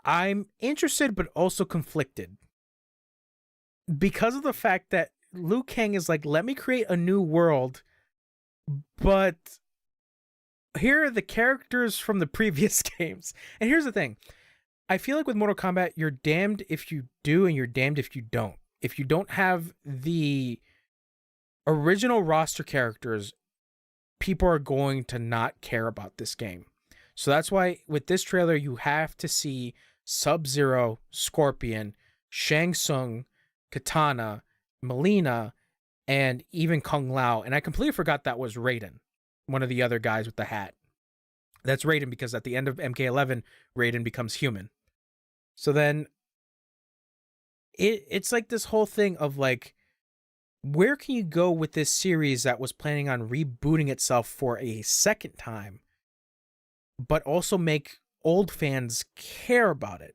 I'm interested but also conflicted because of the fact that Liu Kang is like, let me create a new world, but here are the characters from the previous games. And here's the thing. I feel like with Mortal Kombat, you're damned if you do and you're damned if you don't. If you don't have the original roster characters, people are going to not care about this game. So that's why with this trailer, you have to see Sub-Zero, Scorpion, Shang Tsung, Katana, Melina, and even Kung Lao. And I completely forgot that was Raiden, one of the other guys with the hat. That's Raiden because at the end of MK11, Raiden becomes human. So then it's like this whole thing of like, where can you go with this series that was planning on rebooting itself for a second time, but also make old fans care about it,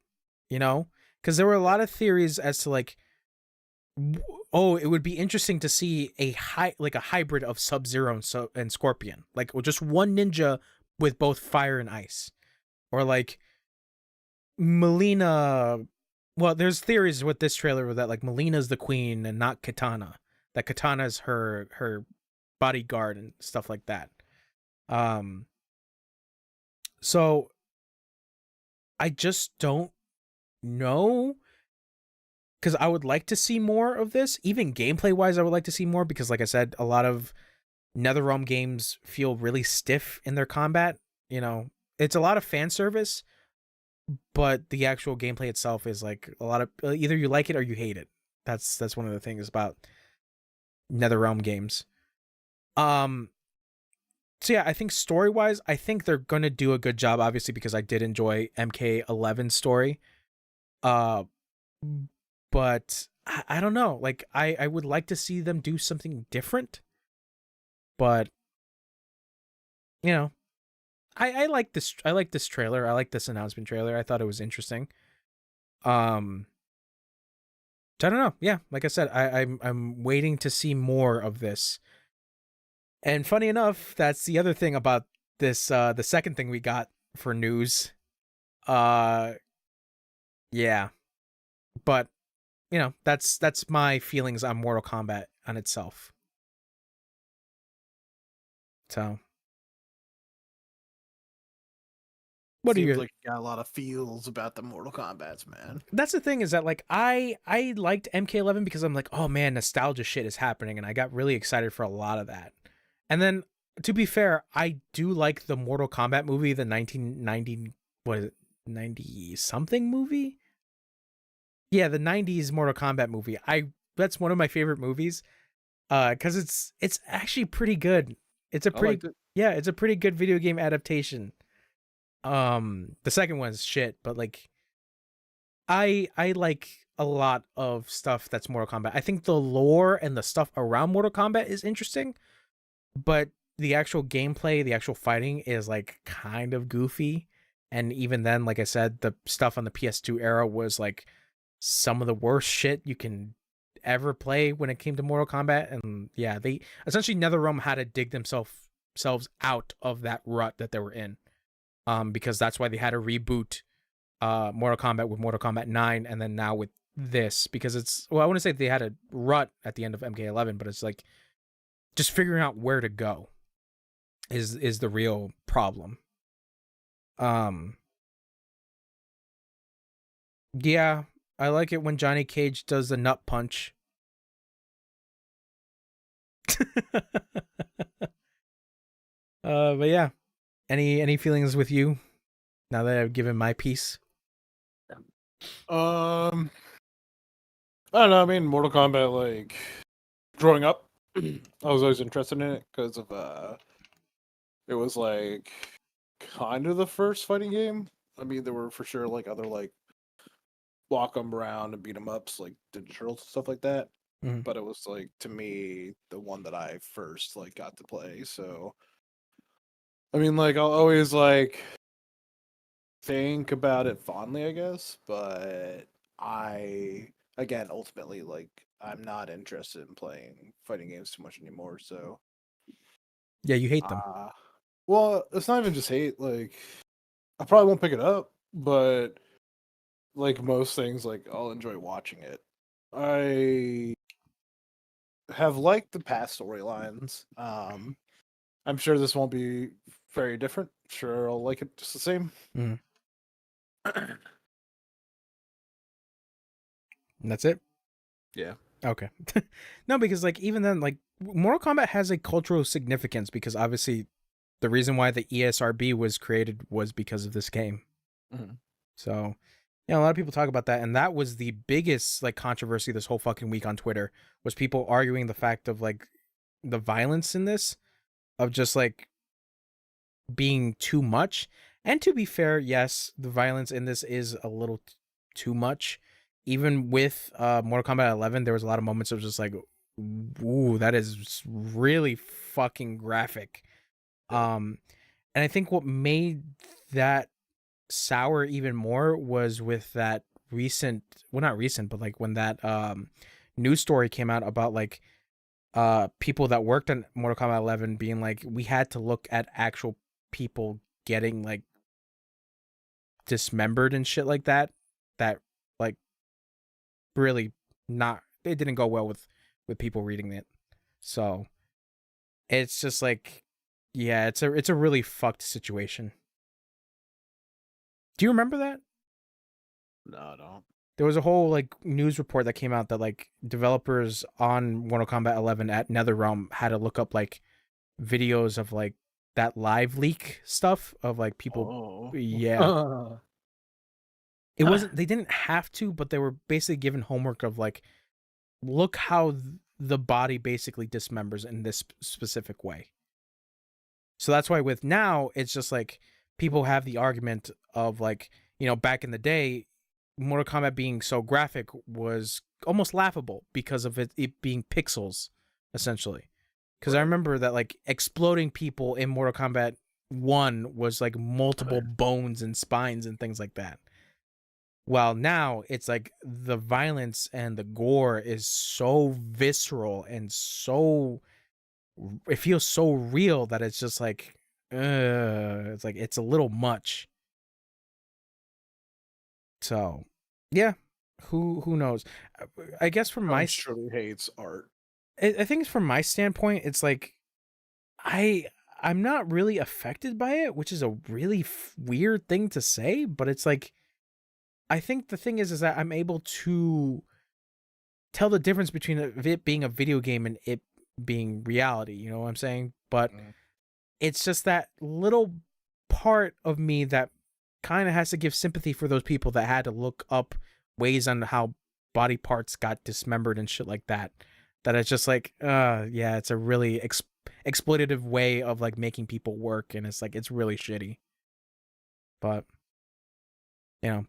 you know? Because there were a lot of theories as to like, oh, it would be interesting to see a hybrid of Sub-Zero and Scorpion, like just one ninja with both fire and ice, or like Melina. Well, there's theories with this trailer that like Melina's the queen and not Katana. That Katana is her bodyguard and stuff like that. So I just don't know, because I would like to see more of this. Even gameplay wise, I would like to see more, because like I said, a lot of NetherRealm games feel really stiff in their combat. You know, it's a lot of fan service, but the actual gameplay itself is like a lot of either you like it or you hate it. That's one of the things about NetherRealm games. So yeah, I think story wise, I think they're gonna do a good job, obviously, because I did enjoy MK11's story. Uh, but I don't know. Like I would like to see them do something different, but you know, I like this. I like this trailer. I like this announcement trailer. I thought it was interesting. Um, so I don't know. Yeah, like I said, I'm waiting to see more of this. And funny enough, that's the other thing about this. The second thing we got for news. Uh, yeah, but you know, that's my feelings on Mortal Kombat on itself. So, what are Seems your like you got a lot of feels about the Mortal Kombats, man. that's the thing, is that like I liked MK11 because I'm like, oh man, nostalgia shit is happening, and I got really excited for a lot of that. And then, to be fair, I do like the Mortal Kombat movie, the 1990, what is it, 90 something movie? Yeah, the 90s Mortal Kombat movie. That's one of my favorite movies. Cuz it's actually pretty good. It's a I pretty liked it. Yeah, it's a pretty good video game adaptation. The second one's shit, but like I like a lot of stuff that's Mortal Kombat. I think the lore and the stuff around Mortal Kombat is interesting, but the actual gameplay, the actual fighting is like kind of goofy. And even then, like I said, the stuff on the PS2 era was like some of the worst shit you can ever play when it came to Mortal Kombat. And yeah, they essentially NetherRealm had to dig themselves out of that rut that they were in. Because that's why they had to reboot Mortal Kombat with Mortal Kombat 9, and then now with this, because it's, well, I wouldn't say they had a rut at the end of MK11, but it's like just figuring out where to go is the real problem. Um yeah, I like it when Johnny Cage does the nut punch. But yeah, any feelings with you now that I've given my piece? I don't know. I mean, Mortal Kombat, like growing up, I was always interested in it because of it was like kind of the first fighting game. I mean, there were for sure like other like walk 'em around and beat 'em ups, like Ninja Turtles and stuff like that. Mhm. But it was like to me the one that I first like got to play. So I mean, like I'll always like think about it fondly, I guess. But I again ultimately like I'm not interested in playing fighting games too much anymore. So Yeah, you hate them. well, it's not even just hate. Like I probably won't pick it up, but like most things, like I'll enjoy watching it. I have liked the past storylines. I'm sure this won't be very different. Sure, I'll like it just the same. Mhm. And that's it. Yeah. Okay. No, because like even then, like Mortal Kombat has a cultural significance, because obviously the reason why the ESRB was created was because of this game. Mhm. So, you know, a lot of people talk about that, and that was the biggest like controversy this whole fucking week on Twitter, was people arguing the fact of like the violence in this, of just like being too much. And to be fair, yes, the violence in this is a little too much. Even with Mortal Kombat 11, there was a lot of moments of just like, ooh, that is really fucking graphic. Yeah. And I think what made that sour even more was with that recent, well, not recent, but like when that news story came out about like people that worked on Mortal Kombat 11 being like, we had to look at actual people getting like dismembered and shit like that, that like really not, it didn't go well with people reading it. So, it's just like, yeah, it's a really fucked situation. Do you remember that? No, I don't. There was a whole like news report that came out that like developers on Mortal Kombat 11 at NetherRealm had to look up like videos of like that live leak stuff of like people. Oh. Yeah, it wasn't. They didn't have to, but they were basically given homework of like, look how the body basically dismembers in this specific way. So that's why with now it's just like people have the argument of like, back in the day, Mortal Kombat being so graphic was almost laughable because of it being pixels, essentially. Because I remember that like exploding people in Mortal Kombat 1 was like multiple bones and spines and things like that. While now it's like the violence and the gore is so visceral and so, it feels so real that it's just like, it's like it's a little much. So, yeah, who knows? I guess from my, surely hates art. I think from my standpoint, it's like I'm not really affected by it, which is a really weird thing to say, but it's like I think the thing is that I'm able to tell the difference between it being a video game and it being reality. You know what I'm saying? But it's just that little part of me that kind of has to give sympathy for those people that had to look up ways on how body parts got dismembered and shit like that. That it's just like, yeah, it's a really exploitative way of like making people work, and it's like it's really shitty. But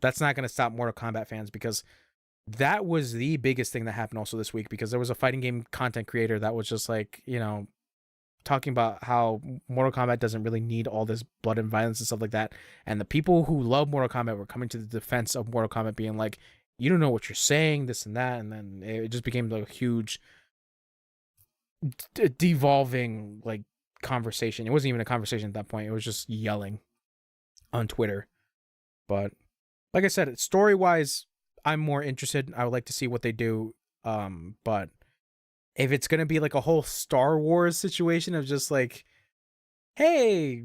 that's not going to stop Mortal Kombat fans, because that was the biggest thing that happened also this week, because there was a fighting game content creator that was just like, talking about how Mortal Kombat doesn't really need all this blood and violence and stuff like that. And the people who love Mortal Kombat were coming to the defense of Mortal Kombat, being like, you don't know what you're saying, this and that. And then it just became like a huge devolving like conversation. It wasn't even a conversation at that point. It was just yelling on Twitter. But like I said, story-wise, I'm more interested. I would like to see what they do. But if it's gonna be like a whole Star Wars situation of just like, hey,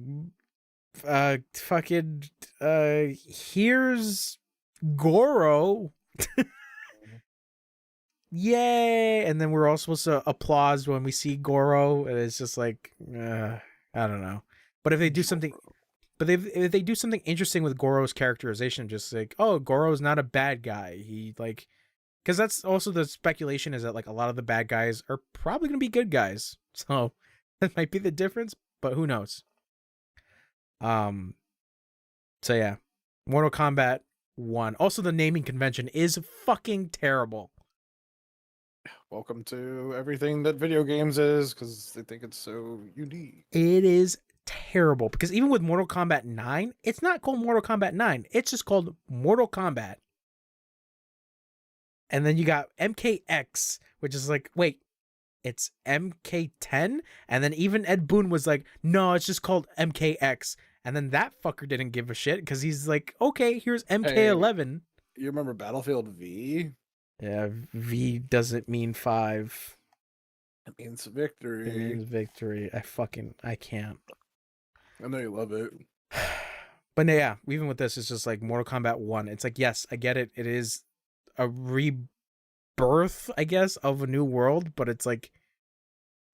here's Goro, yay, and then we're all supposed to applaud when we see Goro, and it's just like, I don't know. But if they do something, if they do something interesting with Goro's characterization, just like, oh, Goro's not a bad guy, he like. Because that's also the speculation, is that like a lot of the bad guys are probably going to be good guys. So that might be the difference, but who knows? So yeah, Mortal Kombat 1. Also, the naming convention is fucking terrible. Welcome to everything that video games is, because they think it's so unique. It is terrible, because even with Mortal Kombat 9, it's not called Mortal Kombat 9. It's just called Mortal Kombat. And then you got MKX, which is like, wait, it's MK10? And then even Ed Boon was like, no, it's just called MKX. And then that fucker didn't give a shit, because he's like, okay, here's MK11. Hey, you remember Battlefield V? Yeah, V doesn't mean 5. It means victory. It means victory. I can't. I know you love it. But yeah, even with this, it's just like Mortal Kombat 1. It's like, yes, I get it. It is a rebirth, I guess, of a new world, but it's like,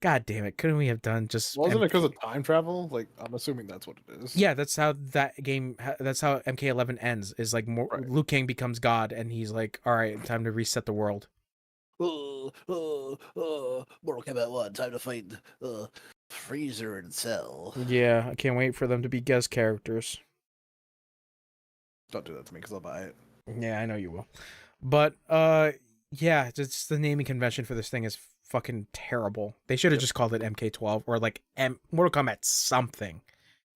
god damn it, couldn't we have done just wasn't it because of time travel? Like, I'm assuming that's what it is. Yeah, that's how that game, that's how MK11 ends, is like Liu Kang becomes god, and he's like, all right, time to reset the world. Mortal Kombat 1, time to fight Freezer and Cell. Yeah, I can't wait for them to be guest characters. Don't do that to me, because I'll buy it. Yeah, I know you will. But yeah, just the naming convention for this thing is fucking terrible. They should have just called it MK12 or like Mortal Kombat something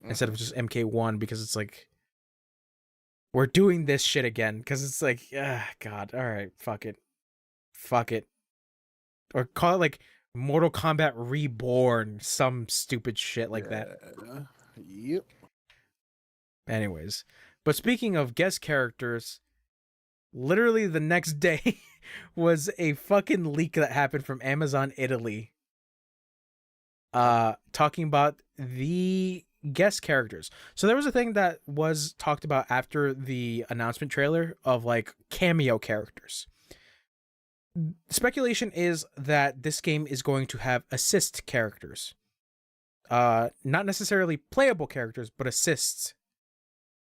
instead of just MK1, because it's like, we're doing this shit again, because it's like, god, all right, fuck it, or call it like Mortal Kombat Reborn, some stupid shit like that. Yep. Anyways, but speaking of guest characters, literally the next day was a fucking leak that happened from Amazon Italy. talking about the guest characters. So there was a thing that was talked about after the announcement trailer of like cameo characters. Speculation is that this game is going to have assist characters. Not necessarily playable characters, but assists.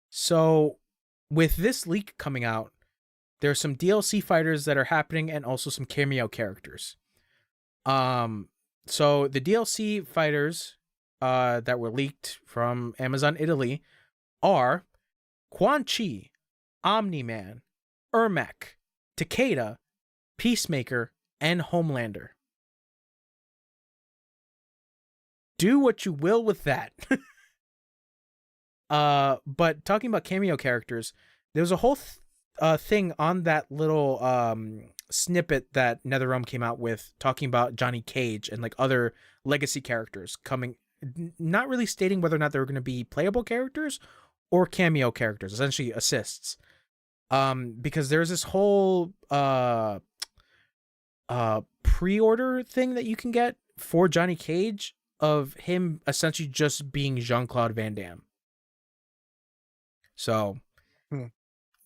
So with this leak coming out, there's some DLC fighters that are happening and also some cameo characters. So the DLC fighters that were leaked from Amazon Italy are Quan Chi, Omni-Man, Ermac, Takeda, Peacemaker, and Homelander. Do what you will with that. But talking about cameo characters, there was a whole thing on that little snippet that NetherRealm came out with talking about Johnny Cage and like other legacy characters coming, not really stating whether or not they were going to be playable characters or cameo characters, essentially assists. Because there's this whole pre-order thing that you can get for Johnny Cage of him essentially just being Jean-Claude Van Damme. So,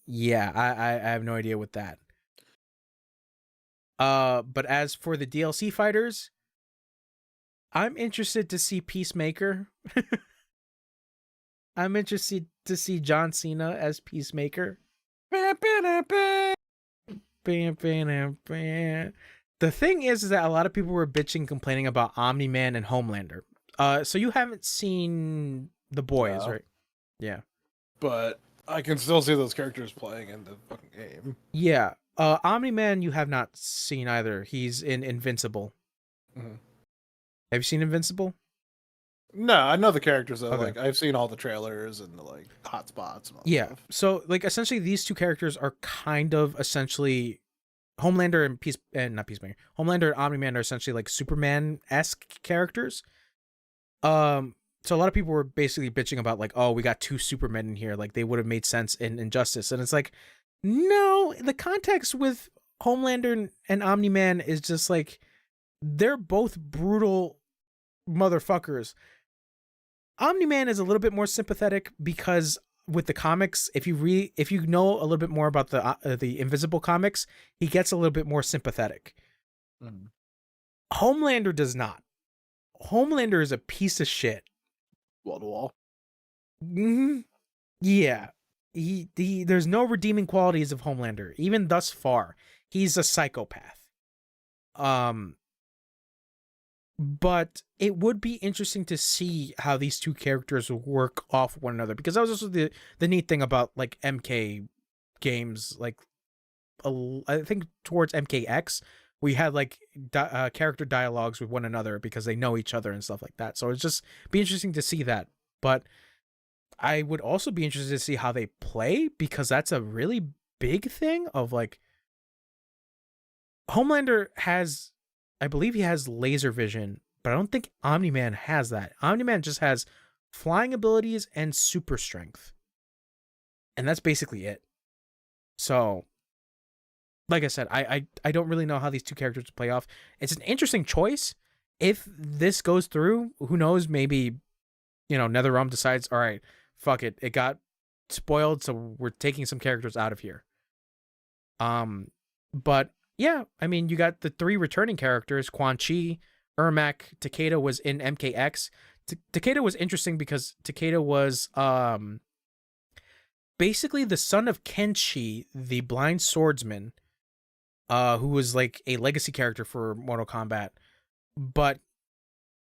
yeah, I have no idea with that. But as for the DLC fighters, I'm interested to see Peacemaker. I'm interested to see John Cena as Peacemaker. The thing is that a lot of people were bitching, complaining about Omni-Man and Homelander. So you haven't seen The Boys, right? Yeah. But I can still see those characters playing in the fucking game. Yeah. Omni-Man you have not seen either. He's in Invincible. Mm-hmm. Have you seen Invincible? No, I know the characters though. Okay. Like I've seen all the trailers and the like hot spots and all that stuff. So like essentially these two characters are kind of essentially Homelander and not Peacemaker. Homelander and Omni-Man are essentially like Superman-esque characters. So a lot of people were basically bitching about like, oh, we got two Supermen in here, like they would have made sense in Injustice. And it's like, no, the context with Homelander and Omni-Man is just like they're both brutal motherfuckers. Omni-Man is a little bit more sympathetic because with the comics, if you know a little bit more about the Invisible comics, he gets a little bit more sympathetic. Mm. Homelander does not. Homelander is a piece of shit. Wall to wall. Mm-hmm. Yeah. He there's no redeeming qualities of Homelander. Even thus far, he's a psychopath. But it would be interesting to see how these two characters work off one another, because that was also the neat thing about like MK games, like I think towards MKX, we had like character dialogues with one another because they know each other and stuff like that. So it's just be interesting to see that. But I would also be interested to see how they play, because that's a really big thing of like Homelander has, I believe he has laser vision, but I don't think Omni-Man has that. Omni-Man just has flying abilities and super strength. And that's basically it. So, like I said, I don't really know how these two characters play off. It's an interesting choice. If this goes through, who knows, maybe, NetherRealm decides, all right, fuck it. It got spoiled, so we're taking some characters out of here. But yeah, I mean, you got the three returning characters, Quan Chi, Ermac, Takeda was in MKX. Takeda was interesting because Takeda was basically the son of Kenshi, the blind swordsman, who was like a legacy character for Mortal Kombat. But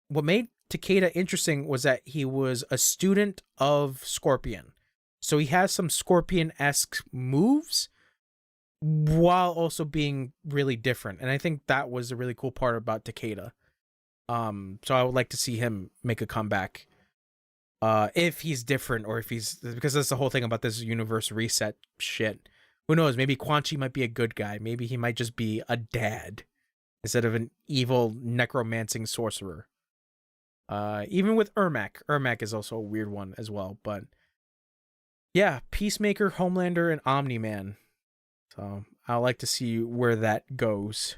what made Takeda interesting was that he was a student of Scorpion. So he has some Scorpion-esque moves while also being really different. And I think that was a really cool part about Takeda. So I would like to see him make a comeback. If he's different, or if he's, because that's the whole thing about this universe reset shit. Who knows? Maybe Quan Chi might be a good guy. Maybe he might just be a dad instead of an evil necromancing sorcerer. Even with Ermac. Ermac is also a weird one as well. But yeah, Peacemaker, Homelander, and Omni-Man. So I'd like to see where that goes.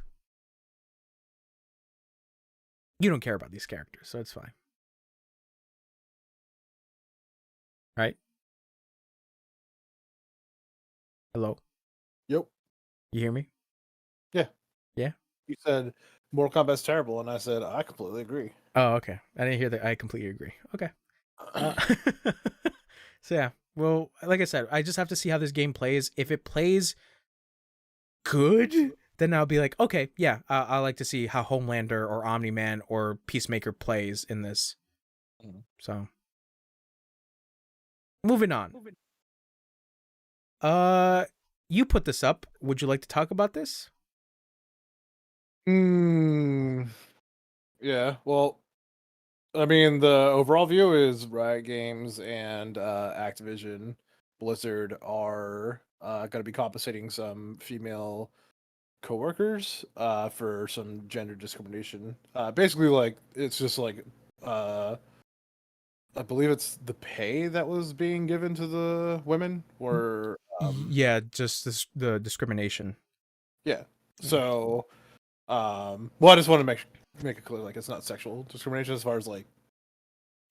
You don't care about these characters, so it's fine. Right? Hello? Yep. You hear me? Yeah. Yeah? You said Mortal Kombat's terrible, and I said I completely agree. Oh, okay. I didn't hear that. I completely agree. Okay. Uh, so yeah. Well, like I said, I just have to see how this game plays. If it plays good, then I'll be like, okay, yeah, I like to see how Homelander or Omni-Man or Peacemaker plays in this. So, moving on. You put this up. Would you like to talk about this? Hmm. Yeah. Well, I mean, the overall view is Riot Games and Activision Blizzard are going to be compensating some female coworkers for some gender discrimination. Basically, like it's just like uh, I believe it's the pay that was being given to the women, or Yeah, just the discrimination. yeah. Yeah. So, well, I just want to make it clear, like it's not sexual discrimination as far as like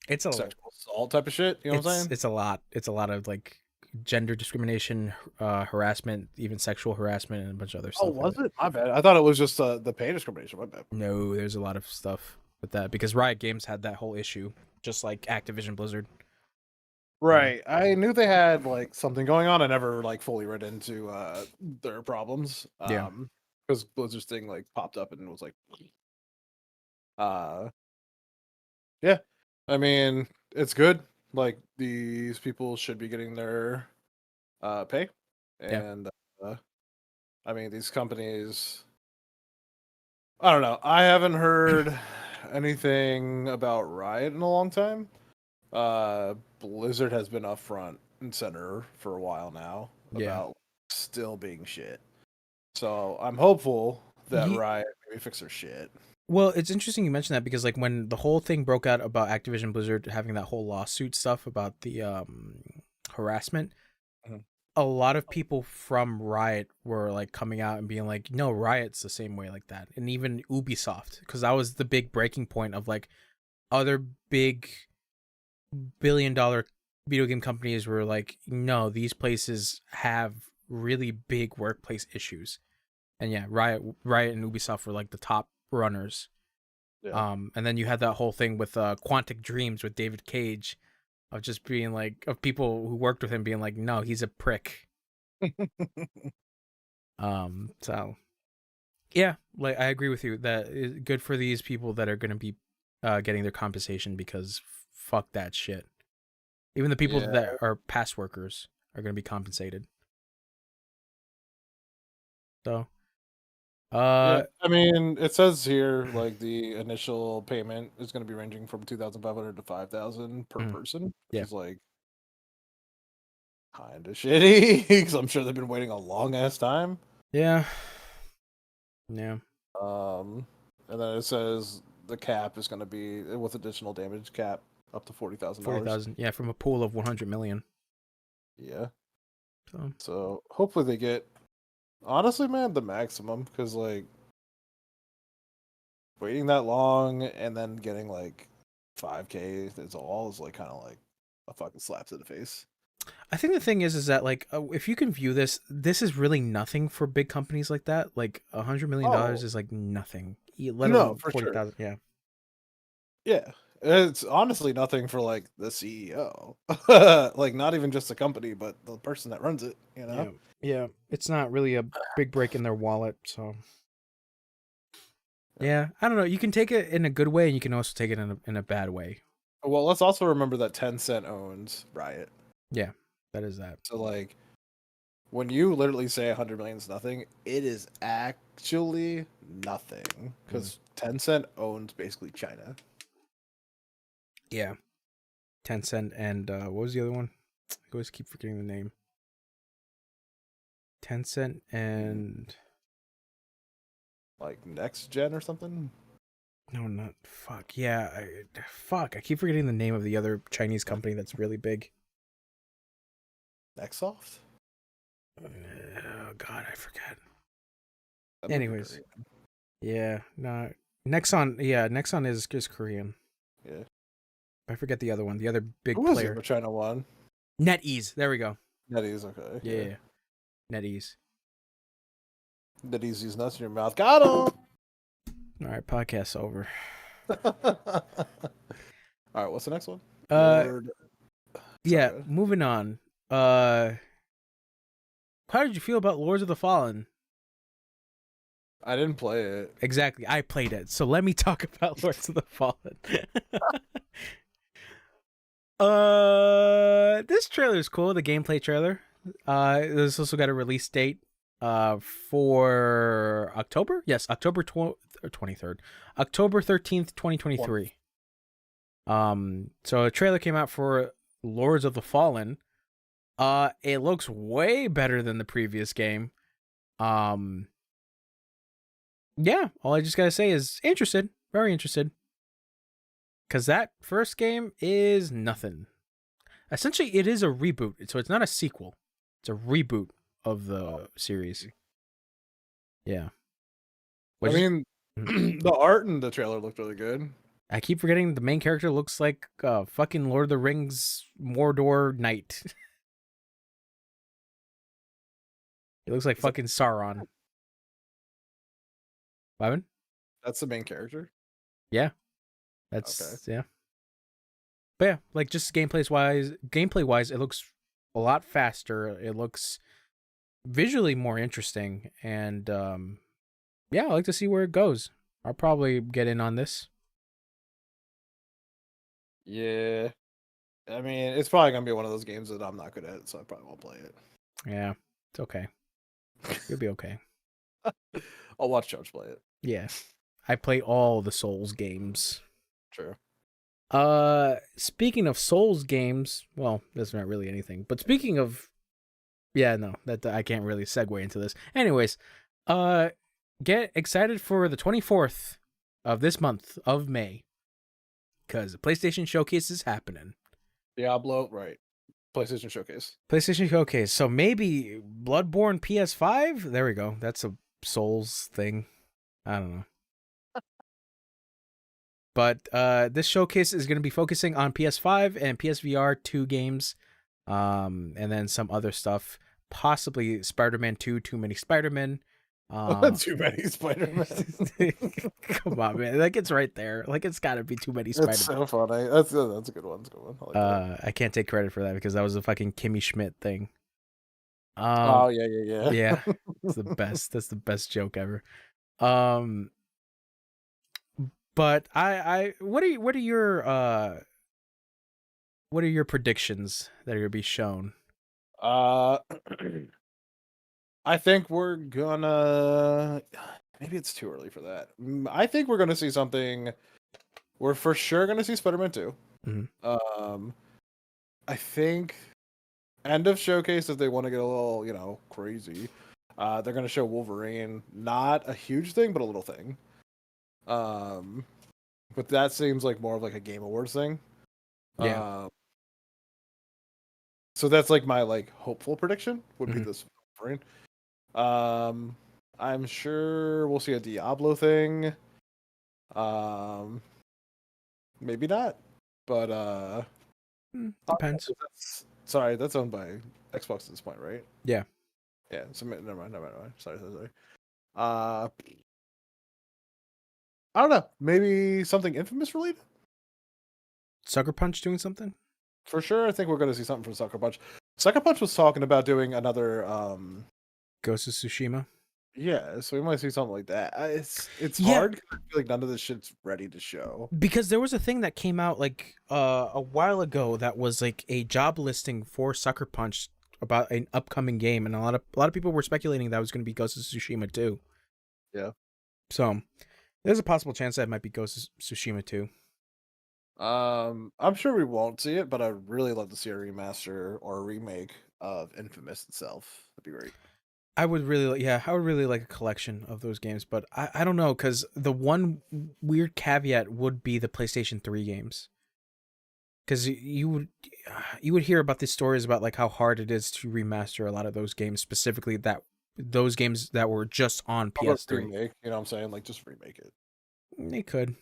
It's a sexual assault type of shit. You know what I'm saying? it's a lot. It's a lot of like gender discrimination, harassment, even sexual harassment, and a bunch of other Oh, stuff with was it. it? My bad. I thought it was just the pay discrimination. My bad. No, there's a lot of stuff with that because Riot Games had that whole issue, just like Activision Blizzard. Right. I knew they had like something going on. I never like fully read into their problems. Yeah. Because Blizzard's thing like popped up and was like uh yeah. I mean, it's good. Like these people should be getting their pay. Yeah. And I mean these companies, I don't know. I haven't heard anything about Riot in a long time. Blizzard has been up front and center for a while now Yeah. about still being shit. So I'm hopeful that Ye- Riot maybe fix their shit. well, it's interesting you mentioned that because like when the whole thing broke out about Activision Blizzard having that whole lawsuit stuff about the harassment, Mhm. a lot of people from Riot were like coming out and being like, "No, Riot's the same way like that," and even Ubisoft, because that was the big breaking point of like other big billion-dollar video game companies were like, "No, these places have really big workplace issues," and yeah, Riot, and Ubisoft were like the top runners. Yeah. And then you had that whole thing with Quantic Dreams with David Cage, of just being like of people who worked with him being like, "No, he's a prick." So yeah, like I agree with you that it's good for these people that are going to be getting their compensation because fuck that shit. Even the people Yeah. that are past workers are going to be compensated. So, Yeah. uh, I mean, it says here like the initial payment is going to be ranging from 2,500 to 5,000 per mm, person, which yeah, is like kind of shitty because I'm sure they've been waiting a long ass time. yeah, yeah, Um, and then it says the cap is going to be with additional damage cap up to $40,000. 40,000. Yeah, from a pool of 100 million. Yeah. So So hopefully they get, honestly, man, the maximum because like waiting that long and then getting like 5K is all is like kind of like a fucking slap to the face. I think the thing is that like if you can view this, this is really nothing for big companies like that. Like $100 million Oh is like nothing, let no, alone for sure. 40,000. Yeah, Yeah. It's honestly nothing for like the CEO. Like not even just the company, but the person that runs it, you know? yeah, yeah. It's not really a big break in their wallet. So Yeah. yeah, I don't know. You can take it in a good way, and you can also take it in a bad way. Well, let's also remember that Tencent owns Riot. Yeah, that is that. So like when you literally say 100 million is nothing, it is actually nothing Mm. because Tencent owns basically China. Yeah, Tencent and what was the other one? I always keep forgetting the name. Tencent and Like next gen or something. no, not fuck. Yeah, fuck. I keep forgetting the name of the other Chinese company that's really big. Nextsoft? Oh God, I forget. That might be Anyways, Korean. yeah, no, Nexon is Korean. Yeah. I forget the other one. The other big Who was player. the China one? NetEase. There we go. NetEase, okay. Yeah. NetEase. NetEase, nuts in your mouth. Got him! All right, podcast's over. All right, what's the next one? Lord. Yeah, Sorry. moving on. How did you feel about Lords of the Fallen? I didn't play it. Exactly, I played it. So let me talk about Lords of the Fallen. This trailer is cool. The gameplay trailer. This also got a release date. For October. Yes, October 23rd, October 13th, 2023. So a trailer came out for Lords of the Fallen. It looks way better than the previous game. Yeah, all I just gotta say is interested, very interested. Cause that first game is nothing. Essentially, it is a reboot, so it's not a sequel. It's a reboot of the series. Yeah. I mean, the art in the trailer looked really good. I keep forgetting the main character looks like fucking Lord of the Rings Mordor knight. He looks like fucking Sauron. Wyman? That's the main character? Yeah. That's yeah. But yeah, like just gameplay wise, it looks a lot faster. It looks visually more interesting, and yeah, I like to see where it goes. I'll probably get in on this. Yeah. I mean, it's probably gonna be one of those games that I'm not good at, so I probably won't play it. Yeah, it's okay. You'll be okay. I'll watch George play it. Yeah. I play all the Souls games. True. Speaking of Souls games, well, that's not really anything. But speaking of, yeah, no, that I can't really segue into this. Anyways, get excited for the 24th of this month of May, because the PlayStation Showcase is happening. Diablo, right? PlayStation Showcase. PlayStation Showcase. So maybe Bloodborne PS5. There we go. That's a Souls thing. I don't know. But this showcase is going to be focusing on PS5 and PSVR 2 games, and then some other stuff, possibly Spider-Man 2, Too Many Spider-Men. Too many Spider-Man. Come on, man. Like, it's right there. Like, it's got to be Too Many Spider-Man. That's so funny. That's a good one. That's a good one. I, like I can't take credit for that because that was a fucking Kimmy Schmidt thing. Oh, yeah. Yeah, it's the best. That's the best joke ever. But what are your predictions that are gonna be shown? I think we're gonna. Maybe it's too early for that. I think we're gonna see something. We're for sure gonna see Spider-Man 2. Mm-hmm. I think end of showcase if they want to get a little, crazy. They're gonna show Wolverine. Not a huge thing, but a little thing. But that seems like more of like a Game Awards thing. Yeah. So that's like my hopeful prediction would be this Wolverine. I'm sure we'll see a Diablo thing. Maybe not, but depends. That's owned by Xbox at this point, right? Yeah. Yeah. So never mind. Sorry. I don't know. Maybe something Infamous related? Sucker Punch doing something? For sure, I think we're going to see something from Sucker Punch. Sucker Punch was talking about doing another Ghost of Tsushima. Yeah, so we might see something like that. It's Yeah. hard. I feel like none of this shit's ready to show. Because there was a thing that came out like a while ago that was like a job listing for Sucker Punch about an upcoming game, and a lot of people were speculating that was going to be Ghost of Tsushima 2. Yeah. So there's a possible chance that it might be Ghost of Tsushima 2. I'm sure we won't see it, but I'd really love to see a remaster or a remake of Infamous itself. That'd be great. I would really like a collection of those games, but I don't know, because the one weird caveat would be the PlayStation 3 games. Because you would hear about these stories about like how hard it is to remaster a lot of those games, specifically those games that were just on PS3. Remake, you know what I'm saying? Like, just remake it. They could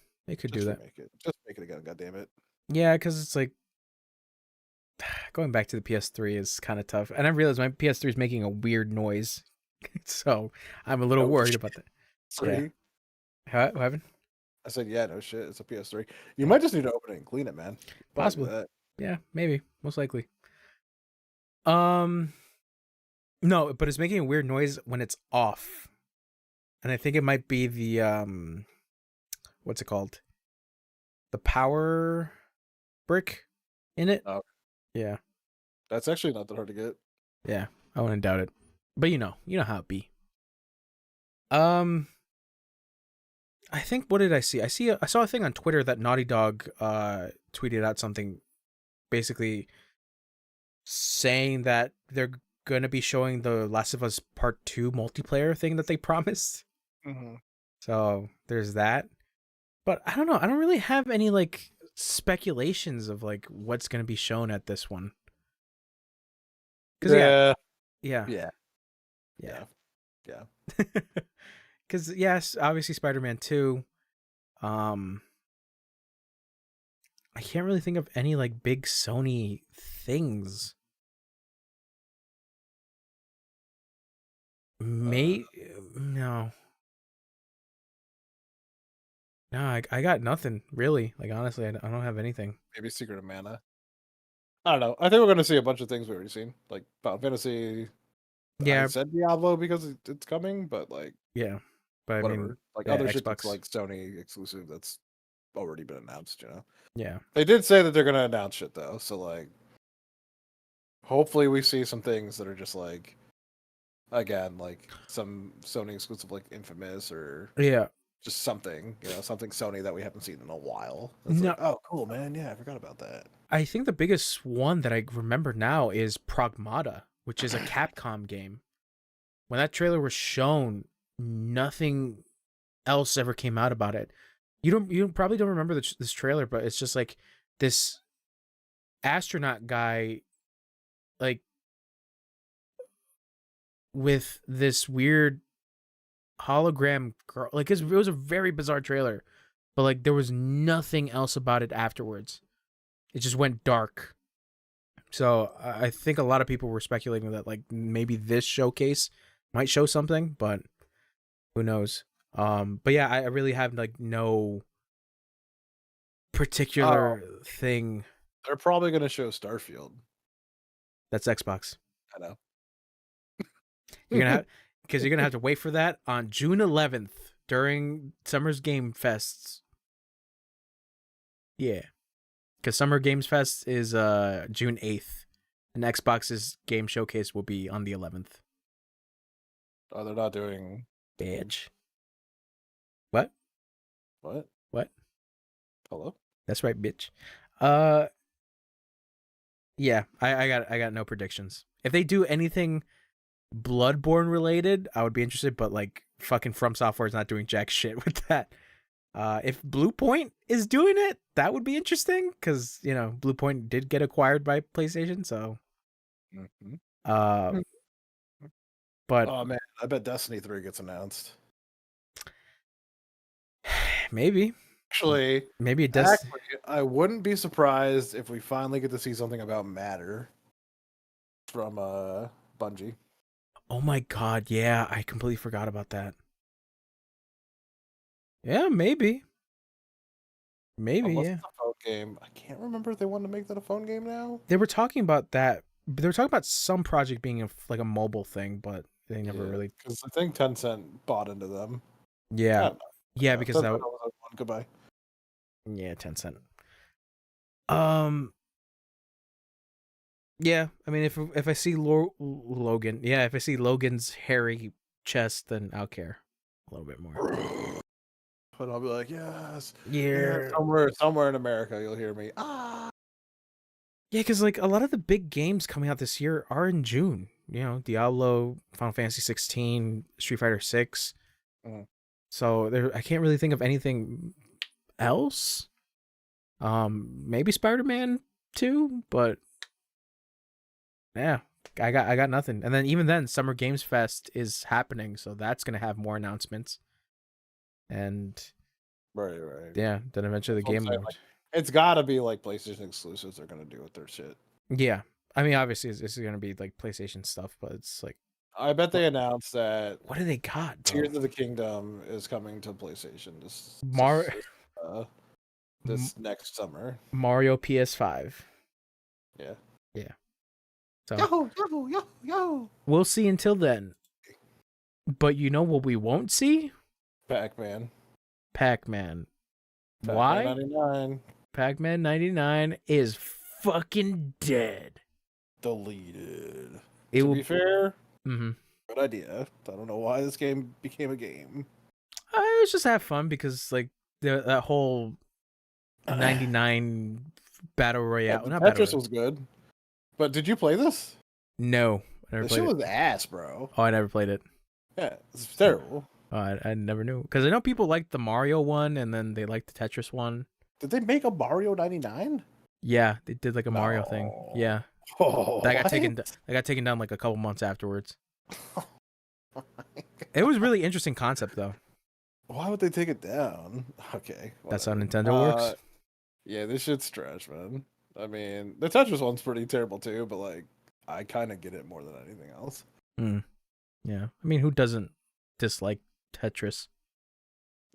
do Just that. remake it. Just make it again. God damn it. Yeah, because it's like going back to the PS3 is kind of tough, and I realize my PS3 is making a weird noise, so I'm a little No worried shit. about that. Yeah, 3. what happened? I said, yeah, no shit. It's a PS3. You Yeah, might just need to open it and clean it, man. Probably do possibly. that. Yeah, maybe, most likely. Um, no, but it's making a weird noise when it's off, and I think it might be the what's it called? The power brick in it. Oh, Yeah, that's actually not that hard to get. yeah, I wouldn't doubt it. But you know how it be. Um, I think what did I see? I saw a thing on Twitter that Naughty Dog tweeted out something basically saying that they're gonna be showing the Last of Us Part 2 multiplayer thing that they promised. Mm-hmm. So there's that. But I don't know. I don't really have any like speculations of like what's gonna be shown at this one. Cause Yeah. yeah, Yeah. yeah. Yeah. Cause yes, obviously Spider-Man 2. Um I can't really think of any like big Sony things. Uh, May no. No, I got nothing really. Like honestly, I don't have anything. maybe Secret of Mana. I don't know. I think we're going to see a bunch of things we've already seen. Like Final Fantasy. I Yeah, said Diablo because it's coming, but like, yeah. But I mean, whatever. Like yeah, other shit that's Xbox. like Sony exclusive that's already been announced, you know? Yeah. They did say that they're going to announce shit though. So like, hopefully we see some things that are just like, again, like some Sony exclusive like Infamous or Yeah. just something, something Sony that we haven't seen in a while. It's like, No, oh, cool, man. Yeah, I forgot about that. I think the biggest one that I remember now is Pragmata, which is a Capcom game. When that trailer was shown, nothing else ever came out about it. You probably don't remember this trailer, but it's just like this astronaut guy, like with this weird hologram girl. Like it was a very bizarre trailer, but like there was nothing else about it afterwards. It just went dark. So I think a lot of people were speculating that like maybe this showcase might show something, but who knows? But yeah, I really have like no Oh, particular thing. they're probably gonna show Starfield. That's Xbox. I know. You're gonna have because you're gonna have to wait for that on June 11th during Summer's Game Fests. Yeah, because Summer Games Fest is June 8th, and Xbox's game showcase will be on the 11th. Oh, they're not doing Bitch. What? what? What? Hello? That's right, bitch. Uh, yeah, I got no predictions. If they do anything Bloodborne related, I would be interested. But like, fucking From Software is not doing jack shit with that. If Blue Point is doing it, that would be interesting because Blue Point did get acquired by PlayStation. So, Mm-hmm. uh, but Oh man, I bet Destiny 3 gets announced. maybe Actually, it does. I wouldn't be surprised if we finally get to see something about Matter from Bungie. Oh my god, yeah, I completely forgot about that. Yeah, maybe, Unless yeah. it's a phone game. I can't remember if they wanted to make that a phone game now. They were talking about that. They were talking about some project being like a mobile thing, but they never Yeah, really. because I think Tencent bought into them. I Yeah, don't know. yeah, Yeah, because Tencent that. owns everyone. Goodbye. Yeah, Tencent. Um. Yeah, I mean, if I see Logan, yeah, if I see Logan's hairy chest, then I'll care a little bit more. But I'll be like, yes, yeah. Yeah, Somewhere in America, you'll hear me. Ah, yeah, because like a lot of the big games coming out this year are in June. Diablo, Final Fantasy 16, Street Fighter 6. Mhm. So I can't really think of anything else. Maybe Spider-Man 2, but yeah, I got nothing. And then even then, Summer Games Fest is happening, so that's gonna have more announcements. And Right, right. Yeah, then eventually the That's what I'm game saying. moved. Like, it's got to be like PlayStation exclusives they're gonna do with their shit. Yeah, I mean, obviously, this is gonna be like PlayStation stuff, but it's like, I bet what, they announced that what do they got, bro? Tears of the Kingdom is coming to PlayStation Mar- uh, M- this next summer. Mario PS5. Yeah. Yeah, so Yahoo! Yahoo! Yahoo! Yahoo! we'll see until then. But you know what we won't see? Pac-Man. Pac-Man. Pac-Man Why? 99. Pac-Man 99 is fucking dead. Deleted. It To will. be fair, Mm-hmm. good idea. I don't know why this game became a game. I was just have fun because like that whole 99 battle Yeah, royale, the not battle Tetris royale. was good. But did you play this? No, I never This played shit it. was ass, bro. Oh, I never played it. Yeah, it's terrible. Oh, I never knew because I know people liked the Mario one and then they liked the Tetris one. Did they make a Mario 99? Yeah, they did like a Mario thing. No. Yeah, Oh, that got what? taken. That got taken down like a couple months afterwards. It was really interesting concept though. Why would they take it down? Okay. That's how Whatever. Nintendo works. Yeah, this shit's trash, man. I mean, the Tetris one's pretty terrible too, but like, I kind of get it more than anything else. Mm. Yeah, I mean, who doesn't dislike Tetris?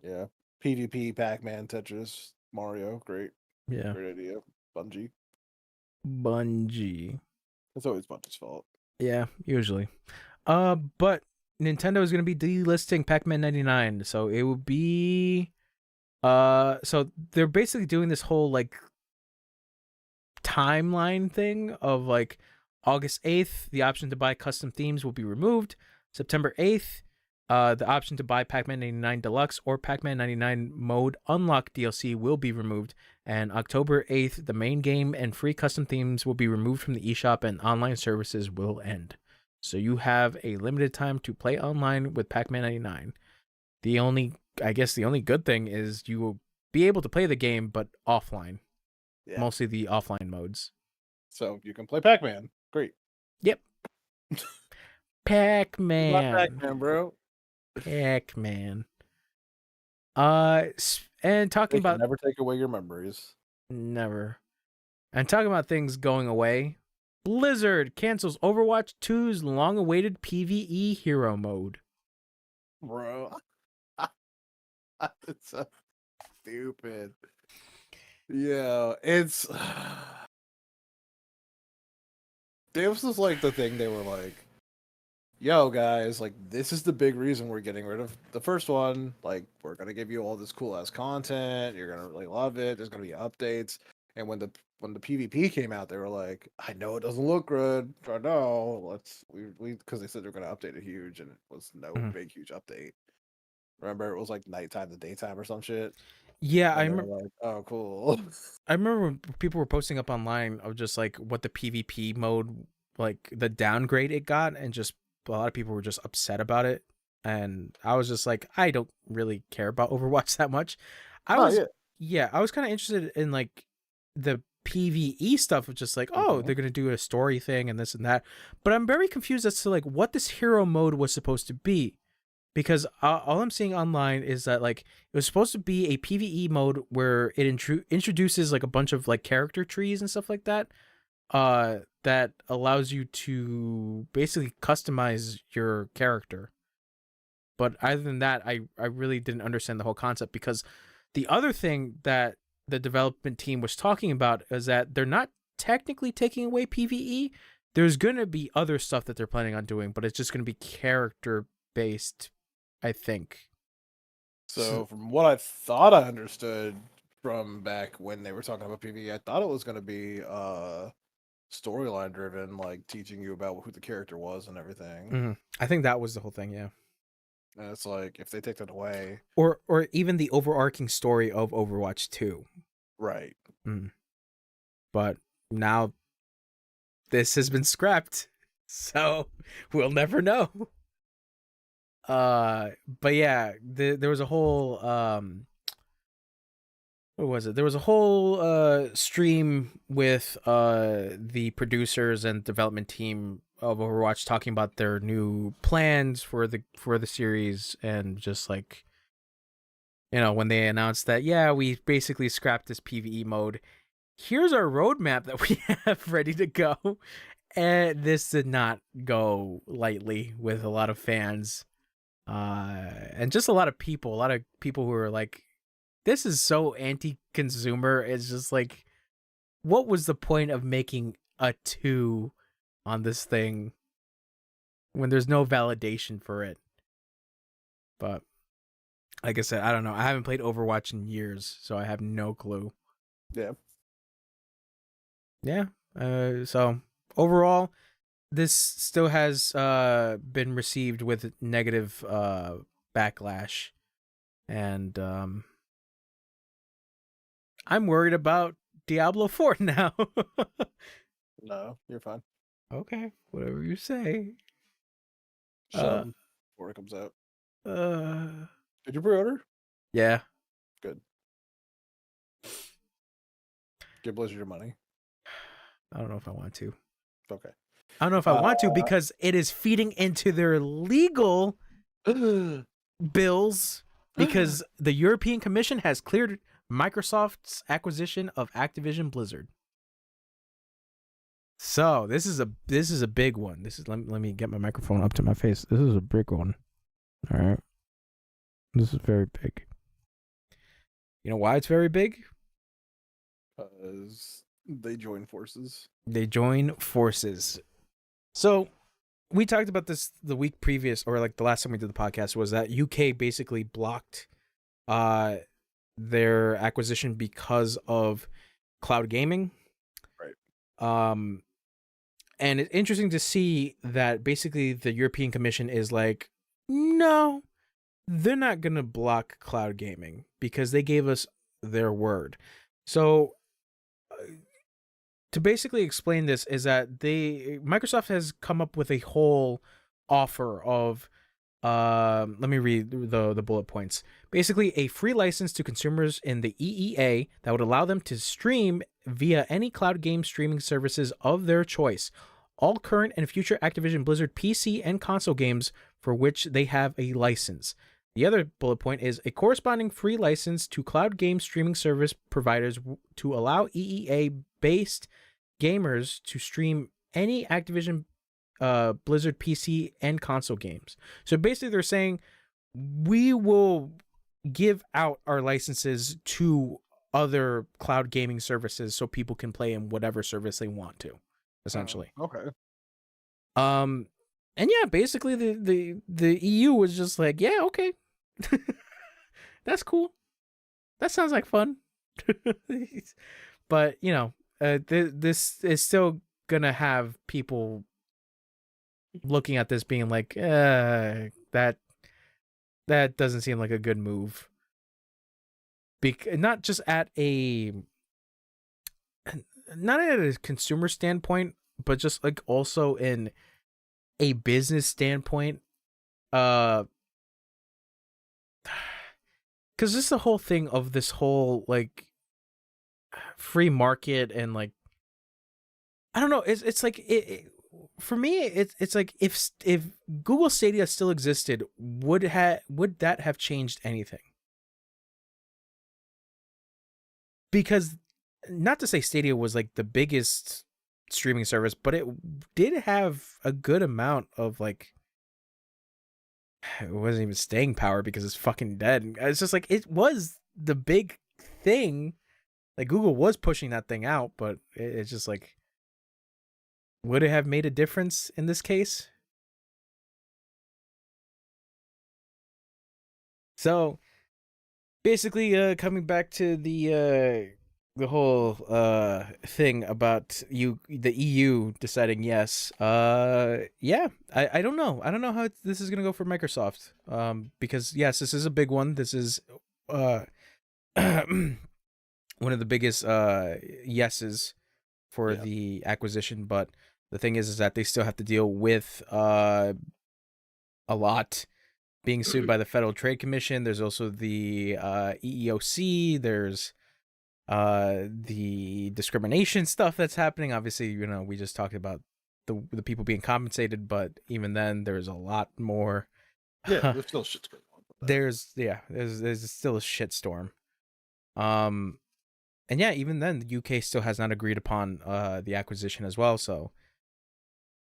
Yeah. PvP, Pac-Man, Tetris, Mario, great. Yeah, Great idea. Bungie. Bungie. It's always Bungie's fault. Yeah, usually. But Nintendo is gonna be delisting Pac-Man 99, so it will be. So they're basically doing this whole like timeline thing of like August 8th, the option to buy custom themes will be removed. September 8th, the option to buy Pac-Man 99 Deluxe or Pac-Man 99 Mode Unlock DLC will be removed. And October 8th, the main game and free custom themes will be removed from the eShop and online services will end. So you have a limited time to play online with Pac-Man 99. I guess the only good thing is you will be able to play the game, but offline. Yeah. Mostly the offline modes. So you can play Pac-Man. Great. Yep. Pac-Man. Not Pac-Man, bro. Pac-Man. And talking They can about never take away your memories. never. And talking about things going away. Blizzard cancels Overwatch 2's long-awaited PvE hero mode. Bro. It's so stupid. Yeah, it's this was like the thing they were like, yo guys, like this is the big reason we're getting rid of the first one. Like we're gonna give you all this cool ass content. You're gonna really love it. There's gonna be updates. And when the PvP came out, they were like, I know it doesn't look good. I know. We because they said they're gonna update it huge, and it was no big huge update. Remember, it was like nighttime to daytime or some shit. Yeah, I And they remember. were like, oh, cool. I remember when people were posting up online of just like what the PvP mode, like the downgrade it got, and just a lot of people were just upset about it. And I was just like, I don't really care about Overwatch that much. I was kind of interested in like the PvE stuff of just like, oh, they're gonna do a story thing and this and that. But I'm very confused as to like what this hero mode was supposed to be. Because all I'm seeing online is that like it was supposed to be a PvE mode where it introduces like a bunch of like character trees and stuff like that, that allows you to basically customize your character. But other than that, I really didn't understand the whole concept, because the other thing that the development team was talking about is that they're not technically taking away PvE. There's gonna be other stuff that they're planning on doing, but it's just gonna be character based, I think. So from what I thought I understood from back when they were talking about PvE, I thought it was going to be storyline driven, like teaching you about who the character was and everything. Mm-hmm. I think that was the whole thing, yeah. And it's like if they take that away, or even the overarching story of Overwatch 2. right? But now this has been scrapped, so we'll never know. But yeah, there was a whole what was it? There was a whole stream with the producers and development team of Overwatch talking about their new plans for the series, and just like when they announced that, yeah, we basically scrapped this PvE mode. Here's our roadmap that we have ready to go. And this did not go lightly with a lot of fans. And just a lot of people who were like, this is so anti-consumer. It's just like, what was the point of making a 2 on this thing when there's no validation for it? But like I said, I don't know. I haven't played Overwatch in years, so I have no clue. Yeah. Yeah. So overall, this still has been received with negative backlash, and I'm worried about Diablo 4 now. No, you're fine. Okay, whatever you say. Shut before it comes out. Uh, Did you pre-order? yeah. Good. Give Blizzard your money. I don't know if I want to. Okay. I don't know if I want to because it is feeding into their legal bills because the European Commission has cleared Microsoft's acquisition of Activision Blizzard. So this is a big one. Let me get my microphone up to my face. This is a big one. All right. This is very big. You know why it's very big? Because they join forces. They join forces. So we talked about this the week previous, or like the last time we did the podcast, was that UK basically blocked their acquisition because of cloud gaming. Right. And it's interesting to see that basically the European Commission is like, no, they're not going to block cloud gaming because they gave us their word. So to basically explain this is that Microsoft has come up with a whole offer of let me read the bullet points. Basically, a free license to consumers in the EEA that would allow them to stream via any cloud game streaming services of their choice. All current and future Activision Blizzard PC and console games for which they have a license. The other bullet point is a corresponding free license to cloud game streaming service providers to allow EEA-based gamers to stream any Activision Blizzard PC and console games. So basically they're saying we will give out our licenses to other cloud gaming services so people can play in whatever service they want to, essentially. Okay. And yeah, basically the EU was just like, yeah, okay. That's cool. That sounds like fun. But, this is still gonna have people looking at this being like, that doesn't seem like a good move. Not just at a consumer standpoint, but just like also in a business standpoint. Because this is the whole thing of this whole like free market and like, I don't know. It's like for me. It's like if Google Stadia still existed, would that have changed anything? Because not to say Stadia was like the biggest streaming service, but it did have a good amount of like, it wasn't even staying power because it's fucking dead. It's just like, it was the big thing. Like Google was pushing that thing out, but it's just like, would it have made a difference in this case? So basically, coming back to the whole thing about the EU deciding yes. Yeah, I don't know. I don't know how this is gonna go for Microsoft. Because yes, this is a big one. This is one of the biggest yeses for the acquisition, but the thing is that they still have to deal with a lot being sued by the Federal Trade Commission. There's also the EEOC. There's the discrimination stuff that's happening. Obviously, we just talked about the people being compensated, but even then, there's a lot more. Yeah, there's still shit's going on. There's still a shitstorm. And yeah, even then, the UK still has not agreed upon the acquisition as well. So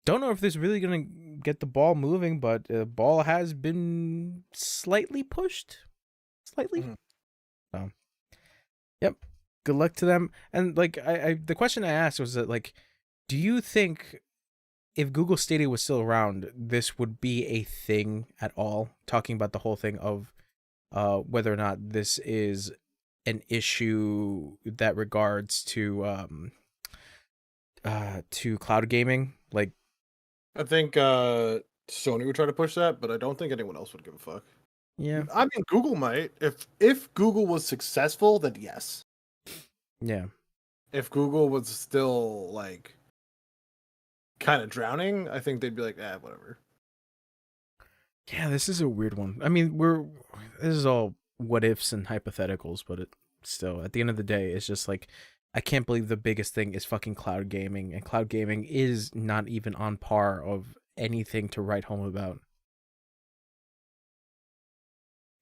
don't know if this is really gonna get the ball moving, but the ball has been slightly pushed, slightly. Mhm. So yep, good luck to them. And like the question I asked was that like, do you think if Google Stadia was still around, this would be a thing at all? Talking about the whole thing of whether or not this is an issue that regards to cloud gaming, like I think Sony would try to push that, but I don't think anyone else would give a fuck. yeah, I mean, Google might. If Google was successful, then yes. yeah, If Google was still like kind of drowning, I think they'd be like, whatever. yeah. This is a weird one. I mean, this is all what ifs and hypotheticals, but it still at the end of the day, it's just like I can't believe the biggest thing is fucking cloud gaming, and cloud gaming is not even on par of anything to write home about.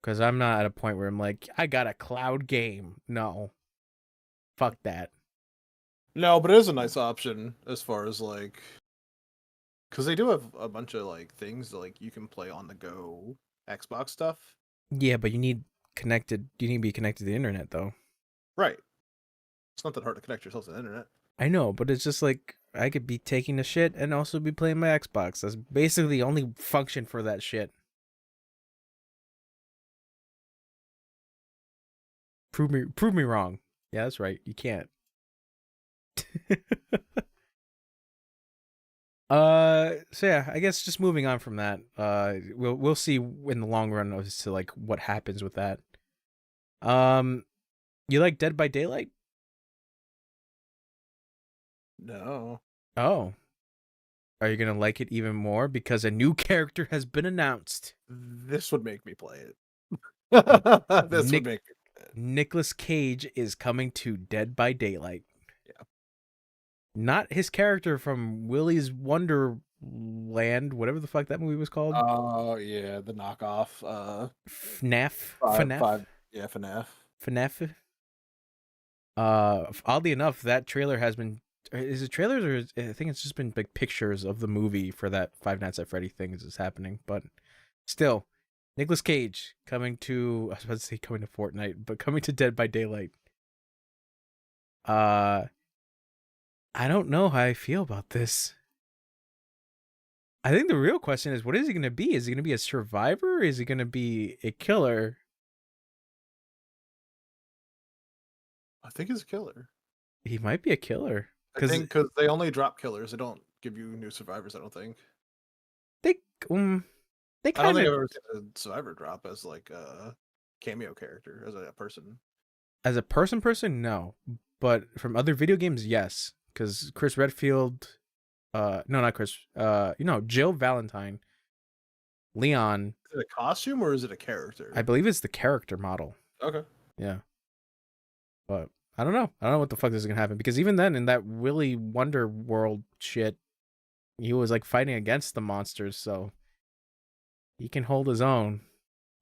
Because I'm not at a point where I'm like, I got a cloud game. No, fuck that. No, but it is a nice option as far as like, because they do have a bunch of like things that, like you can play on the go Xbox stuff. Yeah, but you need connected. You need to be connected to the internet, though. Right. It's not that hard to connect yourself to the internet. I know, but it's just like I could be taking a shit and also be playing my Xbox. That's basically the only function for that shit. Prove me wrong. Yeah, that's right. You can't. So yeah, I guess just moving on from that. We'll see in the long run as to like what happens with that. Um, you like Dead by Daylight? No. Oh, are you gonna like it even more because a new character has been announced? This would make me play it. This would Nick make me play it. Nicolas Cage is coming to Dead by Daylight. Yeah. Not his character from Willy's Wonderland, whatever the fuck that movie was called. Oh yeah, the knockoff. FNAF. Yeah, FNAF. FNAF. Oddly enough, that trailer has been. Is it trailers or I think it's just been like pictures of the movie for that Five Nights at Freddy thing is happening. But still, Nicolas Cage coming to. I was about to say coming to Fortnite, but coming to Dead by Daylight. Uh, I don't know how I feel about this. I think the real question is, what is he going to be? Is he going to be a survivor? Is he going to be a killer? I think it's a killer. He might be a killer. I think because they only drop killers. They don't give you new survivors. I don't think. They, they I don't kind think I've of, ever seen a survivor drop as like a cameo character as a person. as a person, no. But from other video games, yes. Because Chris Redfield, no, not Chris, Jill Valentine, Leon, Is it a costume or is it a character? I believe it's the character model. Okay. Yeah. But I don't know. I don't know what the fuck is going to happen. Because even then, in that Willy Wonder World shit, he was like fighting against the monsters, so he can hold his own.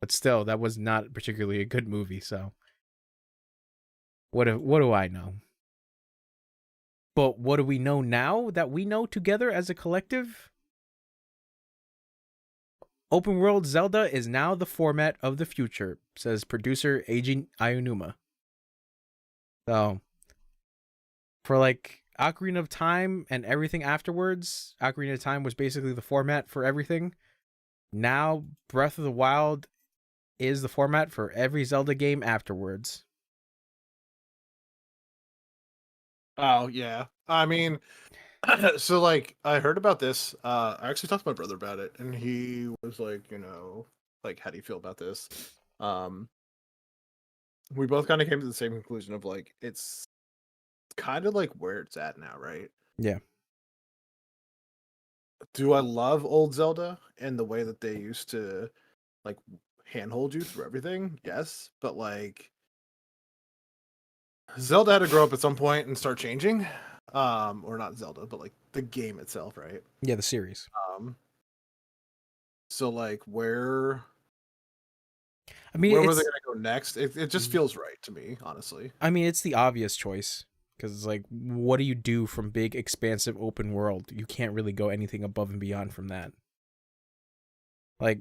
But still, that was not particularly a good movie, so what do I know? But what do we know now that we know together as a collective? Open world Zelda is now the format of the future, says producer Eiji Aonuma. So, for like Ocarina of Time and everything afterwards, Ocarina of Time was basically the format for everything. Now, Breath of the Wild is the format for every Zelda game afterwards. Oh yeah. I mean, so like I heard about this. I actually talked to my brother about it, and he was like, like, how do you feel about this? Um, we both kind of came to the same conclusion of like it's kind of like where it's at now, right? Yeah. Do I love old Zelda and the way that they used to like handhold you through everything? Yes, but like Zelda had to grow up at some point and start changing. Or not Zelda, but like the game itself, right? Yeah, the series. Um, so like where I mean, where were they it's gonna go next? It just feels right to me, honestly. I mean, it's the obvious choice because it's like, what do you do from big, expansive open world? You can't really go anything above and beyond from that. Like,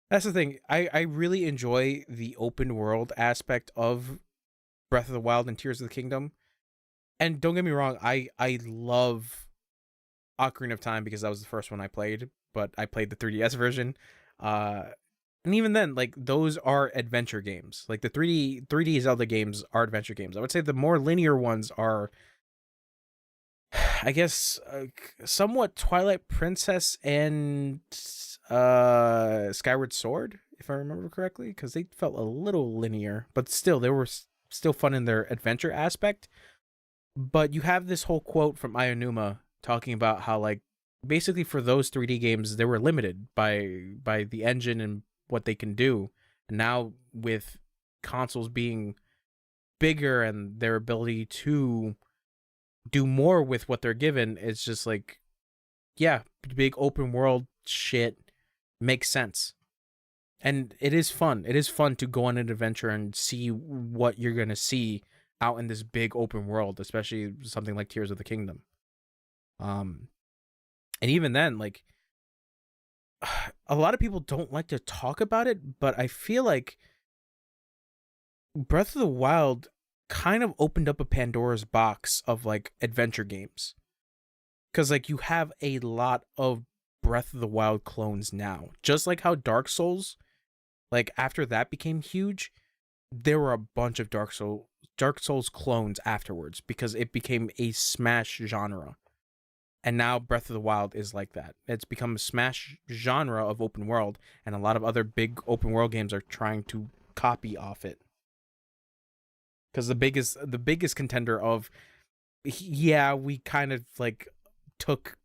that's the thing. I really enjoy the open world aspect of Breath of the Wild and Tears of the Kingdom. And don't get me wrong, I love Ocarina of Time because that was the first one I played, but I played the 3DS version. Uh, and even then, like those are adventure games. Like the 3D Zelda games are adventure games. I would say the more linear ones are, I guess, somewhat Twilight Princess and Skyward Sword, if I remember correctly, because they felt a little linear, but still they were still fun in their adventure aspect. But you have this whole quote from Aonuma talking about how, like, basically for those 3D games they were limited by the engine and what they can do. And now with consoles being bigger and their ability to do more with what they're given, it's just like, yeah, big open world shit makes sense. And it is fun. It is fun to go on an adventure and see what you're going to see out in this big open world, especially something like Tears of the Kingdom. And even then, like, a lot of people don't like to talk about it, but I feel like Breath of the Wild kind of opened up a Pandora's box of like adventure games. Cause like you have a lot of Breath of the Wild clones now. Just like how Dark Souls, like after that became huge, there were a bunch of Dark Souls clones afterwards because it became a smash genre. And now Breath of the Wild is like that. It's become a smash genre of open world, and a lot of other big open world games are trying to copy off it. Because the biggest contender of, yeah, we kind of like took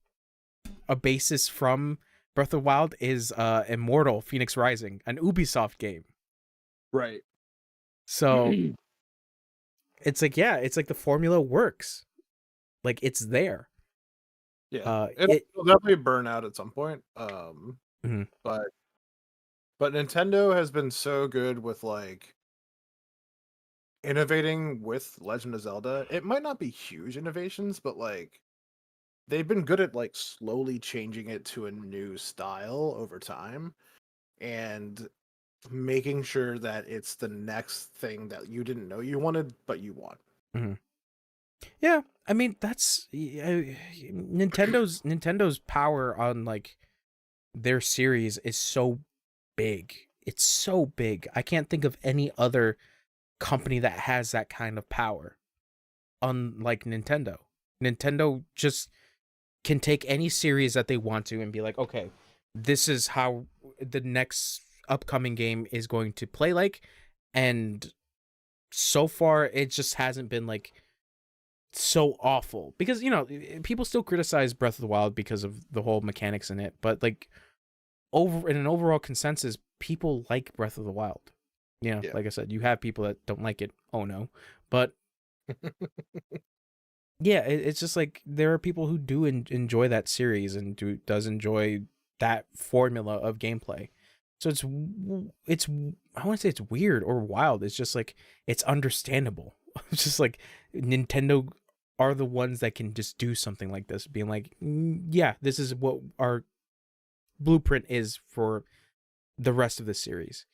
a basis from Breath of the Wild is Immortal Phoenix Rising, an Ubisoft game. Right. So it's like, yeah, it's like the formula works. Like it's there. Yeah, it'll definitely burn out at some point. Mhm. But Nintendo has been so good with like innovating with Legend of Zelda. It might not be huge innovations, but like they've been good at like slowly changing it to a new style over time and making sure that it's the next thing that you didn't know you wanted, but you want. Mhm. Yeah, I mean that's Nintendo's power on like their series is so big. It's so big. I can't think of any other company that has that kind of power. Unlike Nintendo. Nintendo just can take any series that they want to and be like, okay, this is how the next upcoming game is going to play like. And so far, it just hasn't been like so awful because people still criticize Breath of the Wild because of the whole mechanics in it, but like over in an overall consensus, people like Breath of the Wild. Yeah. Like I said, you have people that don't like it. Oh no, but yeah, it's just like there are people who do enjoy that series and does enjoy that formula of gameplay. So it's I want to say it's weird or wild. It's just like it's understandable. It's just like Nintendo are the ones that can just do something like this, being like, yeah, this is what our blueprint is for the rest of the series.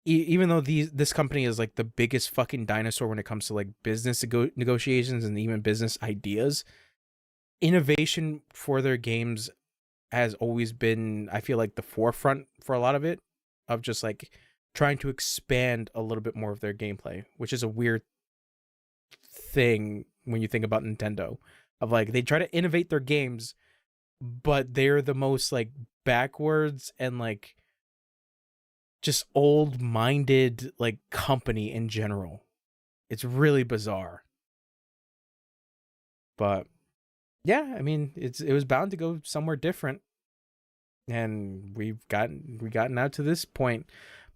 Even though this company is like the biggest fucking dinosaur when it comes to like business negotiations and even business ideas, innovation for their games has always been, I feel like, the forefront for a lot of it, of just like trying to expand a little bit more of their gameplay, which is a weird thing when you think about Nintendo, of like they try to innovate their games, but they're the most like backwards and like just old-minded like company in general. It's really bizarre. But yeah, I mean, it was bound to go somewhere different, and we've gotten out to this point.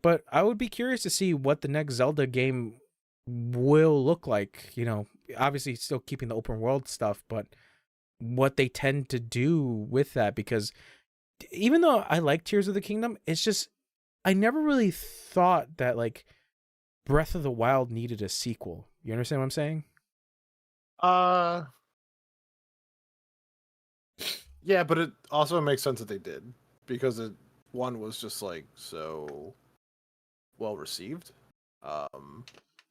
But I would be curious to see what the next Zelda game will look like. Obviously still keeping the open world stuff, but what they tend to do with that, because even though I like Tears of the Kingdom, it's just I never really thought that like Breath of the Wild needed a sequel. You understand what I'm saying? Uh, yeah, but it also makes sense that they did because one was just like so well received. Um,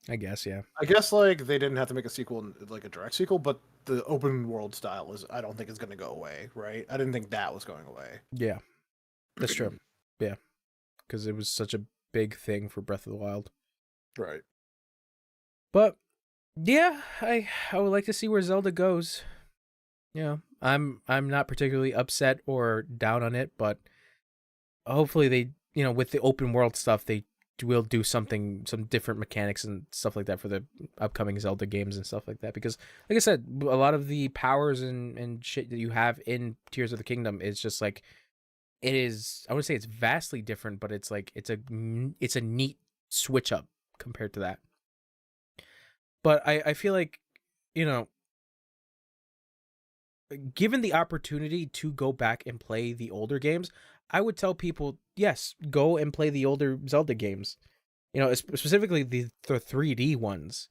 I guess, yeah. I guess like they didn't have to make a sequel, like a direct sequel, but the open world style I don't think is going to go away, right? I didn't think that was going away. Yeah, that's true. Yeah, because it was such a big thing for Breath of the Wild. Right. But yeah, I would like to see where Zelda goes. Yeah, I'm not particularly upset or down on it, but hopefully they, with the open world stuff, they will do some different mechanics and stuff like that for the upcoming Zelda games and stuff like that. Because, like I said, a lot of the powers and shit that you have in Tears of the Kingdom is just like it is. I would say it's vastly different, but it's like it's a neat switch up compared to that. But I feel like, you know, given the opportunity to go back and play the older games, I would tell people, yes, go and play the older Zelda games. Specifically the 3D ones,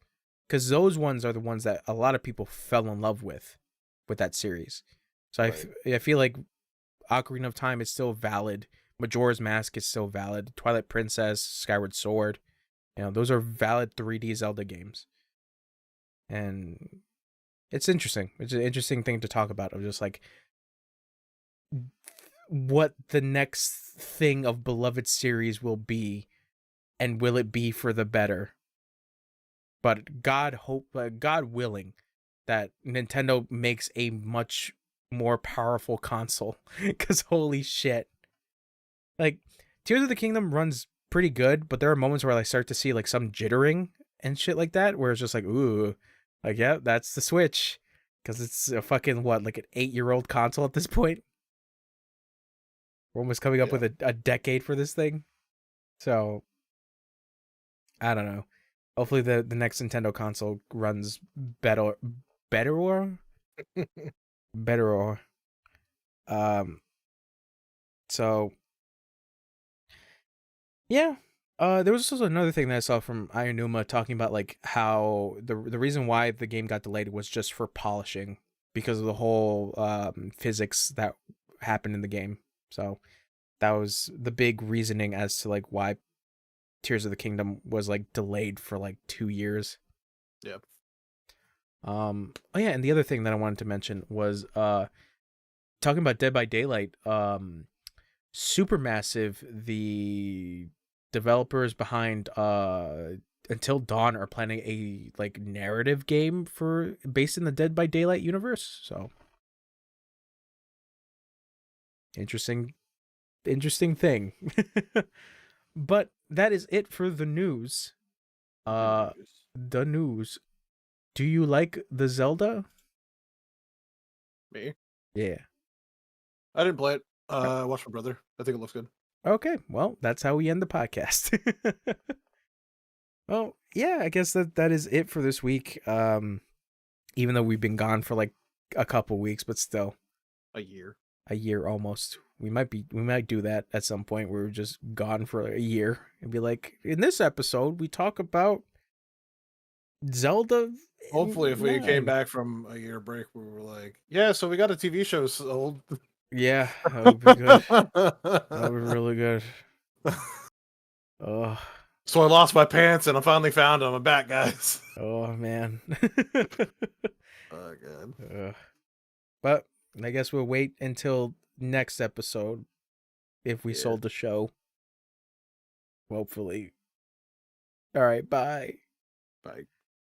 because those ones are the ones that a lot of people fell in love with that series. So Right. I feel like Ocarina of Time is still valid. Majora's Mask is still valid. Twilight Princess, Skyward Sword, those are valid 3D Zelda games. And it's interesting. It's an interesting thing to talk about, of just like what the next thing of beloved series will be, and will it be for the better. But God willing, that Nintendo makes a much more powerful console, because holy shit, like Tears of the Kingdom runs pretty good, but there are moments where I start to see like some jittering and shit like that, where it's just like, ooh, like, yeah, that's the Switch, because it's a fucking like an 8-year-old console at this point. We're almost coming up Yeah. with a decade for this thing, so I don't know. Hopefully the next Nintendo console runs better or better or so yeah. There was also another thing that I saw from Ayanuma talking about like how the reason why the game got delayed was just for polishing, because of the whole physics that happened in the game. So that was the big reasoning as to like why Tears of the Kingdom was like delayed for like 2 years. Yep. Oh yeah, and the other thing that I wanted to mention was talking about Dead by Daylight. Supermassive, the developers behind Until Dawn, are planning a like narrative game based in the Dead by Daylight universe. So interesting thing. But that is it for the news. The news. Do you like the Zelda? Me? Yeah. I didn't play it. I watched my brother. I think it looks good. Okay, well, that's how we end the podcast. Well, yeah, I guess that is it for this week. Even though we've been gone for like a couple weeks, but still A year. a year almost. We might do that at some point where we're just gone for a year and be like, in this episode we talk about Zelda. Hopefully, if we came 9. back from a year break, we were like, yeah, so we got a TV show sold. Yeah, that would be good. That would be really good. Oh, So I lost my pants and I finally found them. I'm back, guys. oh man. Oh, God. But I guess we'll wait until next episode if we sold the show. Hopefully. All right, bye. Bye.